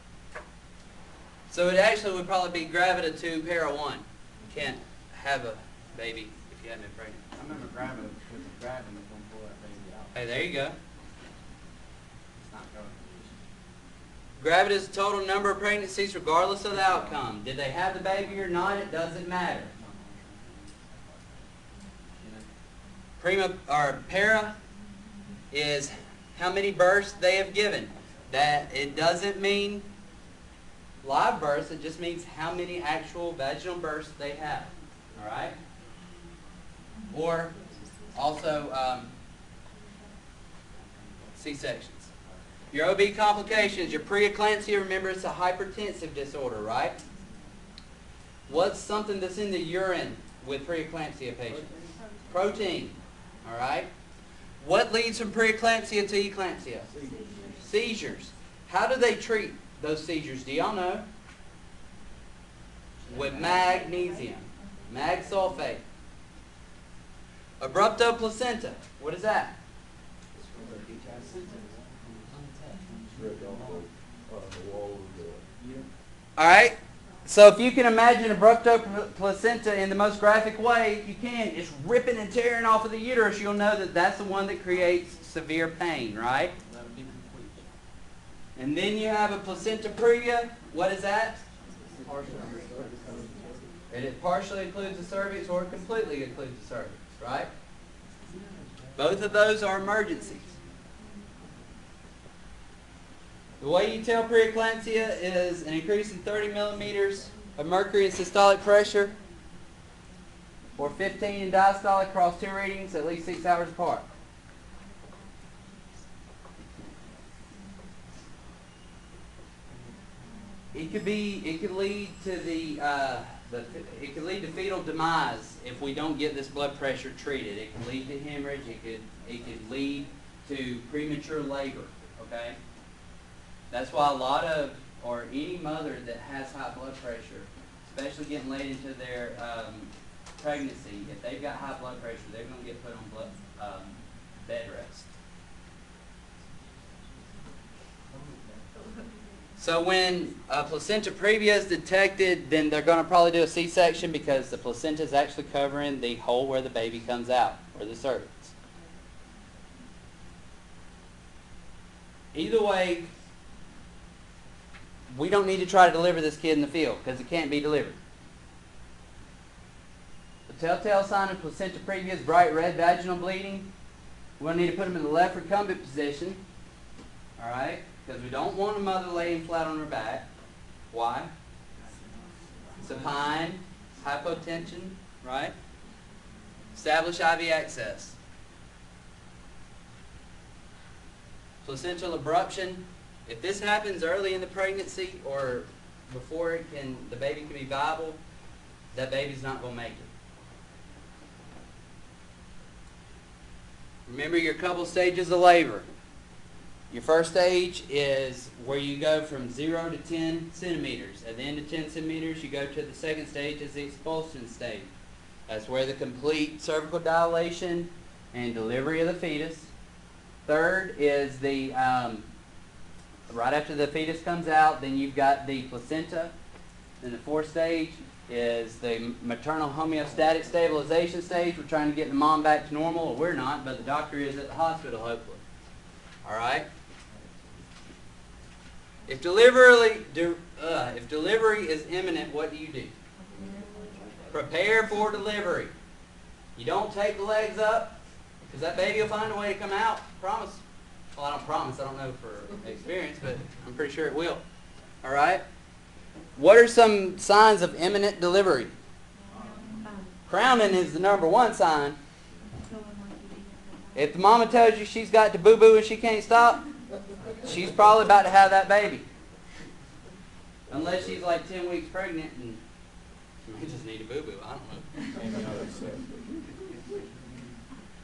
So it actually would probably be gravida 2, para 1. You can't have a baby if you haven't been pregnant. I remember grabbing it because the grabbing was going to pull that baby out. Hey, there you go. It's not going. Gravida is the total number of pregnancies regardless of the outcome. Did they have the baby or not? It doesn't matter. Prima or para is how many births they have given. That it doesn't mean live births, it just means how many actual vaginal births they have. Alright? Or also C-sections. Your OB complications, your preeclampsia, remember it's a hypertensive disorder, right? What's something that's in the urine with preeclampsia patients? Protein. Alright? What leads from preeclampsia to eclampsia? Seizures. How do they treat those seizures? Do y'all know? With magnesium. Mag sulfate. Abrupto placenta. What is that? Alright? So if you can imagine abrupto placenta in the most graphic way you can, it's ripping and tearing off of the uterus, you'll know that that's the one that creates severe pain, right? That would be complete. And then you have a placenta previa. What is that? It partially includes the cervix or it completely includes the cervix, right? Both of those are emergencies. The way you tell preeclampsia is an increase in 30 millimeters of mercury in systolic pressure or 15 in diastolic across 2 readings at least 6 hours apart. It could lead to it could lead to fetal demise if we don't get this blood pressure treated. It can lead to hemorrhage. It could lead to premature labor. Okay, that's why any mother that has high blood pressure, especially getting late into their pregnancy, if they've got high blood pressure, they're going to get put on bed rest. So when a placenta previa is detected, then they're going to probably do a C-section because the placenta is actually covering the hole where the baby comes out, or the cervix. Either way, we don't need to try to deliver this kid in the field because it can't be delivered. The telltale sign of placenta previa is bright red vaginal bleeding. We're going to need to put them in the left recumbent position. All right? Because we don't want a mother laying flat on her back. Why? Supine, hypotension, right? Establish IV access. Placental abruption. If this happens early in the pregnancy or before the baby can be viable, that baby's not going to make it. Remember your couple stages of labor. Your first stage is where you go from 0 to 10 centimeters. At the end of 10 centimeters, you go to the second stage as the expulsion stage. That's where the complete cervical dilation and delivery of the fetus. Third is the, right after the fetus comes out, then you've got the placenta. Then the fourth stage is the maternal homeostatic stabilization stage. We're trying to get the mom back to normal. Well, we're not, but the doctor is at the hospital, hopefully. All right? If delivery is imminent, what do? Prepare for delivery. You don't take the legs up, because that baby will find a way to come out. Promise. Well, I don't promise. I don't know for experience, but I'm pretty sure it will. All right? What are some signs of imminent delivery? Crowning is the #1 sign. If the mama tells you she's got to boo-boo and she can't stop, she's probably about to have that baby. Unless she's like 10 weeks pregnant and she may just need a boo-boo. I don't know.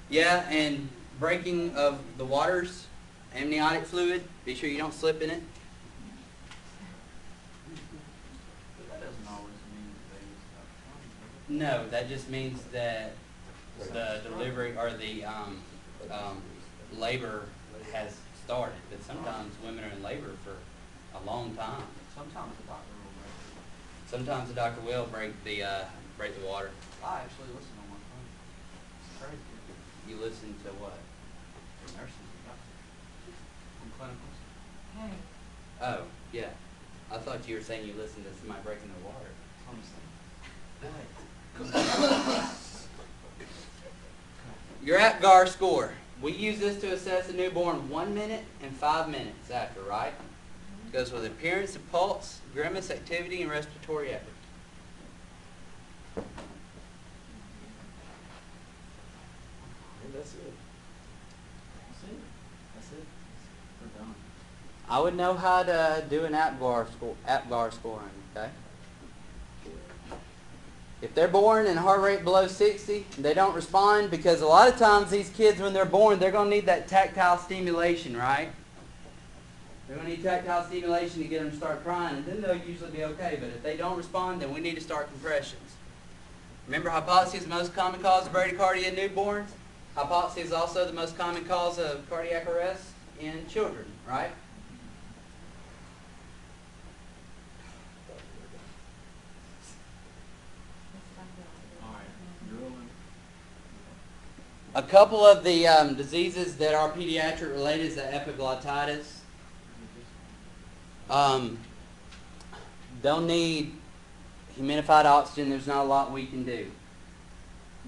Yeah, and breaking of the waters, amniotic fluid. Be sure you don't slip in it. But that doesn't always mean the baby's not coming. No, that just means that the delivery or the labor has started. But sometimes women are in labor for a long time. Sometimes the doctor will break it. Sometimes the doctor will break the water. I actually listen on my phone. It's crazy. You listen to what? Nurses and doctors. On clinicals. Hey. Oh, yeah. I thought you were saying you listened to somebody breaking the water. Honestly. Your APGAR score. We use this to assess a newborn 1 minute and 5 minutes after, right? It goes with appearance of pulse, grimace, activity, and respiratory effort. That's it. That's it. We're done. I would know how to do an APGAR scoring, okay? If they're born and heart rate below 60, they don't respond because a lot of times these kids, when they're born, they're going to need that tactile stimulation, right? They're going to need tactile stimulation to get them to start crying, and then they'll usually be okay. But if they don't respond, then we need to start compressions. Remember, hypoxia is the most common cause of bradycardia in newborns. Hypoxia is also the most common cause of cardiac arrest in children, right? A couple of the diseases that are pediatric related is the epiglottitis. They'll need humidified oxygen. There's not a lot we can do.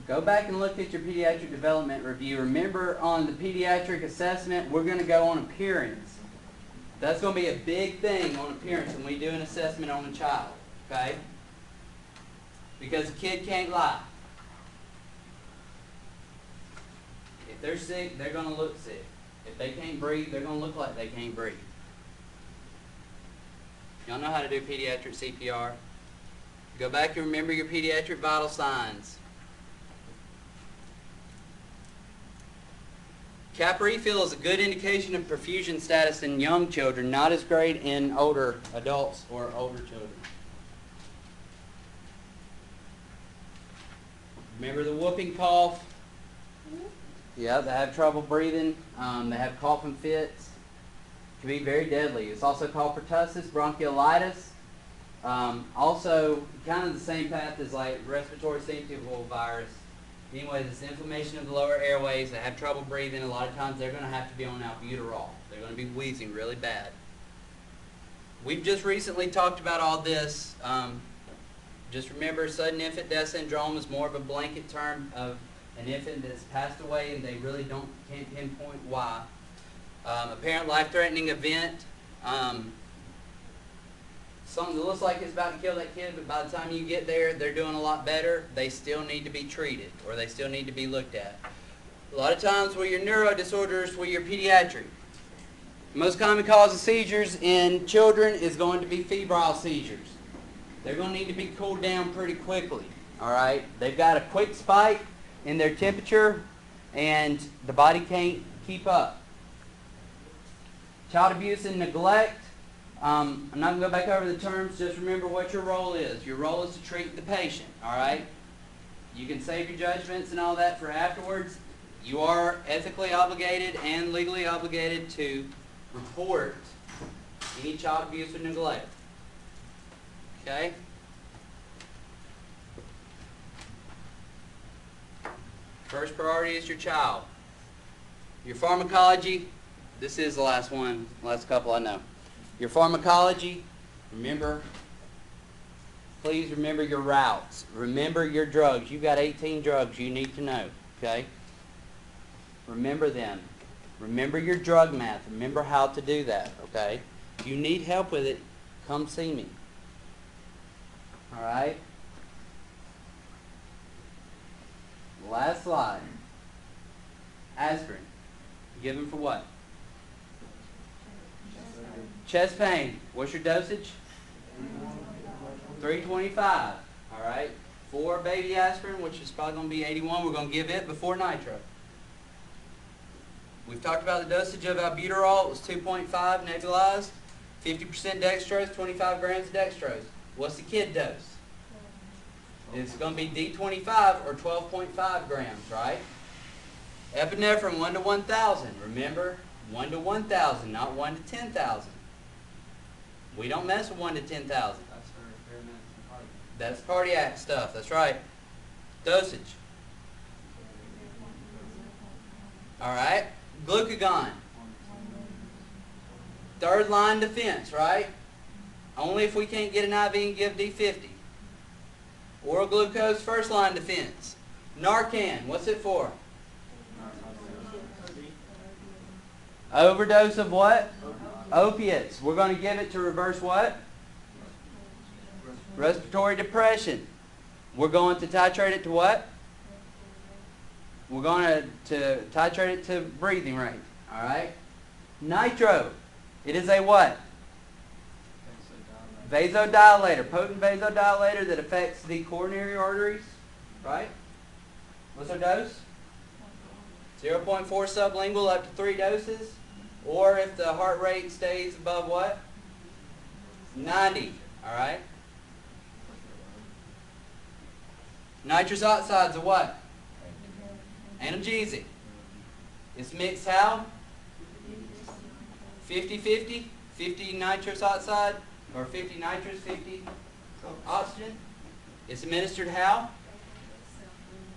Go back and look at your pediatric development review. Remember, on the pediatric assessment, we're going to go on appearance. That's going to be a big thing on appearance when we do an assessment on a child, okay? Because a kid can't lie. If they're sick, they're going to look sick. If they can't breathe, they're going to look like they can't breathe. Y'all know how to do pediatric CPR? Go back and remember your pediatric vital signs. Cap refill is a good indication of perfusion status in young children, not as great in older adults or older children. Remember the whooping cough? Yeah, they have trouble breathing. They have coughing fits. It can be very deadly. It's also called pertussis, bronchiolitis. Also, kind of the same path as like respiratory syncytial virus. Anyway, this inflammation of the lower airways. They have trouble breathing. A lot of times they're going to have to be on albuterol. They're going to be wheezing really bad. We've just recently talked about all this. Just remember, sudden infant death syndrome is more of a blanket term of an infant that's passed away and they really can't pinpoint why. Apparent life-threatening event. Something that looks like it's about to kill that kid, but by the time you get there, they're doing a lot better. They still need to be treated, or they still need to be looked at. A lot of times with your neuro disorders, with your pediatric, the most common cause of seizures in children is going to be febrile seizures. They're going to need to be cooled down pretty quickly. All right? They've got a quick spike in their temperature, and the body can't keep up. Child abuse and neglect. I'm not going to go back over the terms. Just remember what your role is. Your role is to treat the patient. All right? You can save your judgments and all that for afterwards. You are ethically obligated and legally obligated to report any child abuse or neglect. Okay? First priority is your child. Your pharmacology. This is the last one, last couple I know. Your pharmacology, remember, please remember your routes. Remember your drugs. You've got 18 drugs you need to know, okay? Remember them. Remember your drug math. Remember how to do that, okay? If you need help with it, come see me. All right? Last slide. Aspirin. Given for what? Chest pain. What's your dosage? 325. All right. 4 baby aspirin, which is probably going to be 81. We're going to give it before nitro. We've talked about the dosage of albuterol. It was 2.5 nebulized. 50% dextrose, 25 grams of dextrose. What's the kid dose? It's going to be D25 or 12.5 grams, right? Epinephrine 1 to 1,000. Remember, 1 to 1,000, not 1 to 10,000. We don't mess with 1 to 10,000. That's for paramedics and cardiac. That's cardiac stuff. That's right. Dosage. All right. Glucagon. Third line defense, right? Only if we can't get an IV and give D50. Oral glucose, first line defense. Narcan, what's it for? Overdose of what? Opiates. We're going to give it to reverse what? Respiratory depression. We're going to titrate it to what? We're going to titrate it to breathing rate. All right? Nitro. It is a what? Vasodilator. Potent vasodilator that affects the coronary arteries. Right? What's our dose? 0.4 sublingual up to 3 doses. Or if the heart rate stays above what? 90. Alright? Nitrous oxides are what? Analgesic. It's mixed how? 50-50? 50 nitrous oxide or 50 nitrous, 50 oxygen. It's administered how?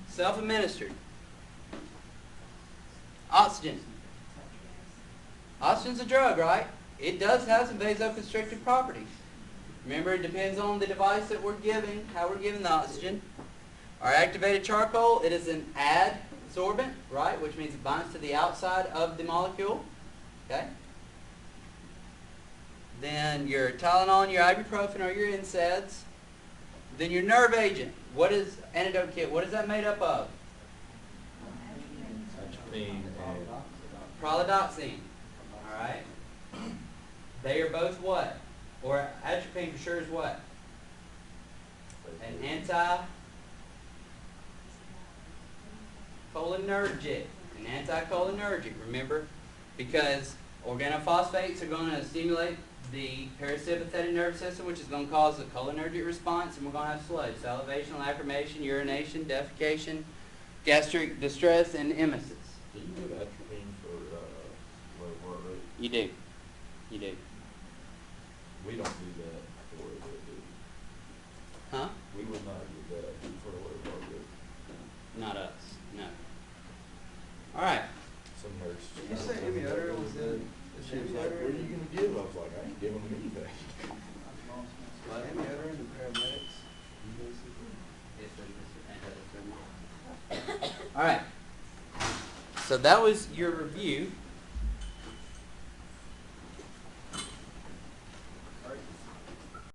Self-administered. Oxygen. Oxygen's a drug, right? it does have some vasoconstrictive properties. Remember, it depends on the device that we're giving, how we're giving the oxygen. Our activated charcoal, it is an adsorbent, right, which means it binds to the outside of the molecule. Okay? Then your Tylenol, your ibuprofen, or your NSAIDs. Then your nerve agent. What is antidote kit? What is that made up of? Atropine and Pralidoxine. All right. They are both what? Or atropine for sure is what? An anticholinergic. An anticholinergic. Remember, because organophosphates are going to stimulate the parasympathetic nervous system, which is going to cause a cholinergic response, and we're going to have sludge, salivation, lacrimation, urination, defecation, gastric distress, and emesis. do you give atropine for low heart rate? You do. You do. We don't do that for it, do we? Huh? We would not do that for low heart rate. Not us. No. All right. Some nurse. Did you say amiodarone was in? She was like, what are you gonna give? I was like, I ain't giving them anything. Amiodarone to paramedics. All right. So that was your review